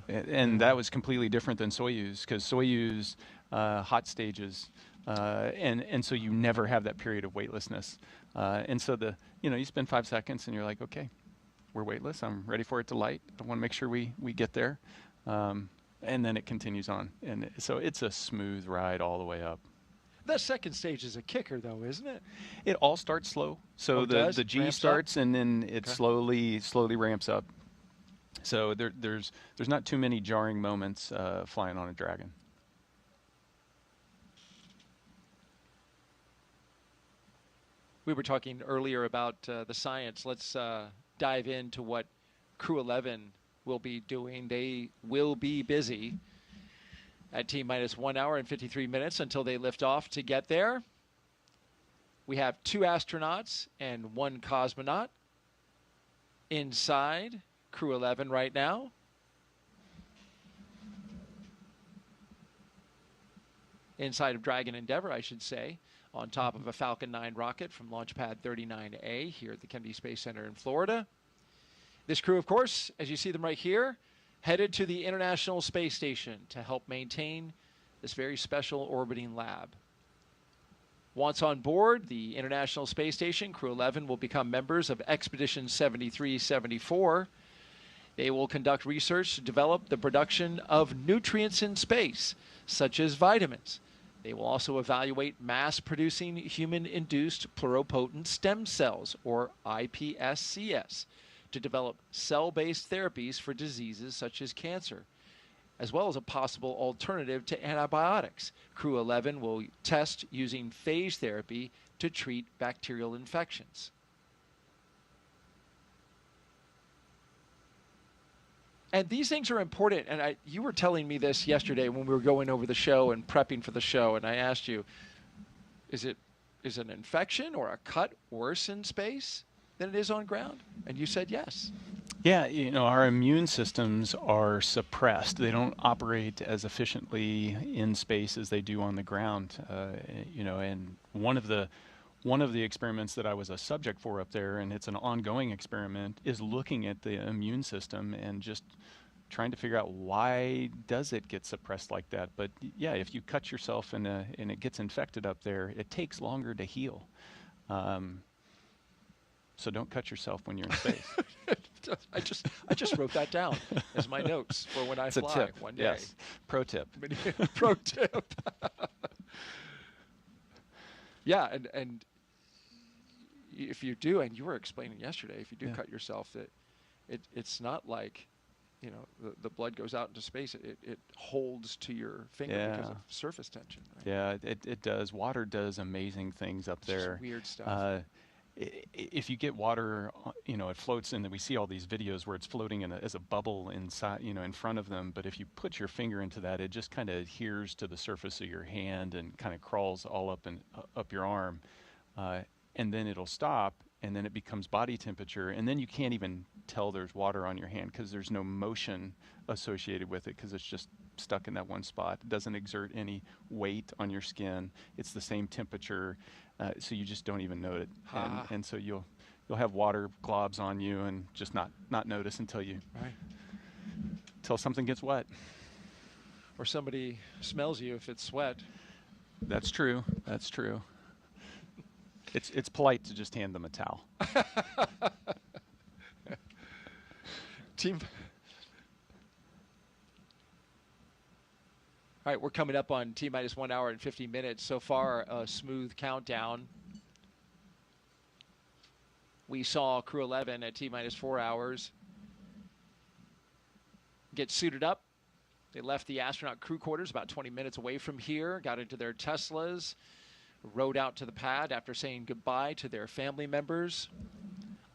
And that was completely different than Soyuz, because Soyuz hot stages, and so you never have that period of weightlessness. And so you spend 5 seconds and you're like, okay, we're weightless. I'm ready for it to light. I want to make sure we get there. And then it continues on. And so it's a smooth ride all the way up. That second stage is a kicker, though, isn't it? It all starts slow. So the G starts, and then it slowly ramps up. So there's not too many jarring moments flying on a Dragon. We were talking earlier about the science. Let's dive into what Crew 11 will be doing. They will be busy at T-minus 1 hour and 53 minutes until they lift off to get there. We have 2 astronauts and 1 cosmonaut inside Crew 11 right now. Inside of Dragon Endeavour, I should say, on top of a Falcon 9 rocket from Launch Pad 39A here at the Kennedy Space Center in Florida. This crew, of course, as you see them right here, headed to the International Space Station to help maintain this very special orbiting lab. Once on board the International Space Station, Crew 11 will become members of Expedition 7374. They will conduct research to develop the production of nutrients in space, such as vitamins. They will also evaluate mass-producing human-induced pluripotent stem cells, or iPSCs, to develop cell-based therapies for diseases such as cancer, as well as a possible alternative to antibiotics. Crew 11 will test using phage therapy to treat bacterial infections. And these things are important, and you were telling me this yesterday when we were going over the show and prepping for the show, and I asked you, is an infection or a cut worse in space than it is on ground? And you said yes. Yeah, our immune systems are suppressed. They don't operate as efficiently in space as they do on the ground. And one of the experiments that I was a subject for up there, and it's an ongoing experiment, is looking at the immune system and just trying to figure out why does it get suppressed like that. But yeah, if you cut yourself and it gets infected up there, it takes longer to heal. So don't cut yourself when you're in space. I just wrote that down as my notes for when I fly one day. Yes. Pro tip. Pro tip. Yeah, and if you do, and you were explaining yesterday, if you do cut yourself, it's not like, the blood goes out into space. It holds to your finger because of surface tension. Right? Yeah, it does. Water does amazing things up there. Just weird stuff. If you get water, it floats in. We see all these videos where it's floating as a bubble inside, in front of them. But if you put your finger into that, it just kind of adheres to the surface of your hand and kind of crawls all up your arm, and then it'll stop, and then it becomes body temperature, and then you can't even tell there's water on your hand because there's no motion associated with it because it's just stuck in that one spot. It doesn't exert any weight on your skin. It's the same temperature. So you just don't even know it, and so you'll have water globs on you and just not notice until something gets wet, or somebody smells you if it's sweat. That's true. That's true. It's polite to just hand them a towel. Team. All right, we're coming up on T-minus 1 hour and 50 minutes. So far, a smooth countdown. We saw Crew 11 at T-minus 4 hours. get suited up. They left the astronaut crew quarters about 20 minutes away from here, got into their Teslas, rode out to the pad after saying goodbye to their family members.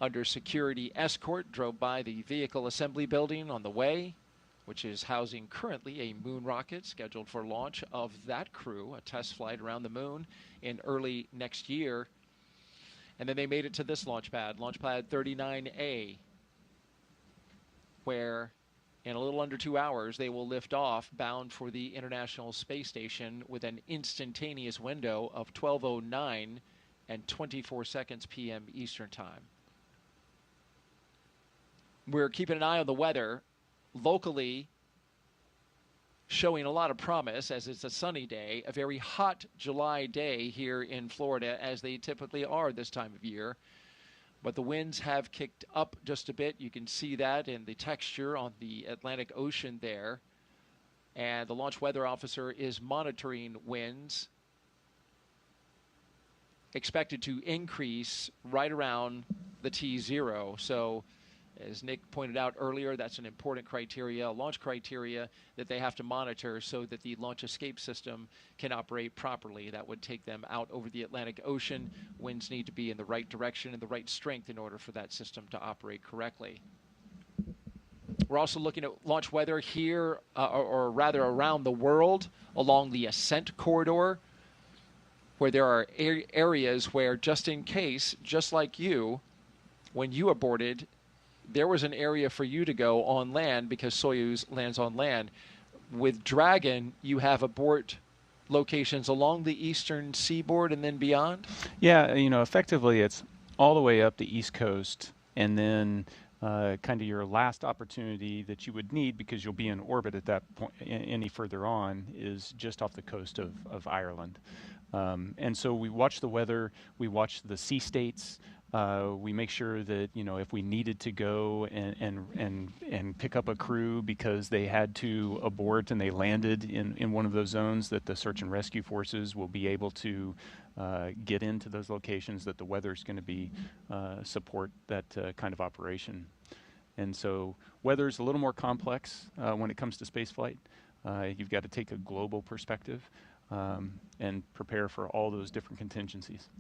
Under security escort, drove by the vehicle assembly building on the way, which is housing currently a moon rocket scheduled for launch of that crew, a test flight around the moon in early next year. And then they made it to this launch pad 39A, where in a little under 2 hours they will lift off bound for the International Space Station with an instantaneous window of 12:09 and 24 seconds p.m. Eastern Time. We're keeping an eye on the weather. Locally, showing a lot of promise as it's a sunny day, a very hot July day here in Florida, as they typically are this time of year. But the winds have kicked up just a bit. You can see that in the texture on the Atlantic Ocean there. And the launch weather officer is monitoring winds, expected to increase right around the T0. So, as Nick pointed out earlier, that's an important criteria, a launch criteria that they have to monitor so that the launch escape system can operate properly. That would take them out over the Atlantic Ocean. Winds need to be in the right direction and the right strength in order for that system to operate correctly. We're also looking at launch weather here, or rather around the world, along the ascent corridor, where there are areas where, just in case, just like you, when you aborted, there was an area for you to go on land because Soyuz lands on land. With Dragon, you have abort locations along the eastern seaboard and then beyond? Yeah, you know, effectively it's all the way up the East Coast, and then kind of your last opportunity that you would need, because you'll be in orbit at that point any further on, is just off the coast of Ireland. And so we watch the weather, we watch the sea states. We make sure that, you know, if we needed to go and pick up a crew because they had to abort and they landed in one of those zones, that the search and rescue forces will be able to get into those locations, that the weather's going to be support that kind of operation. And so weather's a little more complex when it comes to spaceflight. You've got to take a global perspective and prepare for all those different contingencies.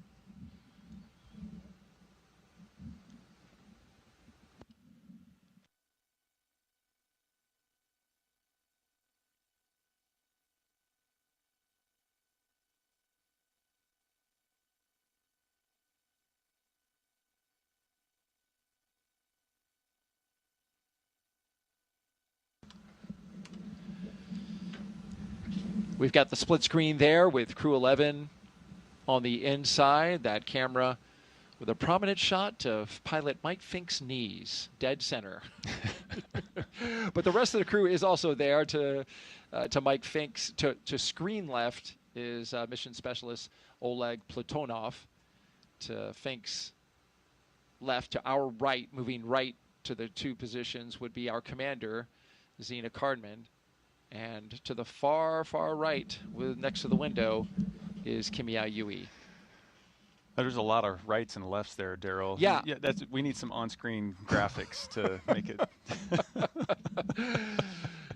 We've got the split screen there with Crew 11 on the inside. That camera with a prominent shot of pilot Mike Fink's knees, dead center. But the rest of the crew is also there. To Mike Fink's, to screen left is mission specialist Oleg Platonov. To Fink's left, to our right, moving right to the two positions, would be our commander, Zena Cardman. And to the far, far right, next to the window, is Kimia Yui. There's a lot of rights and lefts there, Daryl. Yeah. We need some on-screen graphics to make it.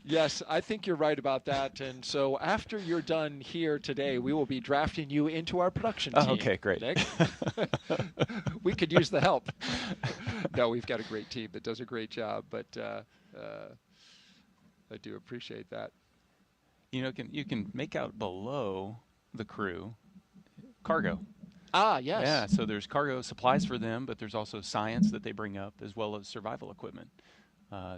Yes, I think you're right about that. And so after you're done here today, we will be drafting you into our production team. Oh, okay, great. Nick. We could use the help. No, we've got a great team that does a great job, but I do appreciate that. You know, you can make out below the crew cargo. Ah, yes. Yeah, so there's cargo supplies for them, but there's also science that they bring up, as well as survival equipment.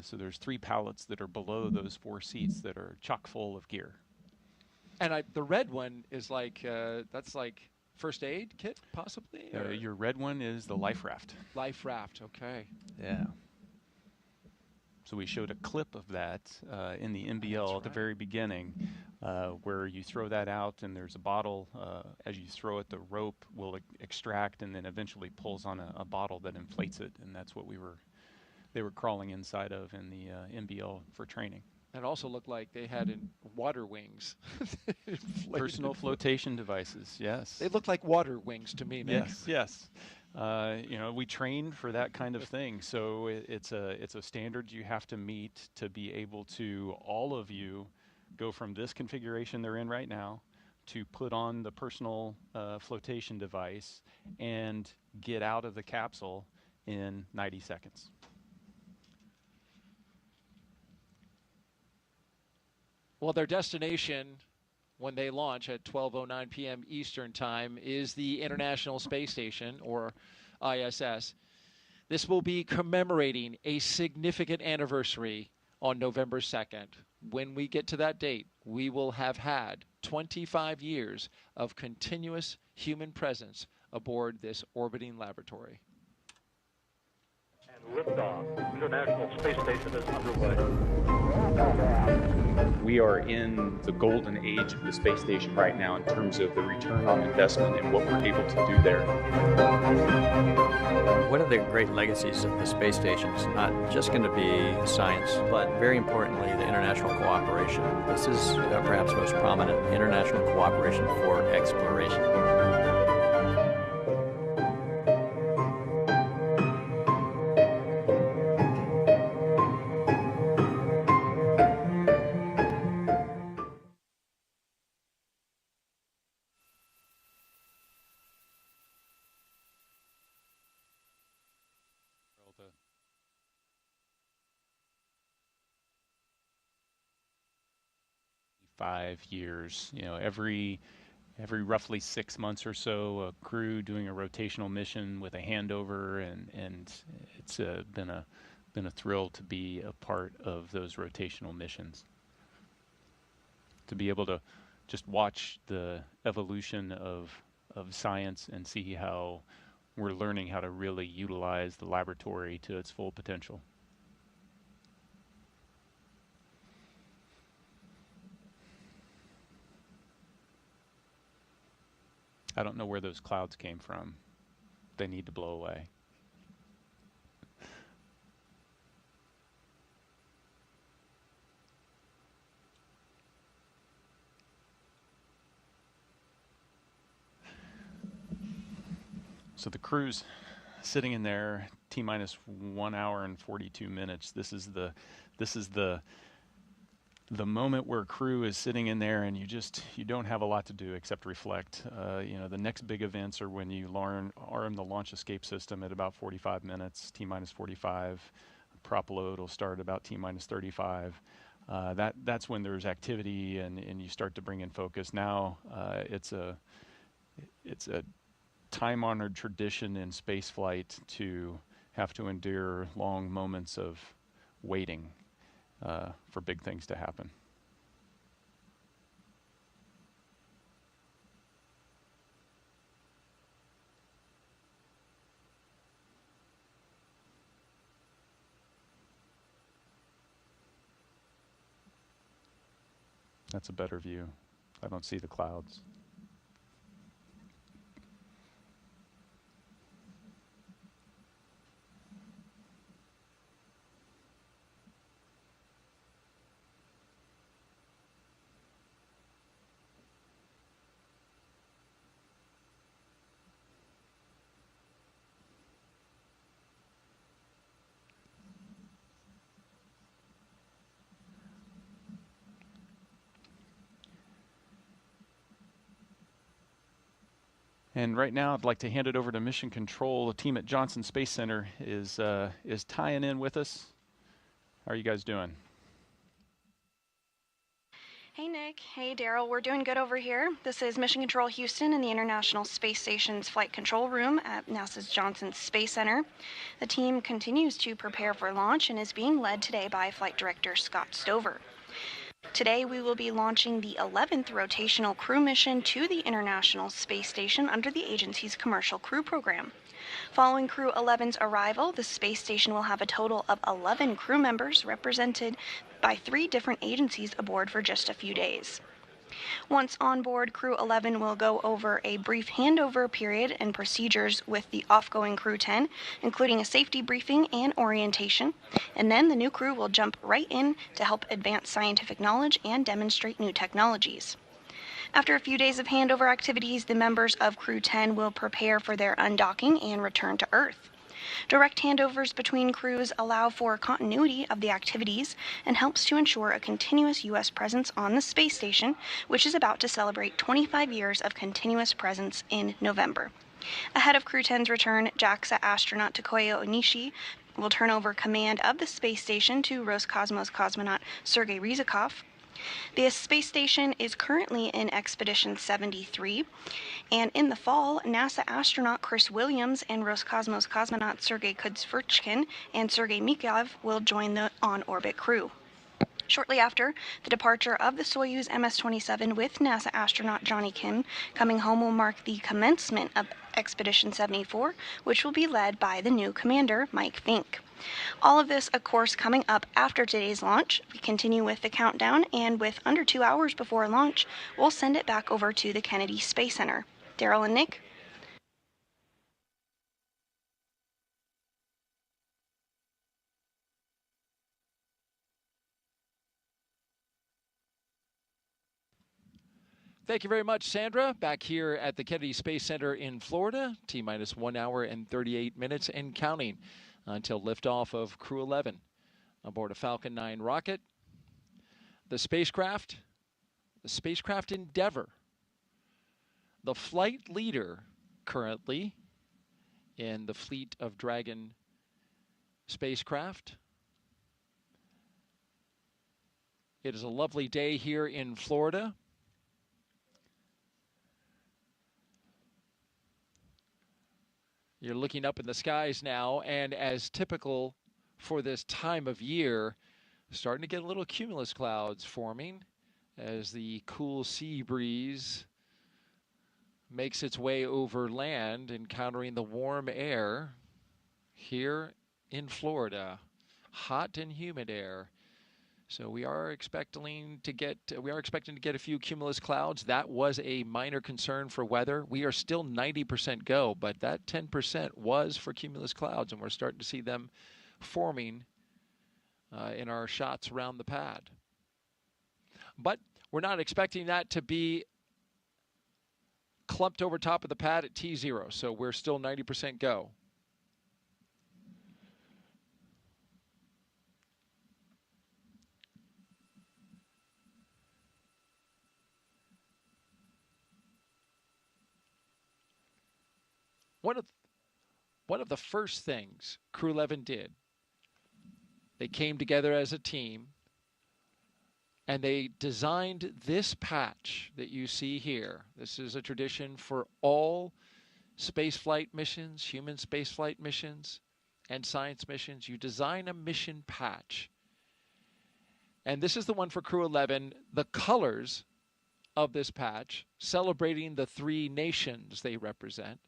So there's 3 pallets that are below those 4 seats that are chock full of gear. And the red one is like, that's like first aid kit, possibly? Your red one is the life raft. Life raft, okay. Yeah. So we showed a clip of that in the NBL at the very beginning, where you throw that out and there's a bottle. As you throw it, the rope will extract and then eventually pulls on a bottle that inflates it, and that's what they were crawling inside of in the NBL for training. It also looked like they had water wings. Personal flotation devices, yes. They look like water wings to me, Nick. Yes. we train for that kind of thing. So it's a standard you have to meet to be able to, all of you, go from this configuration they're in right now to put on the personal flotation device and get out of the capsule in 90 seconds. Well, their destination when they launch at 12:09 p.m. Eastern Time is the International Space Station, or ISS. This will be commemorating a significant anniversary on November 2nd. When we get to that date, we will have had 25 years of continuous human presence aboard this orbiting laboratory. Liftoff. International Space Station is underway. We are in the golden age of the space station right now in terms of the return on investment and what we're able to do there. One of the great legacies of the space station is not just going to be science, but very importantly, the international cooperation. This is perhaps most prominent, international cooperation for exploration. Years, every roughly 6 months or so, a crew doing a rotational mission with a handover, and it's been a thrill to be a part of those rotational missions. To be able to just watch the evolution of science and see how we're learning how to really utilize the laboratory to its full potential. I don't know where those clouds came from. They need to blow away. So the crew's sitting in there, T-minus 1 hour and 42 minutes. This is the moment where crew is sitting in there and you don't have a lot to do except reflect. The next big events are when you arm the launch escape system at about 45 minutes, T-minus 45. Prop load will start about T-minus 35. That's when there's activity and you start to bring in focus. Now it's a time-honored tradition in spaceflight to have to endure long moments of waiting for big things to happen. That's a better view. I don't see the clouds. And right now, I'd like to hand it over to Mission Control. The team at Johnson Space Center is tying in with us. How are you guys doing? Hey, Nick. Hey, Daryl. We're doing good over here. This is Mission Control Houston in the International Space Station's Flight Control Room at NASA's Johnson Space Center. The team continues to prepare for launch and is being led today by Flight Director Scott Stover. Today, we will be launching the 11th rotational crew mission to the International Space Station under the agency's commercial crew program. Following Crew 11's arrival, the space station will have a total of 11 crew members represented by 3 different agencies aboard for just a few days. Once on board, Crew 11 will go over a brief handover period and procedures with the off-going Crew 10, including a safety briefing and orientation, and then the new crew will jump right in to help advance scientific knowledge and demonstrate new technologies. After a few days of handover activities, the members of Crew 10 will prepare for their undocking and return to Earth. Direct handovers between crews allow for continuity of the activities and helps to ensure a continuous U.S. presence on the space station, which is about to celebrate 25 years of continuous presence in November. Ahead of Crew 10's return, JAXA astronaut Takuya Onishi will turn over command of the space station to Roscosmos cosmonaut Sergei Ryzhikov. The space station is currently in Expedition 73, and in the fall, NASA astronaut Chris Williams and Roscosmos cosmonaut Sergei Kudzverchkin and Sergei Mikhailov will join the on-orbit crew. Shortly after the departure of the Soyuz MS-27 with NASA astronaut Johnny Kim coming home will mark the commencement of Expedition 74, which will be led by the new commander, Mike Fink. All of this, of course, coming up after today's launch. We continue with the countdown, and with under 2 hours before launch, we'll send it back over to the Kennedy Space Center. Daryl and Nick? Thank you very much, Sandra. Back here at the Kennedy Space Center in Florida, T-minus 1 hour and 38 minutes and counting until liftoff of Crew 11 aboard a Falcon 9 rocket. The spacecraft Endeavour, the flight leader currently in the fleet of Dragon spacecraft. It is a lovely day here in Florida. You're looking up in the skies now, and as typical for this time of year, starting to get a little cumulus clouds forming as the cool sea breeze makes its way over land, encountering the warm air here in Florida. Hot and humid air. So we are expecting to get a few cumulus clouds. That was a minor concern for weather. We are still 90% go, but that 10% was for cumulus clouds, and we're starting to see them forming in our shots around the pad. But we're not expecting that to be clumped over top of the pad at T0, so we're still 90% go. One of the first things Crew 11 did, they came together as a team and they designed this patch that you see here. This is a tradition for all spaceflight missions, human spaceflight missions, and science missions. You design a mission patch. And this is the one for Crew 11. The colors of this patch, celebrating the 3 nations they represent.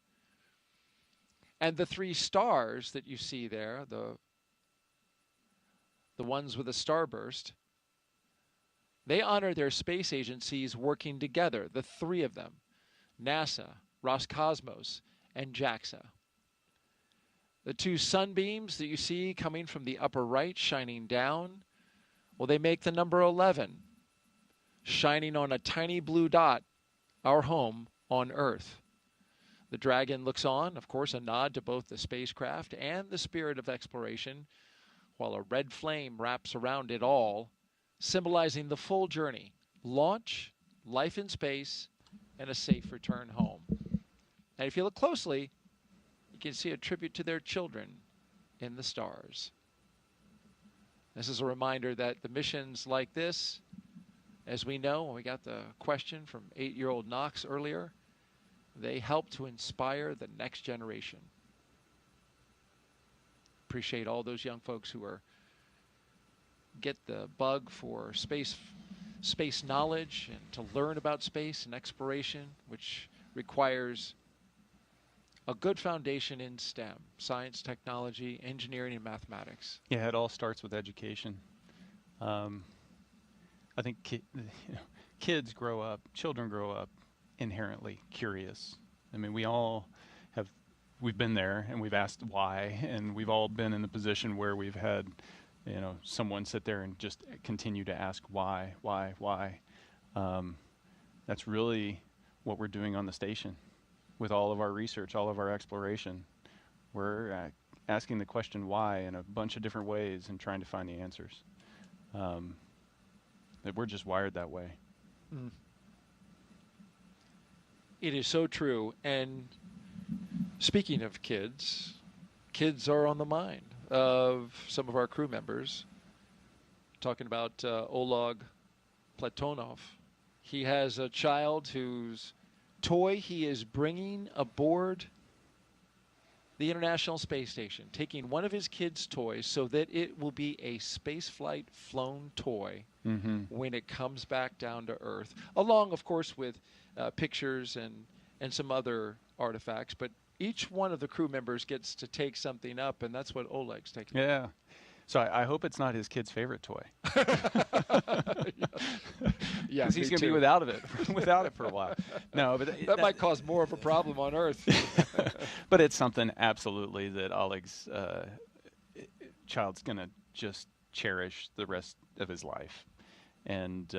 And the 3 stars that you see there, the ones with a starburst, they honor their space agencies working together, the 3 of them, NASA, Roscosmos, and JAXA. The 2 sunbeams that you see coming from the upper right, shining down, well, they make the number 11, shining on a tiny blue dot, our home on Earth. The Dragon looks on, of course, a nod to both the spacecraft and the spirit of exploration, while a red flame wraps around it all, symbolizing the full journey, launch, life in space, and a safe return home. And if you look closely, you can see a tribute to their children in the stars. This is a reminder that the missions like this, as we know, when we got the question from 8-year-old Knox earlier, they help to inspire the next generation. Appreciate all those young folks who get the bug for space knowledge and to learn about space and exploration, which requires a good foundation in STEM, science, technology, engineering, and mathematics. Yeah, it all starts with education. I think kids grow up, children grow up inherently curious. I mean, we've been there and we've asked why, and we've all been in the position where we've had, someone sit there and just continue to ask why. that's really what we're doing on the station with all of our research, all of our exploration. We're asking the question why in a bunch of different ways and trying to find the answers. That we're just wired that way. Mm. It is so true. And speaking of kids, kids are on the mind of some of our crew members. Talking about Oleg Platonov. He has a child whose toy he is bringing aboard the International Space Station, taking one of his kids' toys so that it will be a spaceflight flown toy when it comes back down to Earth, along, of course, with pictures and some other artifacts. But each one of the crew members gets to take something up, and that's what Oleg's taking. Yeah. So I hope it's not his kid's favorite toy. Yeah, because he's going to be without it for a while. No, but that might cause more of a problem on Earth. But it's something absolutely that Oleg's child's going to just cherish the rest of his life, and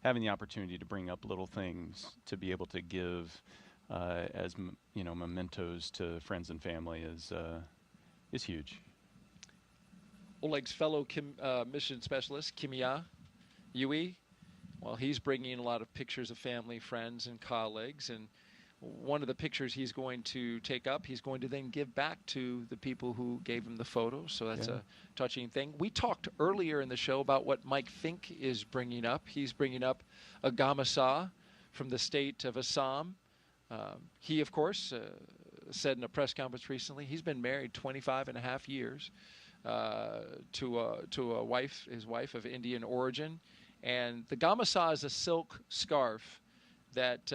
having the opportunity to bring up little things to be able to give as mementos to friends and family is huge. Oleg's fellow mission specialist, Kimya Yui, well, he's bringing a lot of pictures of family, friends, and colleagues. And one of the pictures he's going to take up, he's going to then give back to the people who gave him the photo. So that's a touching thing. We talked earlier in the show about what Mike Fink is bringing up. He's bringing up a Gamasa from the state of Assam. He, of course, said in a press conference recently, he's been married 25 and a half years. To a wife, his wife of Indian origin, and the Gamasa is a silk scarf that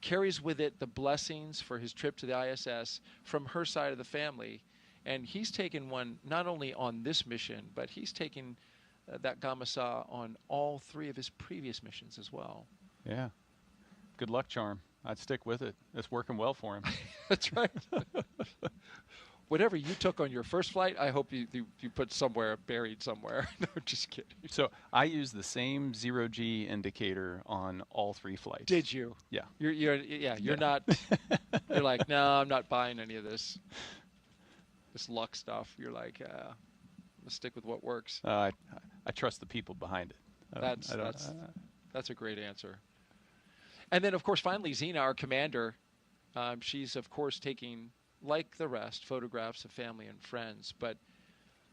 carries with it the blessings for his trip to the ISS from her side of the family, and he's taken one not only on this mission, but he's taken that Gamasa on all 3 of his previous missions as well. Yeah, good luck charm. I'd stick with it. It's working well for him. That's right. Whatever you took on your first flight, I hope you put somewhere, buried somewhere. No, just kidding. So I used the same 0G indicator on all 3 flights. Did you? Yeah. You're not. You're like, no, I'm not buying any of this luck stuff. You're like, I'm gonna stick with what works. I trust the people behind it. That's a great answer. And then, of course, finally, Xena, our commander, she's of course taking, like the rest, photographs of family and friends. But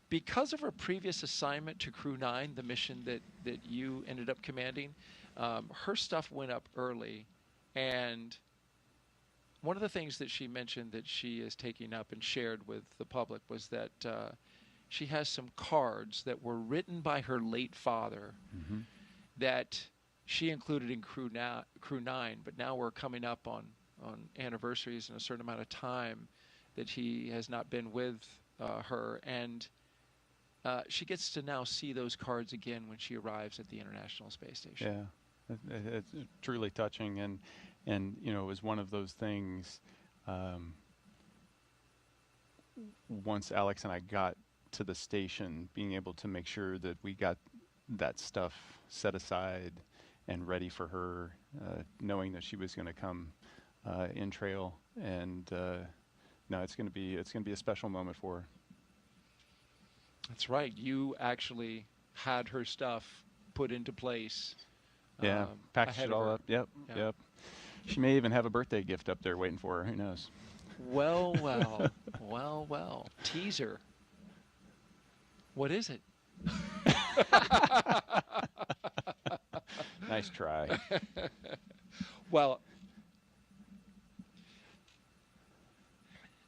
because of her previous assignment to Crew 9, the mission that you ended up commanding, her stuff went up early. And one of the things that she mentioned that she is taking up and shared with the public was that she has some cards that were written by her late father that she included in Crew 9, but now we're coming up on anniversaries in a certain amount of time that he has not been with her, and she gets to now see those cards again when she arrives at the International Space Station. Yeah, it's truly touching, and it was one of those things. Once Alex and I got to the station, being able to make sure that we got that stuff set aside and ready for her, knowing that she was going to come in trail, and no, it's going to be a special moment for her. That's right. You actually had her stuff put into place. Yeah, packaged it all up. Yep. She may even have a birthday gift up there waiting for her. Who knows? Well. Teaser. What is it? Nice try. Well,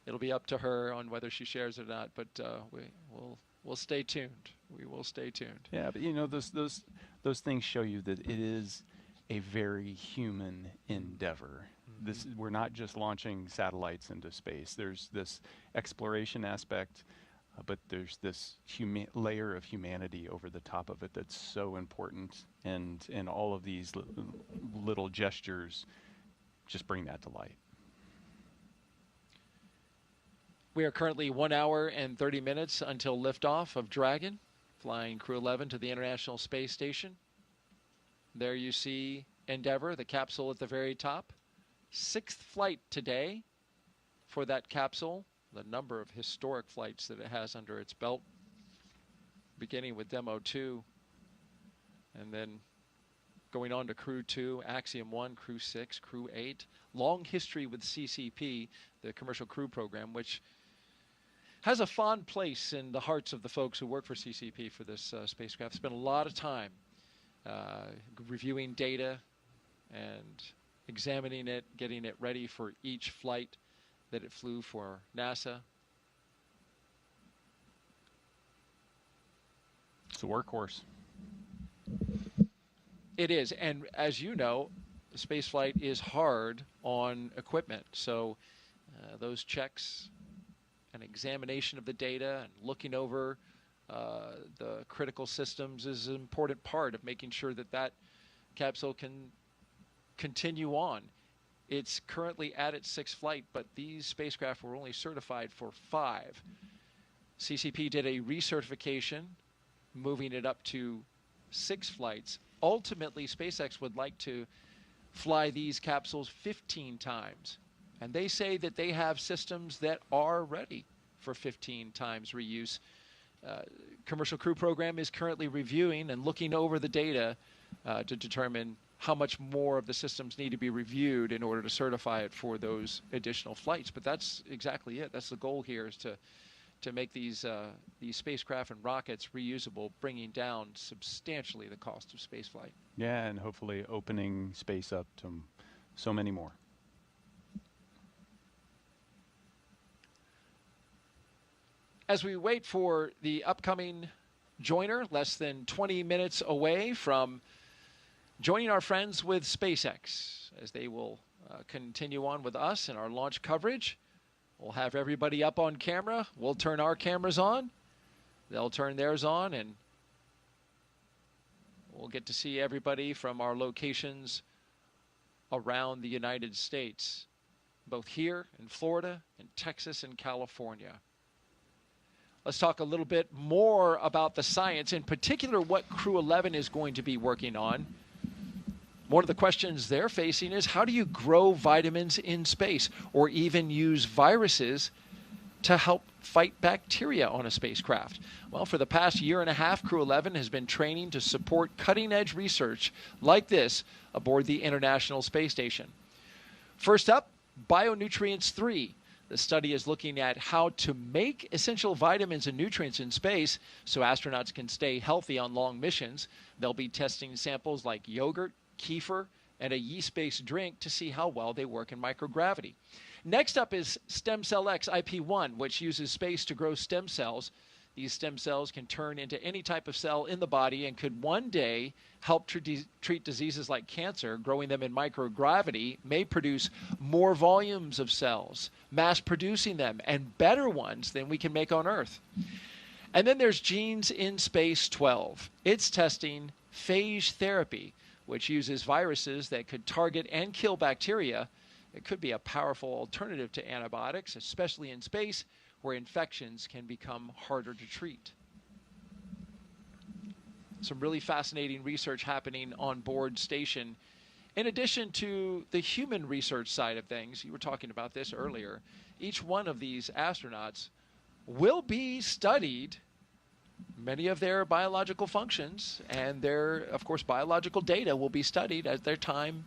it'll be up to her on whether she shares it or not, but we'll stay tuned. We will stay tuned. Yeah, but those things show you that it is a very human endeavor. We're not just launching satellites into space. There's this exploration aspect, but there's this layer of humanity over the top of it that's so important, and all of these little gestures just bring that to light. We are currently 1 hour and 30 minutes until liftoff of Dragon, flying Crew 11 to the International Space Station. There you see Endeavour, the capsule at the very top. 6th flight today for that capsule. The number of historic flights that it has under its belt, beginning with Demo 2, and then going on to Crew 2, Axiom 1, Crew 6, Crew 8. Long history with CCP, the Commercial Crew Program, which has a fond place in the hearts of the folks who work for CCP for this spacecraft. Spent a lot of time reviewing data and examining it, getting it ready for each flight that it flew for NASA. It's a workhorse. It is, and as you know, spaceflight is hard on equipment. So those checks, an examination of the data, and looking over the critical systems is an important part of making sure that that capsule can continue on. It's currently at its 6th flight, but these spacecraft were only certified for 5. CCP did a recertification, moving it up to 6 flights. Ultimately, SpaceX would like to fly these capsules 15 times. And they say that they have systems that are ready for 15 times reuse. Commercial Crew Program is currently reviewing and looking over the data to determine how much more of the systems need to be reviewed in order to certify it for those additional flights. But that's exactly it. That's the goal here, is to make these spacecraft and rockets reusable, bringing down substantially the cost of spaceflight. Yeah, and hopefully opening space up to so many more. As we wait for the upcoming joiner, less than 20 minutes away from joining our friends with SpaceX, as they will continue on with us in our launch coverage. We'll have everybody up on camera. We'll turn our cameras on. They'll turn theirs on, and we'll get to see everybody from our locations around the United States, both here in Florida, in Texas, and California. Let's talk a little bit more about the science, in particular what Crew 11 is going to be working on. One of the questions they're facing is, how do you grow vitamins in space, or even use viruses to help fight bacteria on a spacecraft? Well, for the past year and a half, Crew 11 has been training to support cutting-edge research like this aboard the International Space Station. First up, Bionutrients 3. The study is looking at how to make essential vitamins and nutrients in space so astronauts can stay healthy on long missions. They'll be testing samples like yogurt, kefir, and a yeast-based drink to see how well they work in microgravity. Next up is Stem Cell X IP1, which uses space to grow stem cells. These stem cells can turn into any type of cell in the body and could one day help treat diseases like cancer. Growing them in microgravity may produce more volumes of cells, mass producing them, and better ones than we can make on Earth. And then there's Genes in Space 12. It's testing phage therapy, which uses viruses that could target and kill bacteria. It could be a powerful alternative to antibiotics, especially in space, where infections can become harder to treat. Some really fascinating research happening on board station. In addition to the human research side of things, you were talking about this earlier, each one of these astronauts will be studied, many of their biological functions, and their, of course, biological data will be studied as their time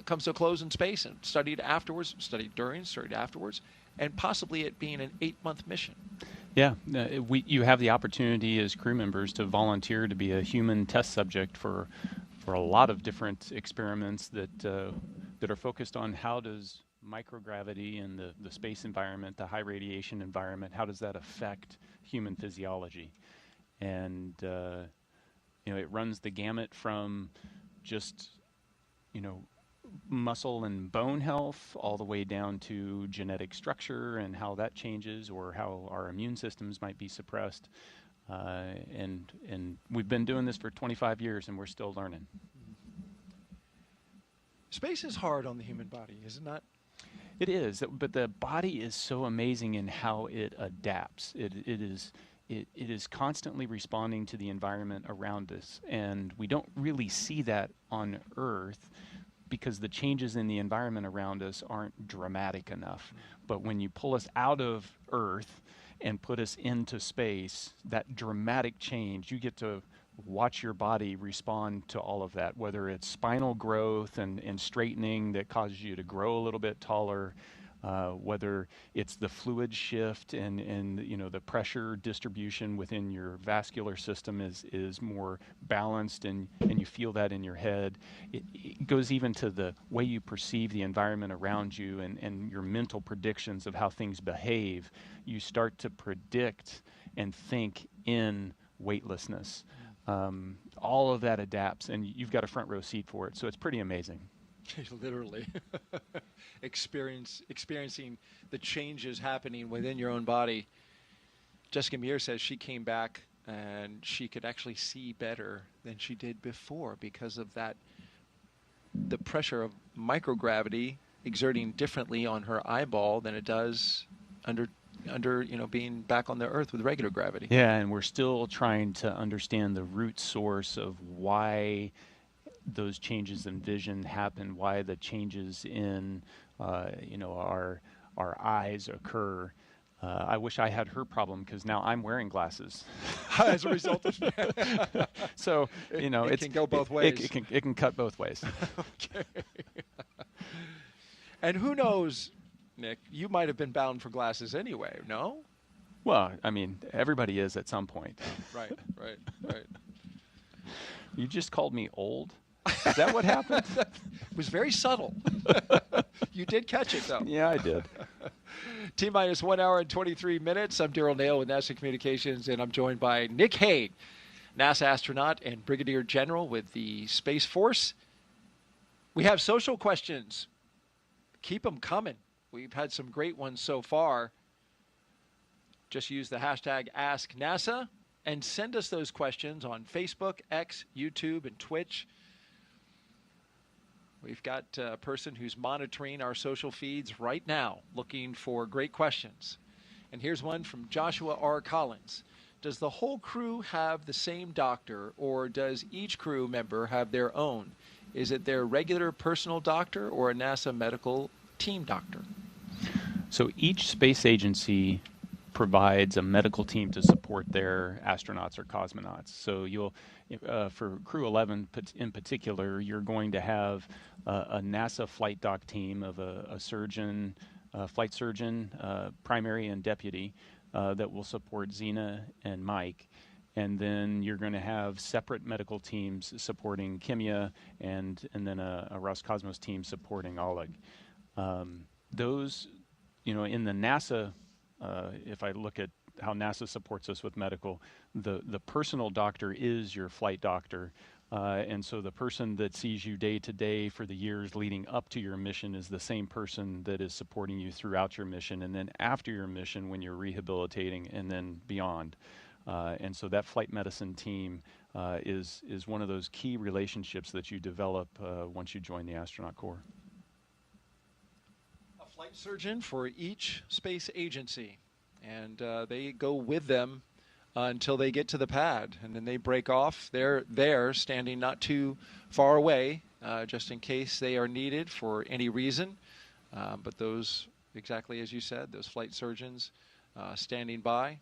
comes to a close in space, and studied afterwards, studied during, studied afterwards, and possibly it being an 8-month mission. Yeah, you have the opportunity as crew members to volunteer to be a human test subject for a lot of different experiments that are focused on how does microgravity and the space environment, the high radiation environment, how does that affect human physiology? And it runs the gamut from just muscle and bone health all the way down to genetic structure and how that changes, or how our immune systems might be suppressed. And we've been doing this for 25 years and we're still learning. Space is hard on the human body, is it not? It is, but the body is so amazing in how it adapts. It is it is constantly responding to the environment around us. And we don't really see that on Earth because the changes in the environment around us aren't dramatic enough. But when you pull us out of Earth and put us into space, that dramatic change, you get to watch your body respond to all of that, whether it's spinal growth and straightening that causes you to grow a little bit taller, whether it's the fluid shift and you know, the pressure distribution within your vascular system is more balanced, and you feel that in your head. It goes even to the way you perceive the environment around you and your mental predictions of how things behave. You start to predict and think in weightlessness. All of that adapts, and you've got a front row seat for it, so it's pretty amazing. Literally experiencing the changes happening within your own body. Jessica Muir says she came back and she could actually see better than she did before because of that, the pressure of microgravity exerting differently on her eyeball than it does under you know, being back on the Earth with regular gravity. Yeah, and we're still trying to understand the root source of why those changes in vision happen, why the changes in you know, our eyes occur. I wish I had her problem because now I'm wearing glasses as a result of that. So you know, it can go both ways. It can cut both ways. Okay. And who knows, Nick, you might have been bound for glasses anyway, no? Well, I mean, everybody is at some point. Right. You just called me old? Is that what happened? It was very subtle. You did catch it, though. Yeah, I did. T-minus 1 hour and 23 minutes. I'm Daryl Nail with NASA Communications, and I'm joined by Nick Hague, NASA astronaut and Brigadier General with the Space Force. We have social questions. Keep them coming. We've had some great ones so far. Just use the hashtag AskNASA and send us those questions on Facebook, X, YouTube, and Twitch. We've got a person who's monitoring our social feeds right now, looking for great questions. And here's one from Joshua R. Collins. Does the whole crew have the same doctor, or does each crew member have their own? Is it their regular personal doctor or a NASA medical team doctor? So each space agency provides a medical team to support their astronauts or cosmonauts. So you'll, for Crew 11 in particular, you're going to have a NASA flight doc team of a surgeon, flight surgeon, primary and deputy, that will support Xena and Mike. And then you're going to have separate medical teams supporting Kimya and then a Roscosmos team supporting Oleg. Those, you know, in the NASA, if I look at how NASA supports us with medical, the personal doctor is your flight doctor. And so the person that sees you day to day for the years leading up to your mission is the same person that is supporting you throughout your mission, and then after your mission when you're rehabilitating, and then beyond. And so that flight medicine team is one of those key relationships that you develop once you join the astronaut corps. A flight surgeon for each space agency, and they go with them until they get to the pad, and then they break off. They're there, standing not too far away, just in case they are needed for any reason. But those, exactly as you said, those flight surgeons standing by.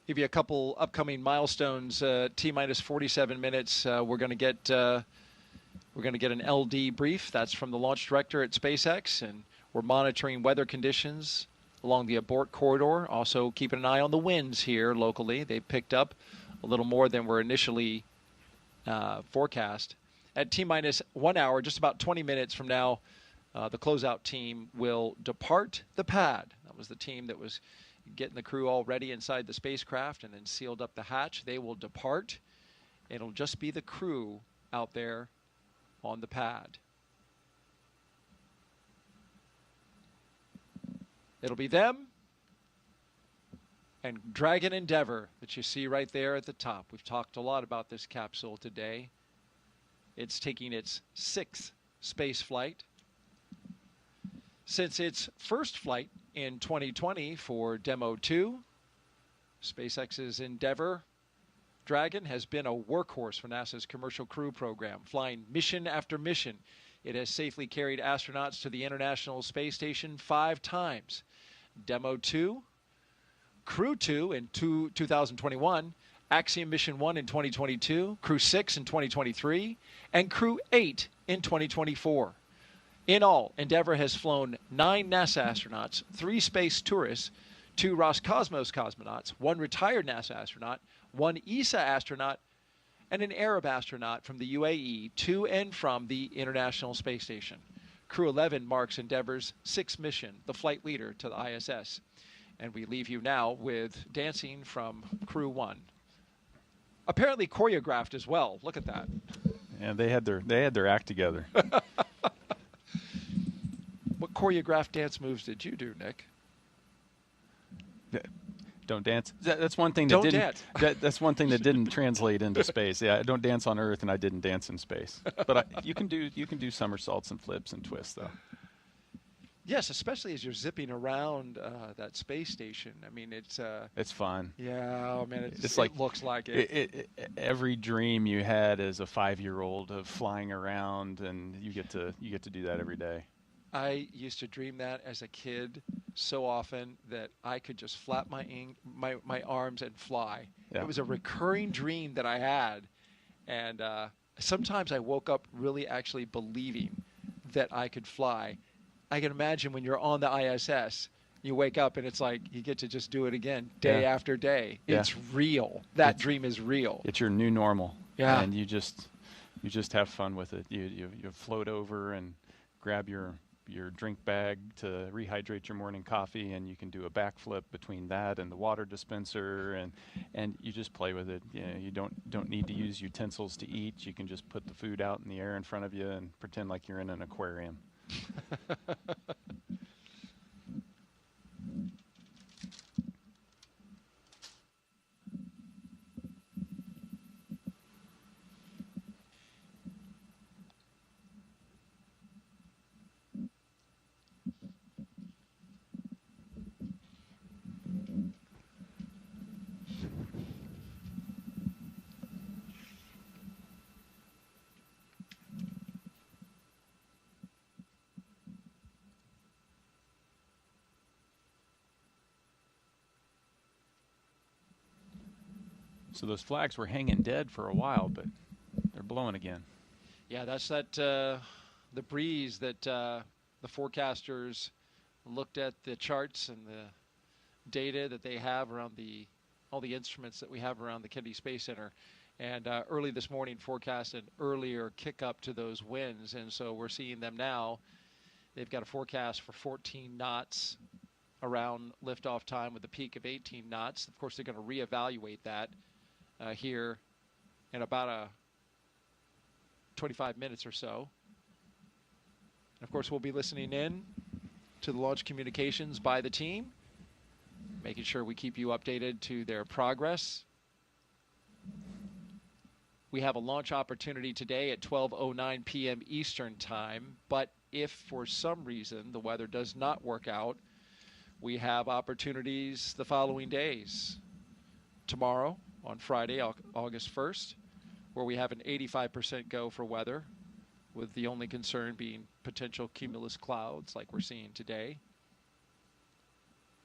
Give you a couple upcoming milestones. T-minus 47 minutes. We're going to get an LD brief. That's from the launch director at SpaceX, and we're monitoring weather conditions along the abort corridor. Also keeping an eye on the winds here locally. They picked up a little more than were initially forecast. At T-minus 1 hour, just about 20 minutes from now, the closeout team will depart the pad. That was the team that was getting the crew all ready inside the spacecraft and then sealed up the hatch. They will depart. It'll just be the crew out there on the pad. It'll be them and Dragon Endeavour that you see right there at the top. We've talked a lot about this capsule today. It's taking its 6th space flight. Since its first flight in 2020 for Demo 2. SpaceX's Endeavour Dragon has been a workhorse for NASA's Commercial Crew Program, flying mission after mission. It has safely carried astronauts to the International Space Station 5 times. Demo 2, Crew 2 in 2021, Axiom Mission 1 in 2022, Crew 6 in 2023, and Crew 8 in 2024. In all, Endeavour has flown 9 NASA astronauts, 3 space tourists, 2 Roscosmos cosmonauts, 1 retired NASA astronaut, 1 ESA astronaut, and an Arab astronaut from the UAE to and from the International Space Station. Crew 11 marks Endeavour's 6th mission, the flight leader to the ISS. And we leave you now with dancing from Crew 1. Apparently choreographed as well. Look at that. Yeah, they had their act together. What choreographed dance moves did you do, Nick? Don't dance. That's one thing that don't didn't. Dance. That's one thing that didn't translate into space. Yeah, I don't dance on Earth, and I didn't dance in space. But you can do somersaults and flips and twists, though. Yes, especially as you're zipping around that space station. I mean, it's fun. Yeah, oh man, it's like, it looks like it. Every dream you had as a 5-year-old of flying around, and you get to do that every day. I used to dream that as a kid so often that I could just flap my arms and fly. Yeah. It was a recurring dream that I had, and sometimes I woke up really actually believing that I could fly. I can imagine when you're on the ISS, you wake up and it's like you get to just do it again day after day. Yeah. It's real. That dream is real. It's your new normal. Yeah. And you just have fun with it. You float over and grab your drink bag to rehydrate your morning coffee, and you can do a backflip between that and the water dispenser, and you just play with it. You know, you don't need to use utensils to eat. You can just put the food out in the air in front of you and pretend like you're in an aquarium. So those flags were hanging dead for a while, but they're blowing again. Yeah, that's the breeze that the forecasters looked at the charts and the data that they have around all the instruments that we have around the Kennedy Space Center. And early this morning forecast an earlier kick up to those winds, and so we're seeing them now. They've got a forecast for 14 knots around liftoff time with a peak of 18 knots. Of course, they're going to reevaluate that here in about 25 minutes or so. And of course, we'll be listening in to the launch communications by the team, making sure we keep you updated to their progress. We have a launch opportunity today at 12:09 p.m. Eastern Time, but if for some reason the weather does not work out, we have opportunities the following days. Tomorrow, on Friday, August 1st, where we have an 85% go for weather, with the only concern being potential cumulus clouds like we're seeing today.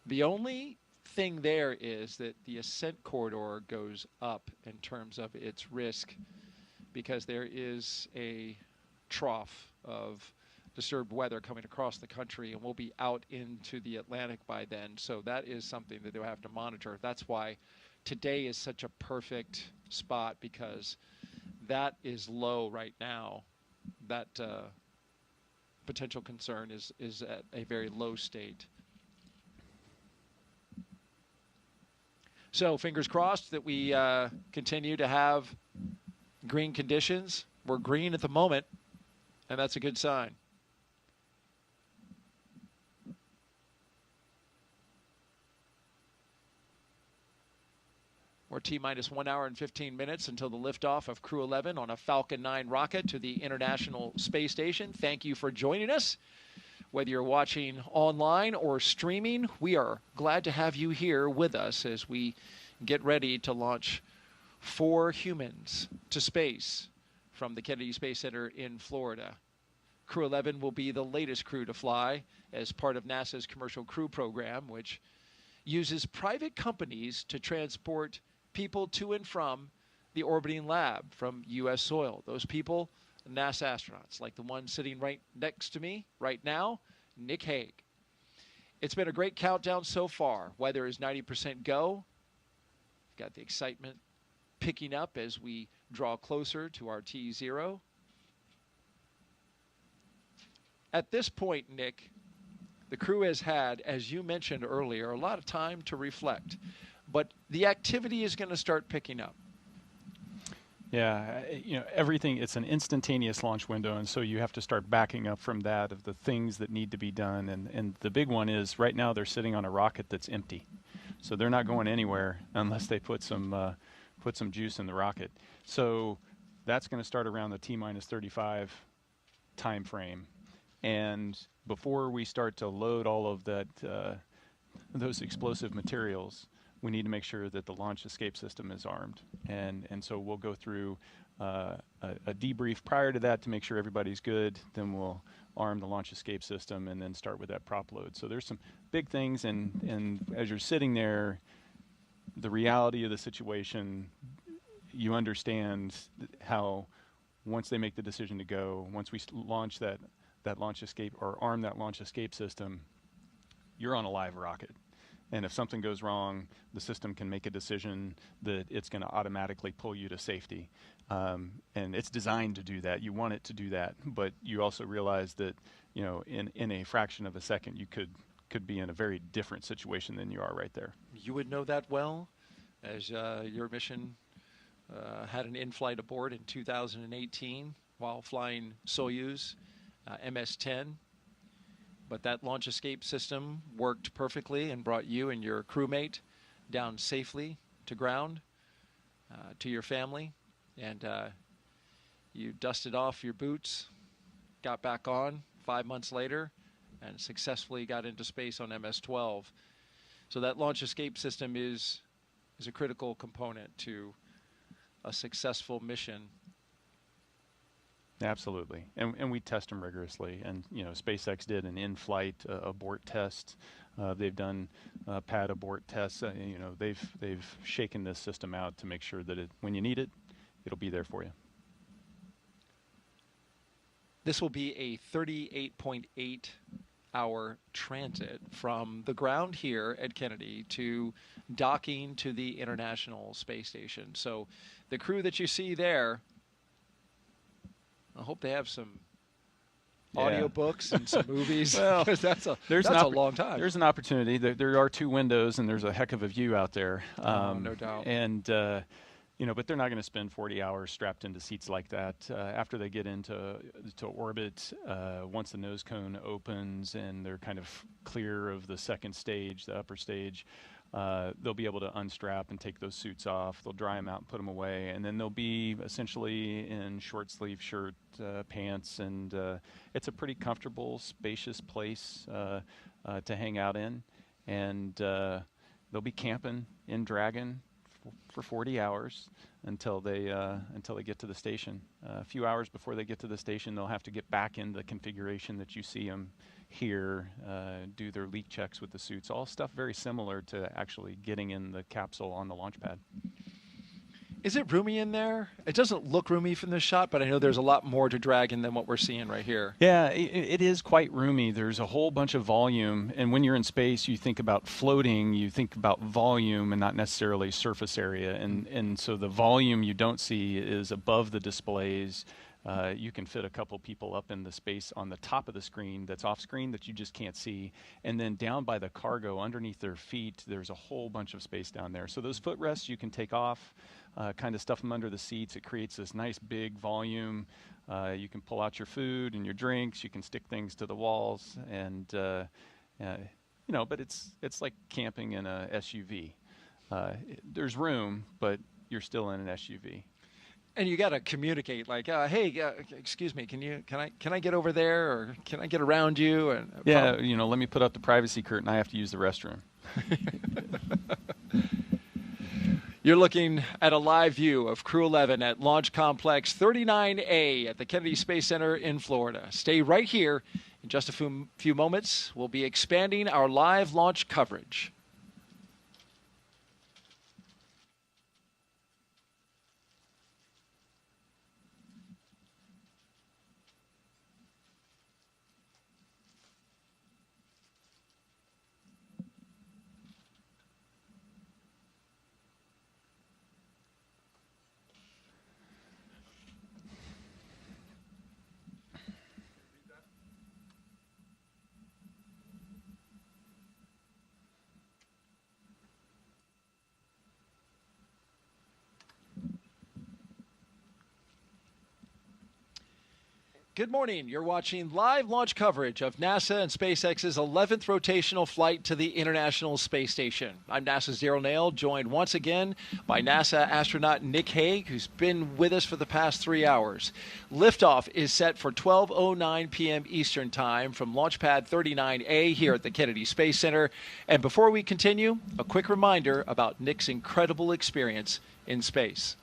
The only thing there is that the ascent corridor goes up in terms of its risk, because there is a trough of disturbed weather coming across the country, and we'll be out into the Atlantic by then. So that is something that they'll have to monitor. That's why today is such a perfect spot, because that is low right now. That potential concern is at a very low state. So fingers crossed that we continue to have green conditions. We're green at the moment, and that's a good sign. We're T-minus 1 hour and 15 minutes until the liftoff of Crew 11 on a Falcon 9 rocket to the International Space Station. Thank you for joining us. Whether you're watching online or streaming, we are glad to have you here with us as we get ready to launch 4 humans to space from the Kennedy Space Center in Florida. Crew 11 will be the latest crew to fly as part of NASA's Commercial Crew Program, which uses private companies to transport people to and from the orbiting lab from U.S. soil. Those people, NASA astronauts, like the one sitting right next to me right now, Nick Hague. It's been a great countdown so far. Weather is 90% go. Got the excitement picking up as we draw closer to our T0. At this point, Nick, the crew has had, as you mentioned earlier, a lot of time to reflect. But the activity is going to start picking up. Yeah, everything, it's an instantaneous launch window, and so you have to start backing up from that of the things that need to be done. And the big one is right now they're sitting on a rocket that's empty. So they're not going anywhere unless they put some juice in the rocket. So that's going to start around the T-35 time frame. And before we start to load all of that, those explosive materials, we need to make sure that the launch escape system is armed. And so we'll go through a debrief prior to that to make sure everybody's good. Then we'll arm the launch escape system and then start with that prop load. So there's some big things, and as you're sitting there, the reality of the situation, you understand how once they make the decision to go, once we launch that launch escape or arm that launch escape system, you're on a live rocket. And if something goes wrong, the system can make a decision that it's going to automatically pull you to safety. And it's designed to do that. You want it to do that. But you also realize that, in a fraction of a second, you could be in a very different situation than you are right there. You would know that well, as your mission had an in-flight abort in 2018 while flying Soyuz MS-10. But that launch escape system worked perfectly and brought you and your crewmate down safely to ground, to your family. And you dusted off your boots, got back on 5 months later, and successfully got into space on MS-12. So that launch escape system is a critical component to a successful mission. Absolutely, and we test them rigorously. And SpaceX did an in-flight abort test. They've done pad abort tests. They've shaken this system out to make sure that when you need it, it'll be there for you. This will be a 38.8-hour transit from the ground here at Kennedy to docking to the International Space Station. So the crew that you see there, I hope they have some audiobooks and some movies. Well, that's a long time. There's an opportunity. There are 2 windows, and there's a heck of a view out there. No doubt. And but they're not going to spend 40 hours strapped into seats like that. After they get into orbit, once the nose cone opens and they're kind of clear of the second stage, the upper stage, they'll be able to unstrap and take those suits off. They'll dry them out and put them away, and then they'll be essentially in short sleeve shirt, pants, and it's a pretty comfortable, spacious place to hang out in. And they'll be camping in Dragon for 40 hours until they get to the station. A few hours before they get to the station, they'll have to get back in the configuration that you see them here, do their leak checks with the suits, all stuff very similar to actually getting in the capsule on the launch pad. Is it roomy in there? It doesn't look roomy from this shot, but I know there's a lot more to Dragon than what we're seeing right here. Yeah, it is quite roomy. There's a whole bunch of volume, and when you're in space, you think about floating, you think about volume and not necessarily surface area, and so the volume you don't see is above the displays. You can fit a couple people up in the space on the top of the screen that's off screen that you just can't see. And then down by the cargo underneath their feet, there's a whole bunch of space down there. So those footrests you can take off, kind of stuff them under the seats. It creates this nice big volume. You can pull out your food and your drinks. You can stick things to the walls. And, but it's like camping in a SUV. There's room, but you're still in an SUV. And you got to communicate, like, hey, excuse me, can I get over there, or can I get around you? And yeah, let me put up the privacy curtain. I have to use the restroom. You're looking at a live view of Crew 11 at Launch Complex 39A at the Kennedy Space Center in Florida. Stay right here. In just a few moments, we'll be expanding our live launch coverage. Good morning. You're watching live launch coverage of NASA and SpaceX's 11th rotational flight to the International Space Station. I'm NASA's Daryl Nail, joined once again by NASA astronaut Nick Hague, who's been with us for the past 3 hours. Liftoff is set for 12:09 p.m. Eastern Time from Launch Pad 39A here at the Kennedy Space Center. And before we continue, a quick reminder about Nick's incredible experience in space.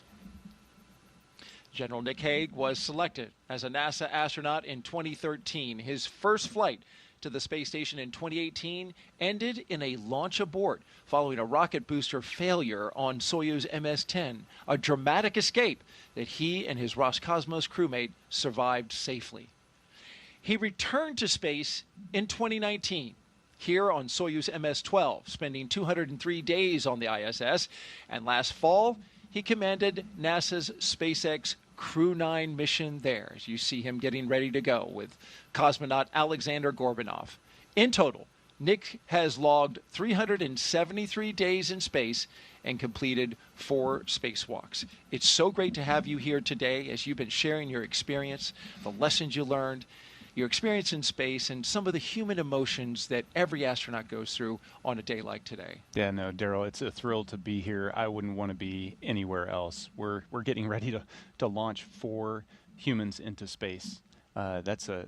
General Nick Hague was selected as a NASA astronaut in 2013. His first flight to the space station in 2018 ended in a launch abort following a rocket booster failure on Soyuz MS-10, a dramatic escape that he and his Roscosmos crewmate survived safely. He returned to space in 2019. Here on Soyuz MS-12, spending 203 days on the ISS, and last fall, he commanded NASA's SpaceX Crew 9 mission there, as you see him getting ready to go with cosmonaut Alexander Gorbanov. In total, Nick has logged 373 days in space and completed 4 spacewalks. It's so great to have you here today as you've been sharing your experience, the lessons you learned, your experience in space, and some of the human emotions that every astronaut goes through on a day like today. Yeah, no, Daryl, it's a thrill to be here. I wouldn't want to be anywhere else. We're getting ready to launch 4 humans into space. It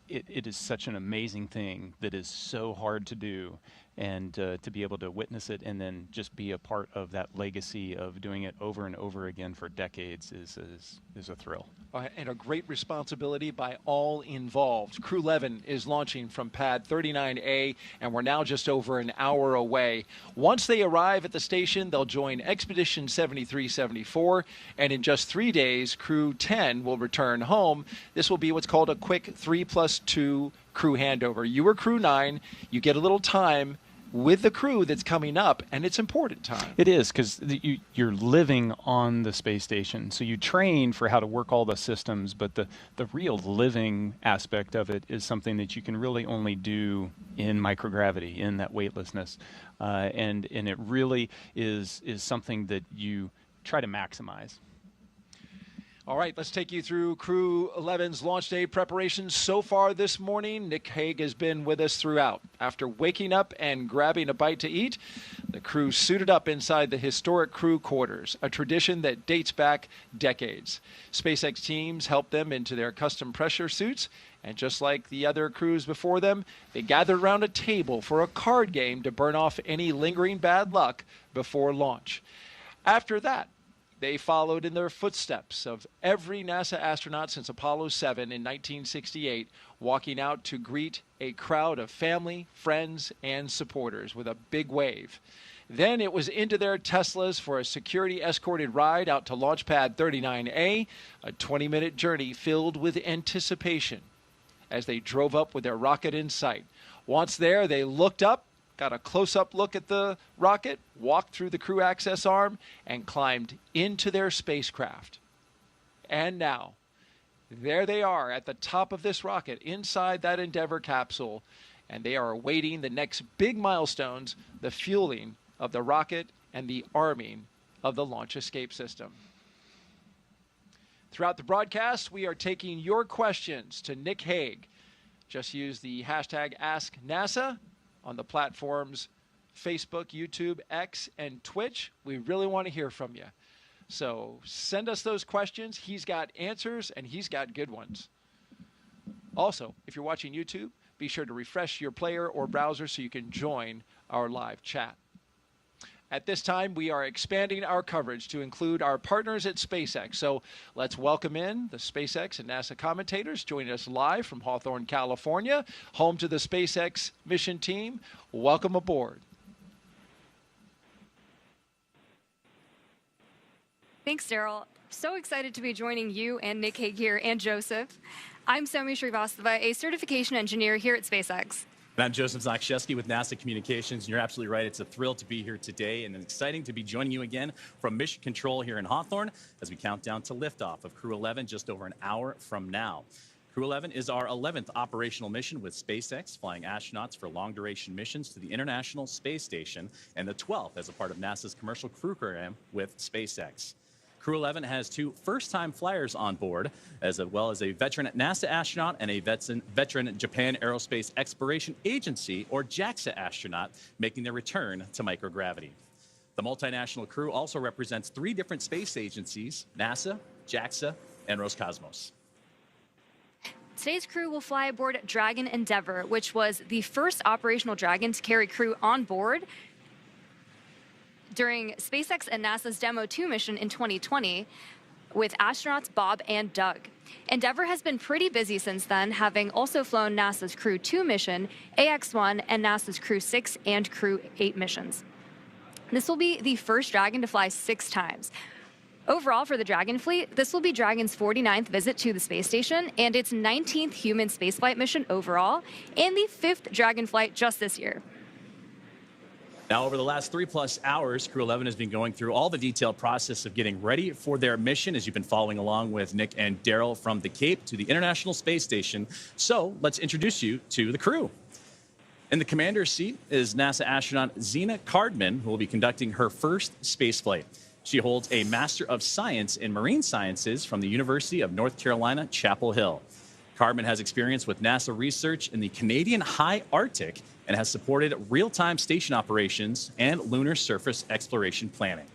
is such an amazing thing that is so hard to do, and to be able to witness it and then just be a part of that legacy of doing it over and over again for decades is a thrill. And a great responsibility by all involved. Crew 11 is launching from Pad 39A, and we're now just over an hour away. Once they arrive at the station, they'll join Expedition 7374, and in just 3 days, Crew 10 will return home. This will be what's called a quick 3+2 crew handover. You were Crew 9. You get a little time with the crew that's coming up, and it's important time. It is, because you're living on the space station, so you train for how to work all the systems, but the real living aspect of it is something that you can really only do in microgravity, in that weightlessness, and it really is something that you try to maximize. All right, let's take you through Crew 11's launch day preparations so far this morning. Nick Hague has been with us throughout. After waking up and grabbing a bite to eat, the crew suited up inside the historic crew quarters, a tradition that dates back decades. SpaceX teams helped them into their custom pressure suits, and just like the other crews before them, they gathered around a table for a card game to burn off any lingering bad luck before launch. After that, they followed in their footsteps of every NASA astronaut since Apollo 7 in 1968, walking out to greet a crowd of family, friends, and supporters with a big wave. Then it was into their Teslas for a security-escorted ride out to Launch Pad 39A, a 20-minute journey filled with anticipation as they drove up with their rocket in sight. Once there, they looked up, got a close-up look at the rocket, walked through the crew access arm, and climbed into their spacecraft. And now, there they are at the top of this rocket, inside that Endeavour capsule, and they are awaiting the next big milestones, the fueling of the rocket and the arming of the launch escape system. Throughout the broadcast, we are taking your questions to Nick Hague. Just use the hashtag AskNASA on the platforms Facebook, YouTube, X, and Twitch. We really want to hear from you. So send us those questions. He's got answers, and he's got good ones. Also, if you're watching YouTube, be sure to refresh your player or browser so you can join our live chat. At this time, we are expanding our coverage to include our partners at SpaceX. So let's welcome in the SpaceX and NASA commentators joining us live from Hawthorne, California, home to the SpaceX mission team. Welcome aboard. Thanks, Daryl. So excited to be joining you and Nick Hague here and Joseph. I'm Somi Srivastava, a certification engineer here at SpaceX. And I'm Joseph Zakshevsky with NASA Communications. And you're absolutely right. It's a thrill to be here today and exciting to be joining you again from Mission Control here in Hawthorne as we count down to liftoff of Crew 11 just over an hour from now. Crew 11 is our 11th operational mission with SpaceX, flying astronauts for long-duration missions to the International Space Station, and the 12th as a part of NASA's Commercial Crew Program with SpaceX. Crew 11 has 2 first-time flyers on board, as well as a veteran NASA astronaut and a veteran Japan Aerospace Exploration Agency, or JAXA astronaut, making their return to microgravity. The multinational crew also represents 3 different space agencies: NASA, JAXA, and Roscosmos. Today's crew will fly aboard Dragon Endeavour, which was the first operational Dragon to carry crew on board during SpaceX and NASA's Demo 2 mission in 2020 with astronauts Bob and Doug. Endeavour has been pretty busy since then, having also flown NASA's Crew 2 mission, AX-1, and NASA's Crew 6 and Crew 8 missions. This will be the first Dragon to fly 6 times. Overall, for the Dragon fleet, this will be Dragon's 49th visit to the space station and its 19th human spaceflight mission overall, and the 5th Dragon flight just this year. Now, over the last 3+ hours, Crew 11 has been going through all the detailed process of getting ready for their mission, as you've been following along with Nick and Daryl from the Cape to the International Space Station. So let's introduce you to the crew. In the commander's seat is NASA astronaut Zena Cardman, who will be conducting her first spaceflight. She holds a Master of Science in Marine Sciences from the University of North Carolina, Chapel Hill. Cardman has experience with NASA research in the Canadian High Arctic and has supported real-time station operations and lunar surface exploration planning.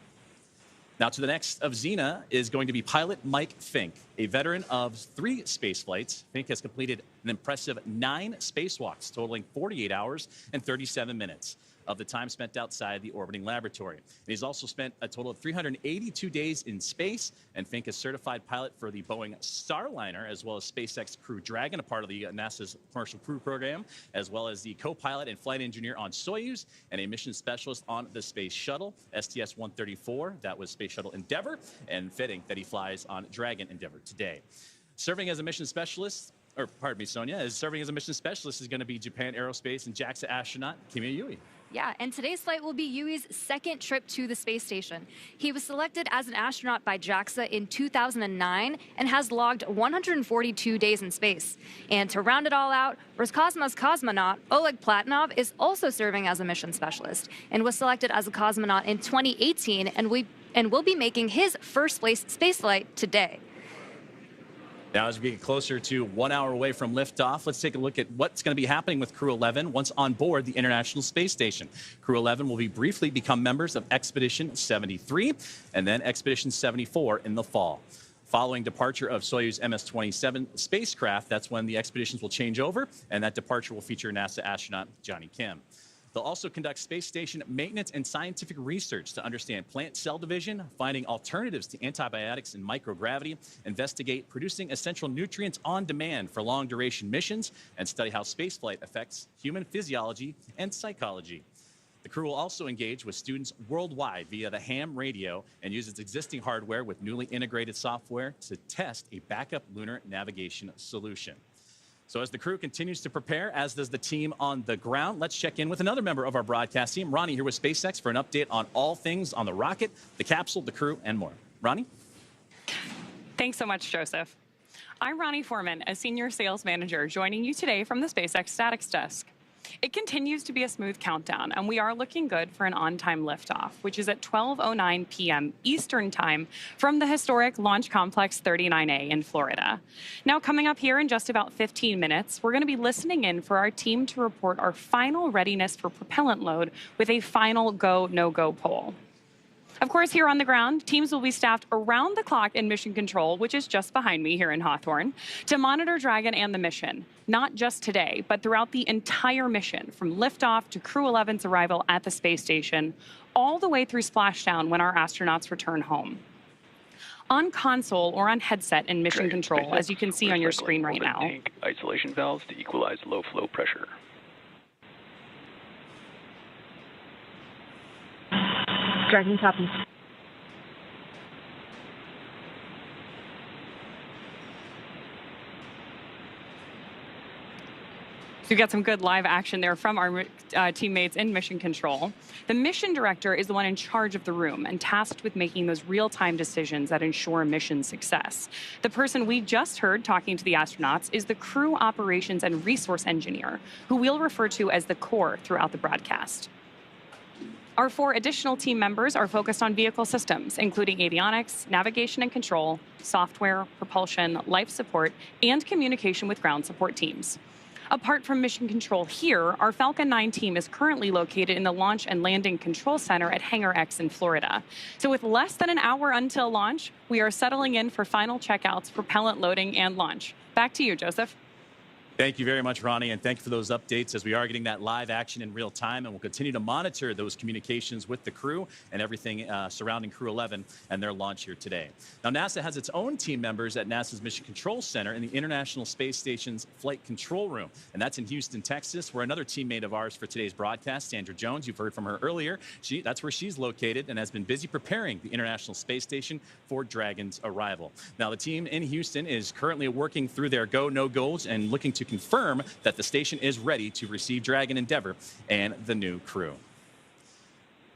Now, to the next of Zena is going to be pilot Mike Fink, a veteran of 3 space flights. Fink has completed an impressive 9 spacewalks, totaling 48 hours and 37 minutes of the time spent outside the orbiting laboratory. And he's also spent a total of 382 days in space, and Fink is certified pilot for the Boeing Starliner, as well as SpaceX Crew Dragon, a part of the NASA's Commercial Crew Program, as well as the co-pilot and flight engineer on Soyuz, and a mission specialist on the Space Shuttle, STS-134, that was Space Shuttle Endeavour, and fitting that he flies on Dragon Endeavour today. Serving as a mission specialist, or pardon me, Sonia, serving as a mission specialist is going to be Japan Aerospace and JAXA astronaut Kimi Yui. Yeah, and today's flight will be Yui's 2nd trip to the space station. He was selected as an astronaut by JAXA in 2009 and has logged 142 days in space. And to round it all out, Roscosmos cosmonaut Oleg Platonov is also serving as a mission specialist and was selected as a cosmonaut in 2018 and will be making his first space flight today. Now, as we get closer to 1 hour away from liftoff, let's take a look at what's going to be happening with Crew 11 once on board the International Space Station. Crew 11 will briefly become members of Expedition 73 and then Expedition 74 in the fall. Following departure of Soyuz MS-27 spacecraft, that's when the expeditions will change over, and that departure will feature NASA astronaut Johnny Kim. They'll also conduct space station maintenance and scientific research to understand plant cell division, finding alternatives to antibiotics and microgravity, investigate producing essential nutrients on demand for long-duration missions, and study how spaceflight affects human physiology and psychology. The crew will also engage with students worldwide via the ham radio and use its existing hardware with newly integrated software to test a backup lunar navigation solution. So as the crew continues to prepare, as does the team on the ground, let's check in with another member of our broadcast team, Ronnie, here with SpaceX for an update on all things on the rocket, the capsule, the crew, and more. Ronnie? Thanks so much, Joseph. I'm Ronnie Foreman, a senior sales manager, joining you today from the SpaceX Statics Desk. It continues to be a smooth countdown, and we are looking good for an on-time liftoff, which is at 12:09 p.m. Eastern Time from the historic Launch Complex 39A in Florida. Now, coming up here in just about 15 minutes, we're going to be listening in for our team to report our final readiness for propellant load with a final go, no-go poll. Of course, here on the ground, teams will be staffed around the clock in Mission Control, which is just behind me here in Hawthorne, to monitor Dragon and the mission, not just today, but throughout the entire mission, from liftoff to Crew 11's arrival at the space station, all the way through splashdown when our astronauts return home. On console or on headset in Mission Control, as you can see on your screen right now. Tank isolation valves to equalize low flow pressure. Dragon copy. So we got some good live action there from our teammates in Mission Control. The mission director is the one in charge of the room and tasked with making those real-time decisions that ensure mission success. The person we just heard talking to the astronauts is the crew operations and resource engineer, who we'll refer to as the core throughout the broadcast. Our 4 additional team members are focused on vehicle systems, including avionics, navigation and control, software, propulsion, life support, and communication with ground support teams. Apart from Mission Control here, our Falcon 9 team is currently located in the Launch and Landing Control Center at Hangar X in Florida. So with less than an hour until launch, we are settling in for final checkouts, propellant loading, and launch. Back to you, Joseph. Thank you very much, Ronnie, and thank you for those updates as we are getting that live action in real time, and we'll continue to monitor those communications with the crew and everything surrounding Crew 11 and their launch here today. Now, NASA has its own team members at NASA's Mission Control Center in the International Space Station's Flight Control Room, and that's in Houston, Texas, where another teammate of ours for today's broadcast, Sandra Jones, you've heard from her earlier. That's where she's located and has been busy preparing the International Space Station for Dragon's arrival. Now, the team in Houston is currently working through their go, no-goes and looking to confirm that the station is ready to receive Dragon Endeavour and the new crew.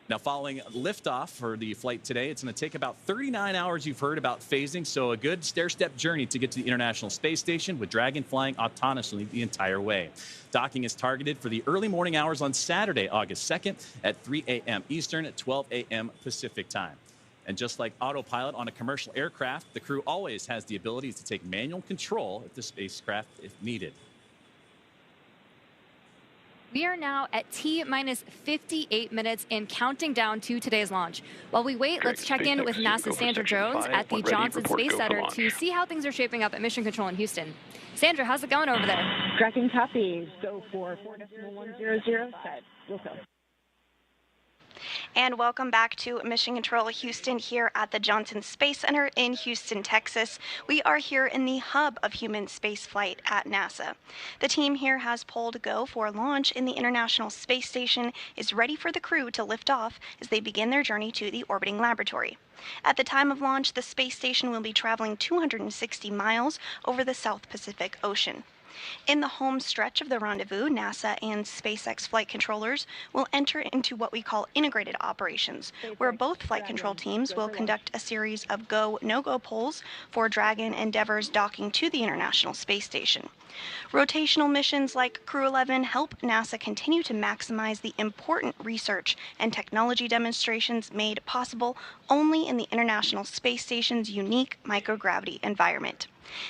Now, following liftoff for the flight today, it's going to take about 39 hours, you've heard about phasing, so a good stair-step journey to get to the International Space Station with Dragon flying autonomously the entire way. Docking is targeted for the early morning hours on Saturday, August 2nd at 3 a.m. Eastern at 12 a.m. Pacific time. And just like autopilot on a commercial aircraft, the crew always has the ability to take manual control of the spacecraft if needed. We are now at T-minus 58 minutes and counting down to today's launch. While we wait, let's check in with NASA's Sandra Jones at the Johnson Space Center to see how things are shaping up at Mission Control in Houston. Sandra, how's it going over there? Tracking copies. Go for 4.100 set. We'll go. And welcome back to Mission Control Houston here at the Johnson Space Center in Houston, Texas. We are here in the hub of human spaceflight at NASA. The team here has pulled go for launch in the International Space Station, is ready for the crew to lift off as they begin their journey to the orbiting laboratory. At the time of launch, the space station will be traveling 260 miles over the South Pacific Ocean. In the home stretch of the rendezvous, NASA and SpaceX flight controllers will enter into what we call integrated operations, where both flight control teams will conduct a series of go, no-go polls for Dragon Endeavour's docking to the International Space Station. Rotational missions like Crew 11 help NASA continue to maximize the important research and technology demonstrations made possible only in the International Space Station's unique microgravity environment.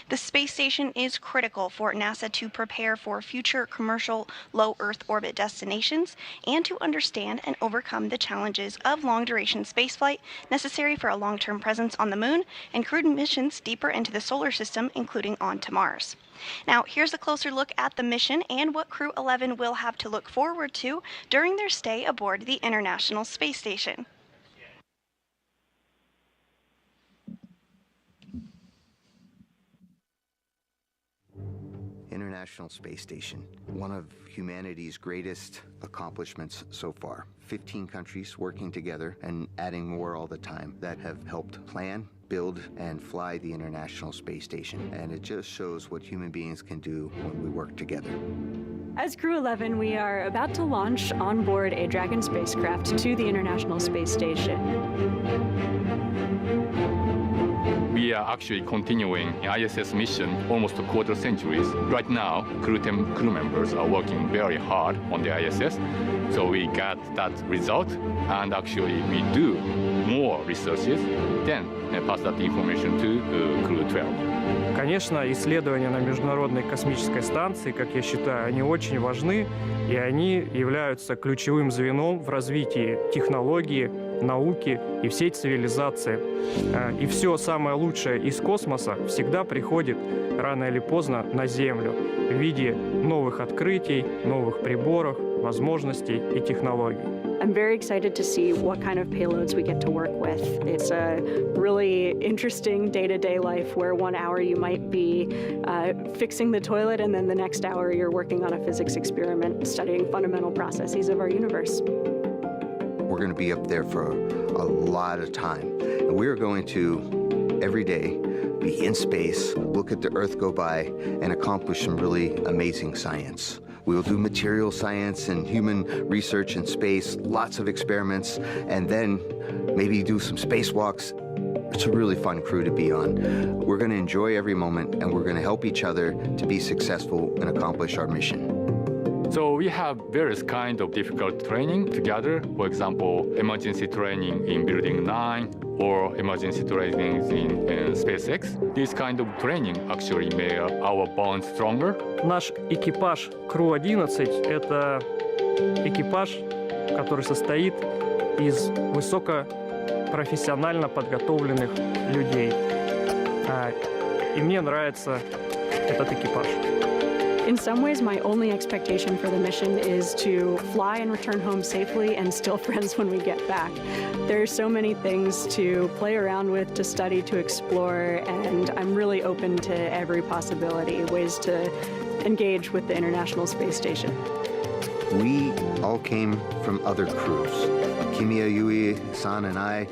The space station is critical for NASA to prepare for future commercial low Earth orbit destinations and to understand and overcome the challenges of long-duration spaceflight necessary for a long-term presence on the Moon and crewed missions deeper into the solar system, including on to Mars. Now, here's a closer look at the mission and what Crew 11 will have to look forward to during their stay aboard the International Space Station. International Space Station, one of humanity's greatest accomplishments so far. 15 countries working together and adding more all the time that have helped plan, build, and fly the International Space Station. And it just shows what human beings can do when we work together. As Crew 11, we are about to launch on board a Dragon spacecraft to the International Space Station. We are actually continuing an ISS mission almost a quarter centuries. Right now, crew members are working very hard on the ISS, so we got that result, and actually we do more researches, then pass that information to Crew 12. Конечно, исследования на Международной космической станции, как я считаю, они очень важны, и они являются ключевым звеном в развитии технологии, науки и всей цивилизации. И все самое лучшее из космоса всегда приходит рано или поздно на Землю в виде новых открытий, новых приборов, возможностей и технологий. I'm very excited to see what kind of payloads we get to work with. It's a really interesting day-to-day life where 1 hour you might be fixing the toilet and then the next hour you're working on a physics experiment studying fundamental processes of our universe. We're going to be up there for a lot of time. And we're going to, every day, be in space, look at the Earth go by, and accomplish some really amazing science. We will do material science and human research in space, lots of experiments, and then maybe do some spacewalks. It's a really fun crew to be on. We're going to enjoy every moment, and we're going to help each other to be successful and accomplish our mission. So we have various kinds of difficult training together. For example, emergency training in Building 9 or emergency training in SpaceX. This kind of training actually made our bond stronger. Наш экипаж Crew-11 — это экипаж, который состоит из высокопрофессионально подготовленных людей. И мне нравится этот экипаж. In some ways, my only expectation for the mission is to fly and return home safely and still friends when we get back. There are so many things to play around with, to study, to explore, and I'm really open to every possibility, ways to engage with the International Space Station. We all came from other crews. Kimiya Yui-san and I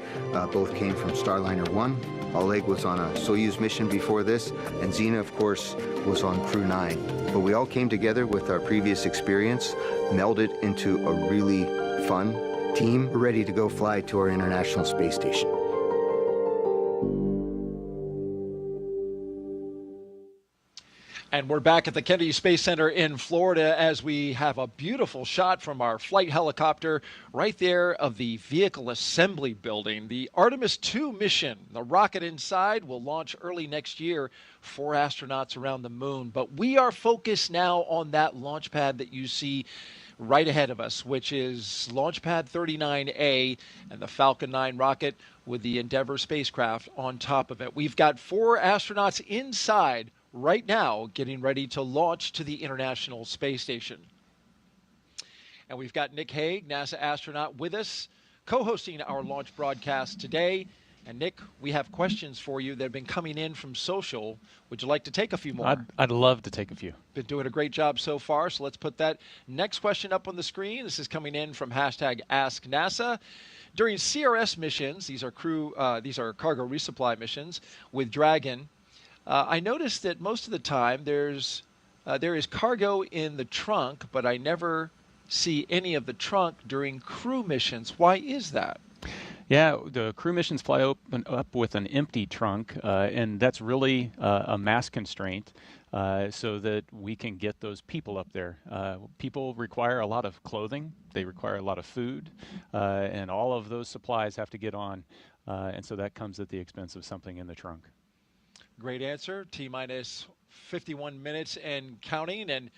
both came from Starliner 1. Oleg was on a Soyuz mission before this, and Zena, of course, was on Crew 9. But we all came together with our previous experience, melded into a really fun team, ready to go fly to our International Space Station. And we're back at the Kennedy Space Center in Florida as we have a beautiful shot from our flight helicopter right there of the Vehicle Assembly Building. The Artemis II mission, the rocket inside, will launch early next year. 4 astronauts around the moon. But we are focused now on that launch pad that you see right ahead of us, which is Launch Pad 39A and the Falcon 9 rocket with the Endeavour spacecraft on top of it. We've got 4 astronauts inside right now getting ready to launch to the International Space Station. And we've got Nick Hague, NASA astronaut, with us, co-hosting our launch broadcast today. And Nick, we have questions for you that have been coming in from social. Would you like to take a few more? I'd love to take a few. Been doing a great job so far, so let's put that next question up on the screen. This is coming in from #AskNASA. During CRS missions, these are cargo resupply missions with Dragon, I noticed that most of the time there is cargo in the trunk, but I never see any of the trunk during crew missions. Why is that? Yeah, the crew missions fly up with an empty trunk, and that's really a mass constraint so that we can get those people up there. People require a lot of clothing, they require a lot of food, and all of those supplies have to get on, and so that comes at the expense of something in the trunk. Great answer. T-minus 51 minutes and counting, and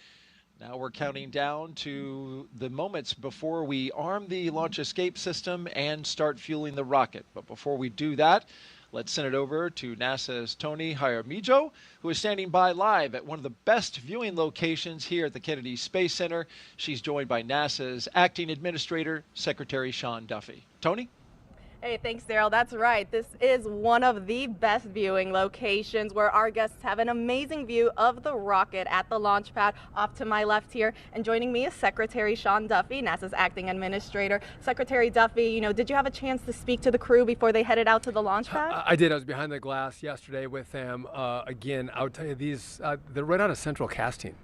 now we're counting down to the moments before we arm the launch escape system and start fueling the rocket. But before we do that, let's send it over to NASA's Tony Jaramillo, who is standing by live at one of the best viewing locations here at the Kennedy Space Center. She's joined by NASA's Acting Administrator, Secretary Sean Duffy. Tony? Hey, thanks, Daryl. That's right. This is one of the best viewing locations where our guests have an amazing view of the rocket at the launch pad off to my left here. And joining me is Secretary Sean Duffy, NASA's Acting Administrator. Secretary Duffy, did you have a chance to speak to the crew before they headed out to the launch pad? I did. I was behind the glass yesterday with them. Again, I would tell you, they're right out of central casting.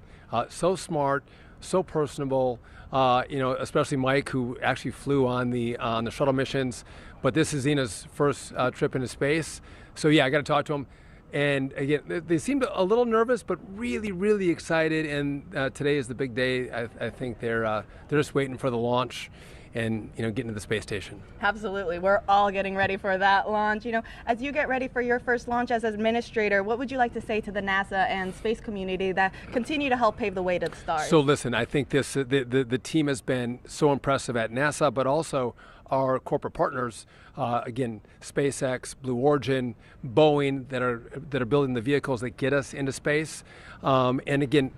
So smart, so personable. Especially Mike, who actually flew on the shuttle missions. But this is Zena's first trip into space. So yeah, I got to talk to them. And again, they seemed a little nervous, but really, really excited. And today is the big day. I think they're just waiting for the launch. and get into the space station. Absolutely. We're all getting ready for that launch. As you get ready for your first launch as administrator, what would you like to say to the NASA and space community that continue to help pave the way to the stars? So listen, I think the team has been so impressive at NASA, but also our corporate partners, again, SpaceX, Blue Origin, Boeing, that are building the vehicles that get us into space. And again,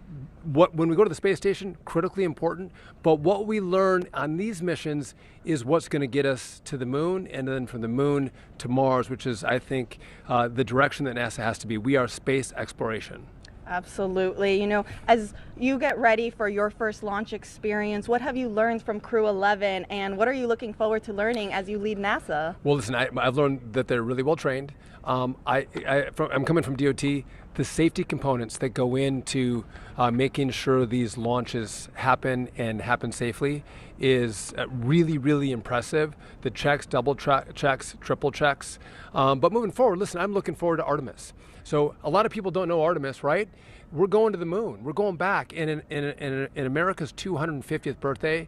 when we go to the space station, critically important, but what we learn on these missions is what's going to get us to the moon, and then from the moon to Mars, which is, I think, the direction that NASA has to be. We are space exploration. Absolutely. As you get ready for your first launch experience, what have you learned from Crew 11, and what are you looking forward to learning as you lead NASA? Well, listen, I've learned that they're really well trained. I'm coming from DOT. The safety components that go into making sure these launches happen and happen safely is really, really impressive. The checks, double checks, triple checks. But moving forward, listen, I'm looking forward to Artemis. So a lot of people don't know Artemis, right? We're going to the moon. We're going back. And in America's 250th birthday,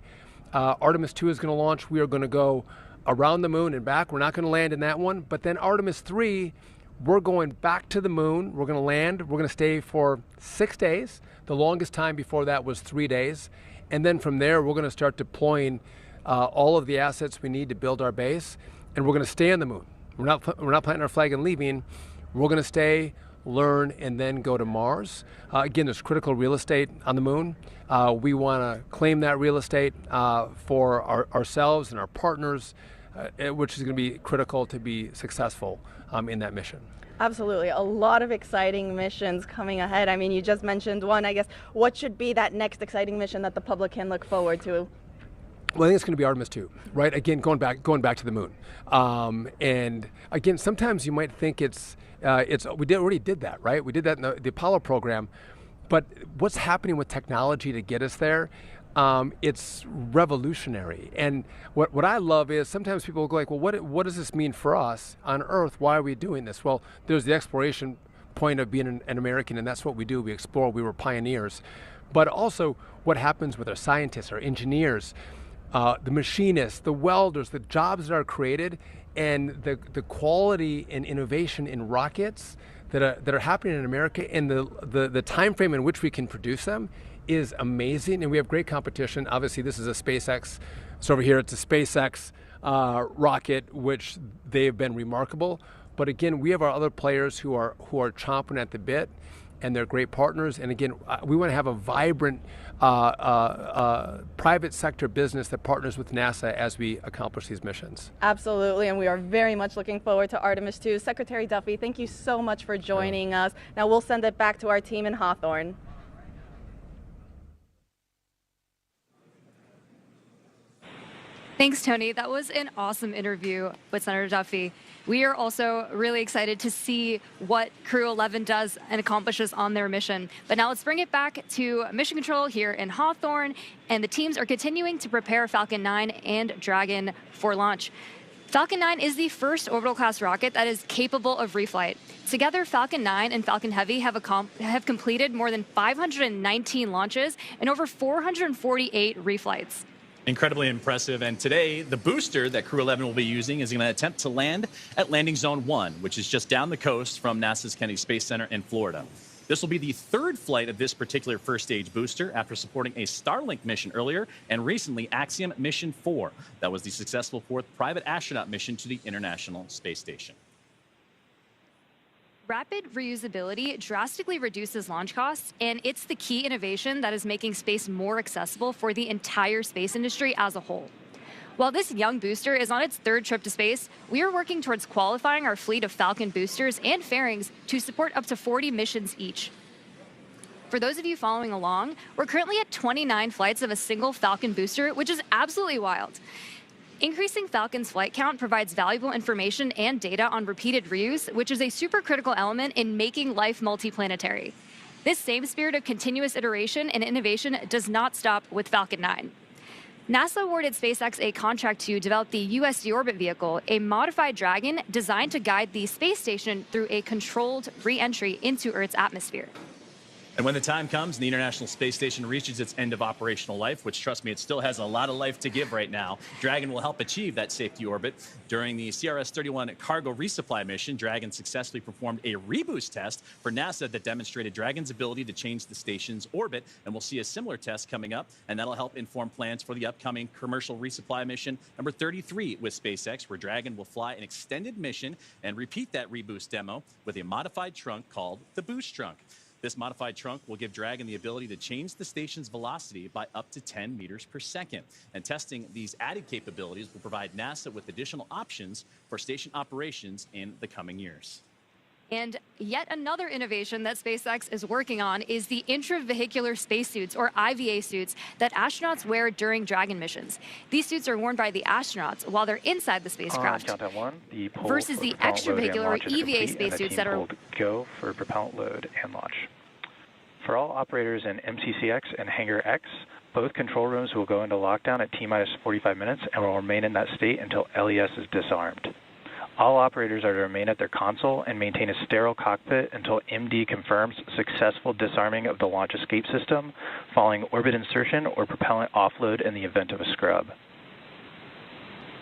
Artemis 2 is going to launch. We are going to go around the moon and back. We're not going to land in that one. But then Artemis 3, we're going back to the moon. We're going to land. We're going to stay for 6 days. The longest time before that was 3 days. And then from there, we're going to start deploying all of the assets we need to build our base. And we're going to stay on the moon. We're not planting our flag and leaving. We're going to stay, learn, and then go to Mars. Again, there's critical real estate on the moon. We want to claim that real estate for ourselves and our partners, which is going to be critical to be successful in that mission. Absolutely. A lot of exciting missions coming ahead. I mean, you just mentioned one. I guess what should be that next exciting mission that the public can look forward to? Well, I think it's going to be Artemis 2, right? Again, going back to the moon. And again, sometimes you might think we already did that, right? We did that in the Apollo program. But what's happening with technology to get us there? It's revolutionary. And what I love is sometimes people go like, well, what does this mean for us on Earth? Why are we doing this? Well, there's the exploration point of being an American, and that's what we do. We explore. We were pioneers. But also what happens with our scientists, our engineers, the machinists, the welders, the jobs that are created, and the quality and innovation in rockets that are happening in America, and the time frame in which we can produce them is amazing. And we have great competition. Obviously, this is a SpaceX. So over here, it's a SpaceX rocket, which they have been remarkable. But again, we have our other players who are chomping at the bit, and they're great partners. And again, we want to have a vibrant private sector business that partners with NASA as we accomplish these missions. Absolutely, and we are very much looking forward to Artemis 2. Secretary Duffy, thank you so much for joining us. Now we'll send it back to our team in Hawthorne. Thanks, Tony. That was an awesome interview with Senator Duffy. We are also really excited to see what Crew 11 does and accomplishes on their mission. But now let's bring it back to Mission Control here in Hawthorne, and the teams are continuing to prepare Falcon 9 and Dragon for launch. Falcon 9 is the first orbital-class rocket that is capable of reflight. Together, Falcon 9 and Falcon Heavy have completed more than 519 launches and over 448 reflights. Incredibly impressive. And today, the booster that Crew 11 will be using is going to attempt to land at Landing Zone 1, which is just down the coast from NASA's Kennedy Space Center in Florida. This will be the third flight of this particular first-stage booster after supporting a Starlink mission earlier and recently Axiom Mission 4. That was the successful fourth private astronaut mission to the International Space Station. Rapid reusability drastically reduces launch costs, and it's the key innovation that is making space more accessible for the entire space industry as a whole. While this young booster is on its third trip to space, we are working towards qualifying our fleet of Falcon boosters and fairings to support up to 40 missions each. For those of you following along, we're currently at 29 flights of a single Falcon booster, which is absolutely wild. Increasing Falcon's flight count provides valuable information and data on repeated reuse, which is a super critical element in making life multiplanetary. This same spirit of continuous iteration and innovation does not stop with Falcon 9. NASA awarded SpaceX a contract to develop the U.S. deorbit vehicle, a modified Dragon designed to guide the space station through a controlled re-entry into Earth's atmosphere. And when the time comes and the International Space Station reaches its end of operational life, which, trust me, it still has a lot of life to give right now, Dragon will help achieve that safety orbit. During the CRS-31 cargo resupply mission, Dragon successfully performed a reboost test for NASA that demonstrated Dragon's ability to change the station's orbit, and we'll see a similar test coming up, and that'll help inform plans for the upcoming commercial resupply mission number 33 with SpaceX, where Dragon will fly an extended mission and repeat that reboost demo with a modified trunk called the Boost Trunk. This modified trunk will give Dragon the ability to change the station's velocity by up to 10 meters per second. And testing these added capabilities will provide NASA with additional options for station operations in the coming years. And yet another innovation that SpaceX is working on is the intravehicular spacesuits, or IVA suits, that astronauts wear during Dragon missions. These suits are worn by the astronauts while they're inside the spacecraft, versus the extravehicular, or EVA spacesuits that are go for propellant load and launch. For all operators in MCCX and Hangar X, both control rooms will go into lockdown at T-minus 45 minutes and will remain in that state until LES is disarmed. All operators are to remain at their console and maintain a sterile cockpit until MD confirms successful disarming of the launch escape system following orbit insertion or propellant offload in the event of a scrub.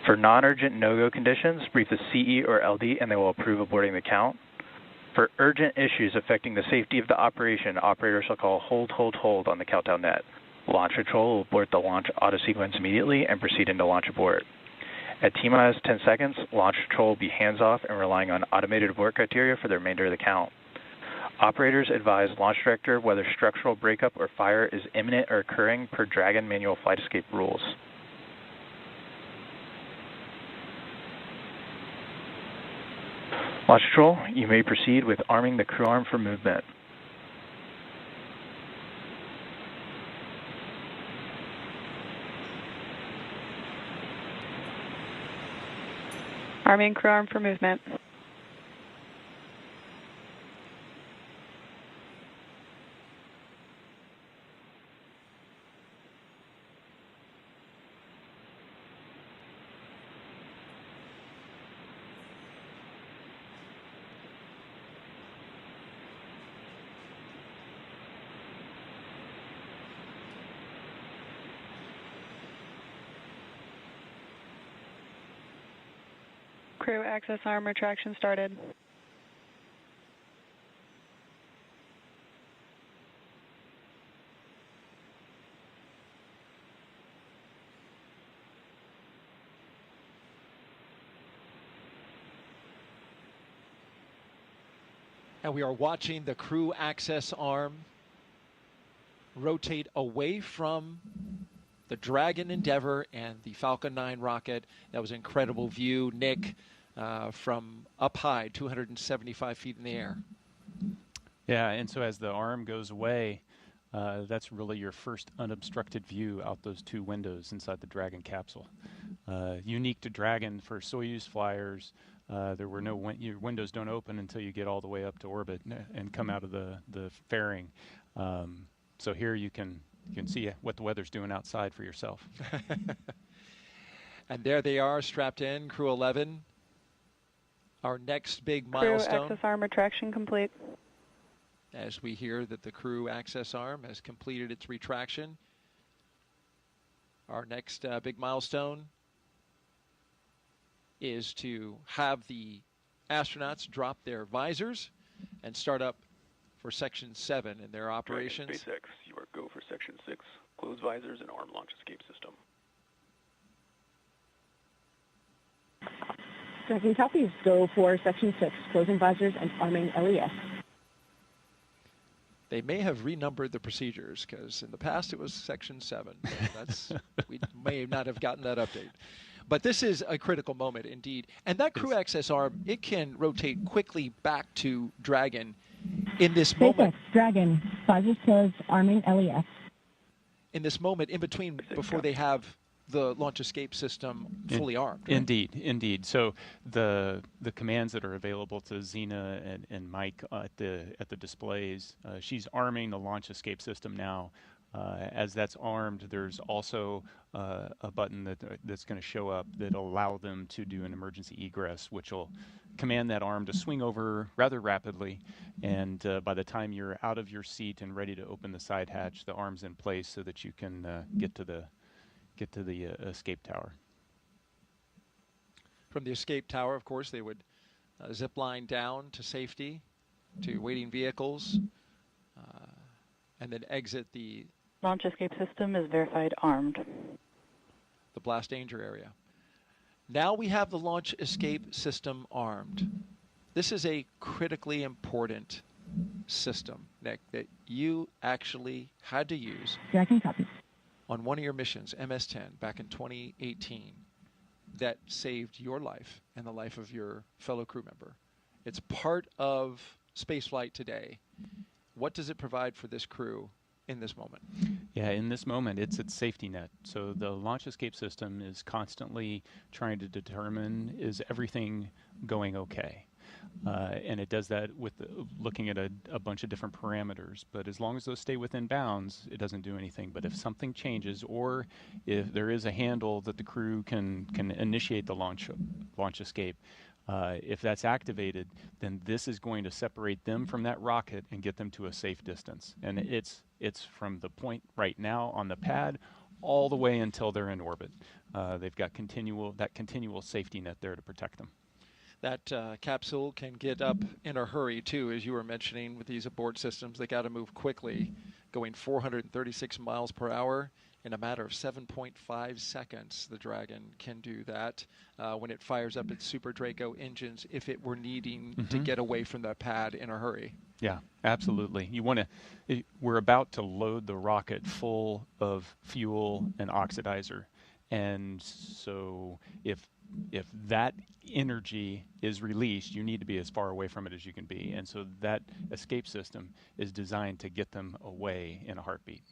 For non-urgent no-go conditions, brief the CE or LD and they will approve aborting the count. For urgent issues affecting the safety of the operation, operators shall call hold on the countdown net. Launch control will abort the launch auto sequence immediately and proceed into launch abort. At T-minus 10 seconds, launch control will be hands-off and relying on automated abort criteria for the remainder of the count. Operators advise launch director whether structural breakup or fire is imminent or occurring per Dragon manual flight escape rules. Launch control, you may proceed with arming the crew arm for movement. Arming crew arm for movement. Crew access arm retraction started. And we are watching the crew access arm rotate away from the Dragon Endeavour and the Falcon 9 rocket. That was an incredible view, Nick, from up high, 275 feet in the air. Yeah, and so as the arm goes away, that's really your first unobstructed view out those two windows inside the Dragon capsule. Unique to Dragon for Soyuz flyers, there were no your windows don't open until you get all the way up to orbit and come out of the fairing. So here you can see what the weather's doing outside for yourself. And there they are, strapped in, Crew 11. Our next big milestone. Crew access arm retraction complete. As we hear that the crew access arm has completed its retraction. Our next big milestone is to have the astronauts drop their visors and start up for Section 7 in their operations. SpaceX, you are go for Section 6. Close visors and arm launch escape system. Dragon copies. Go for Section 6. Closing visors and arming LES. They may have renumbered the procedures because in the past it was Section 7. So that's we may not have gotten that update. But this is a critical moment indeed. And that crew access arm, it can rotate quickly back to Dragon in this moment. Dragon, visors closed, arming LES. In this moment, in between, before they have the launch escape system fully armed. Right? Indeed. So the commands that are available to Xena and Mike at the displays, she's arming the launch escape system now As that's armed, there's also a button that's going to show up that'll allow them to do an emergency egress, which will command that arm to swing over rather rapidly. And by the time you're out of your seat and ready to open the side hatch, the arm's in place so that you can get to the escape tower. From the escape tower, of course, they would zip line down to safety, to waiting vehicles, and then exit the Launch escape system is verified armed. The blast danger area. Now we have the launch escape system armed. This is a critically important system, Nick, that you actually had to use on one of your missions, MS-10, back in 2018, that saved your life and the life of your fellow crew member. It's part of spaceflight today. What does it provide for this crew in this moment? Yeah, in this moment, it's its safety net. So the launch escape system is constantly trying to determine, is everything going okay? And it does that with looking at a bunch of different parameters. But as long as those stay within bounds, it doesn't do anything. But if something changes, or if there is a handle that the crew can initiate the launch escape, if that's activated, then this is going to separate them from that rocket and get them to a safe distance. And it's from the point right now on the pad all the way until they're in orbit. They've got continual safety net there to protect them. That capsule can get up in a hurry, too, as you were mentioning with these abort systems. They got to move quickly, going 436 miles per hour. In a matter of 7.5 seconds, the Dragon can do that when it fires up its Super Draco engines if it were needing to get away from the pad in a hurry. Yeah, absolutely. We're about to load the rocket full of fuel and oxidizer. And so if that energy is released, you need to be as far away from it as you can be. And so that escape system is designed to get them away in a heartbeat.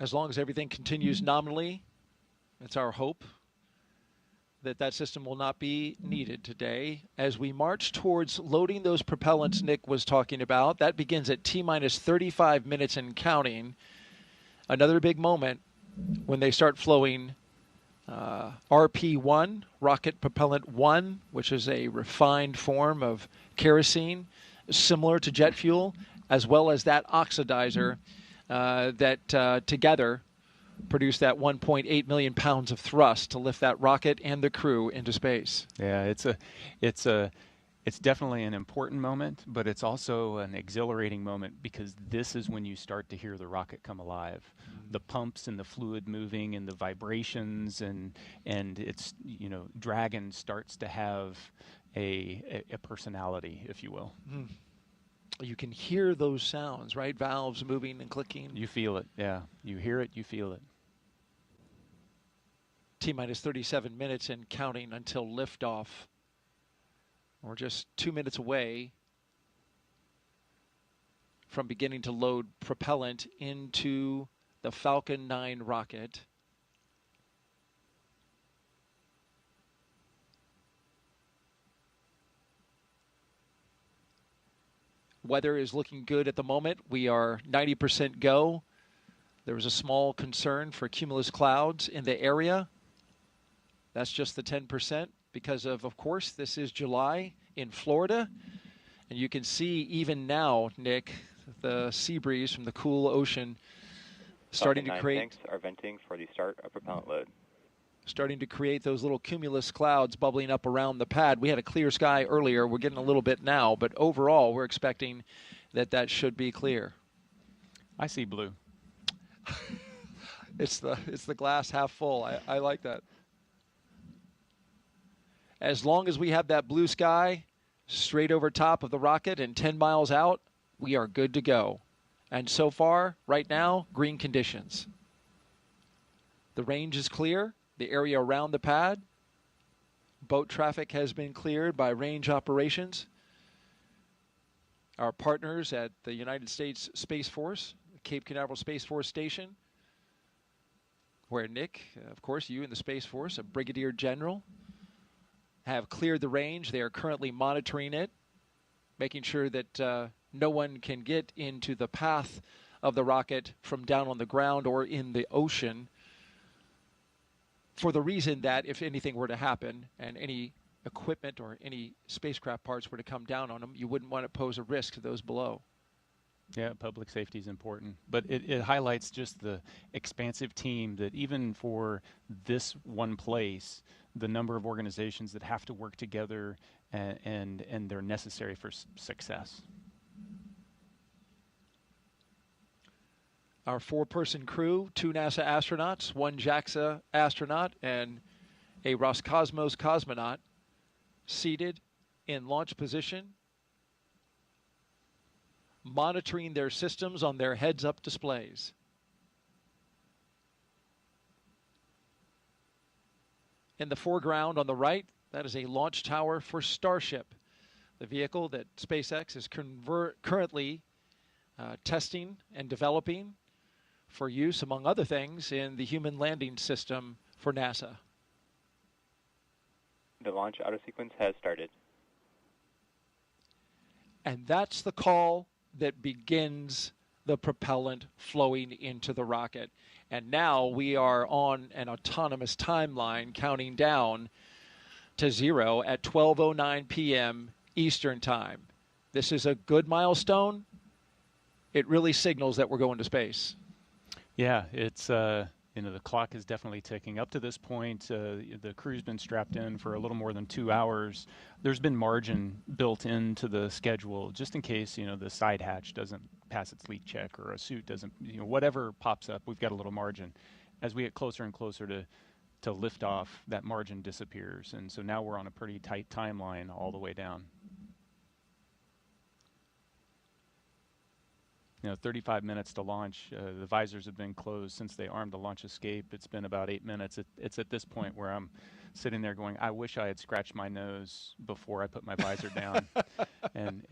As long as everything continues nominally, it's our hope that that system will not be needed today. As we march towards loading those propellants Nick was talking about, that begins at T-minus 35 minutes and counting. Another big moment when they start flowing RP-1, Rocket Propellant 1, which is a refined form of kerosene, similar to jet fuel, as well as that oxidizer that together produce that 1.8 million pounds of thrust to lift that rocket and the crew into space. Yeah, it's definitely an important moment, but it's also an exhilarating moment because this is when you start to hear the rocket come alive. The pumps and the fluid moving and the vibrations and it's, Dragon starts to have a personality, if you will. Mm. You can hear those sounds, right? Valves moving and clicking. You feel it, yeah. You hear it, you feel it. T-minus 37 minutes and counting until liftoff. We're just 2 minutes away from beginning to load propellant into the Falcon 9 rocket. Weather is looking good at the moment. We are 90% go. There was a small concern for cumulus clouds in the area. That's just the 10% because of course, this is July in Florida. And you can see even now, Nick, the sea breeze from the cool ocean starting to create... Tanks are venting for the start of propellant load. Starting to create those little cumulus clouds bubbling up around the pad. We had a clear sky earlier. We're getting a little bit now, but overall, we're expecting that should be clear. I see blue. It's the glass half full. I like that. As long as we have that blue sky straight over top of the rocket and 10 miles out, we are good to go. And so far, right now, green conditions. The range is clear. The area around the pad. Boat traffic has been cleared by range operations. Our partners at the United States Space Force, Cape Canaveral Space Force Station, where Nick, of course, you in the Space Force, a brigadier general, have cleared the range. They are currently monitoring it, making sure that no one can get into the path of the rocket from down on the ground or in the ocean, for the reason that if anything were to happen and any equipment or any spacecraft parts were to come down on them, you wouldn't want to pose a risk to those below. Yeah, public safety is important, but it highlights just the expansive team that even for this one place, the number of organizations that have to work together and they're necessary for success. Our 4-person crew, 2 NASA astronauts, 1 JAXA astronaut, and a Roscosmos cosmonaut seated in launch position, monitoring their systems on their heads-up displays. In the foreground on the right, that is a launch tower for Starship, the vehicle that SpaceX is currently testing and developing for use, among other things, in the human landing system for NASA. The launch auto sequence has started. And that's the call that begins the propellant flowing into the rocket. And now we are on an autonomous timeline counting down to 0 at 12:09 p.m. Eastern Time. This is a good milestone. It really signals that we're going to space. Yeah, it's the clock is definitely ticking up to this point. The crew's been strapped in for a little more than 2 hours. There's been margin built into the schedule just in case, the side hatch doesn't pass its leak check or a suit doesn't, whatever pops up, we've got a little margin. As we get closer and closer to liftoff, that margin disappears. And so now we're on a pretty tight timeline all the way down. 35 minutes to launch. The visors have been closed since they armed the launch escape. It's been about 8 minutes. It's at this point where I'm sitting there going, I wish I had scratched my nose before I put my visor down. and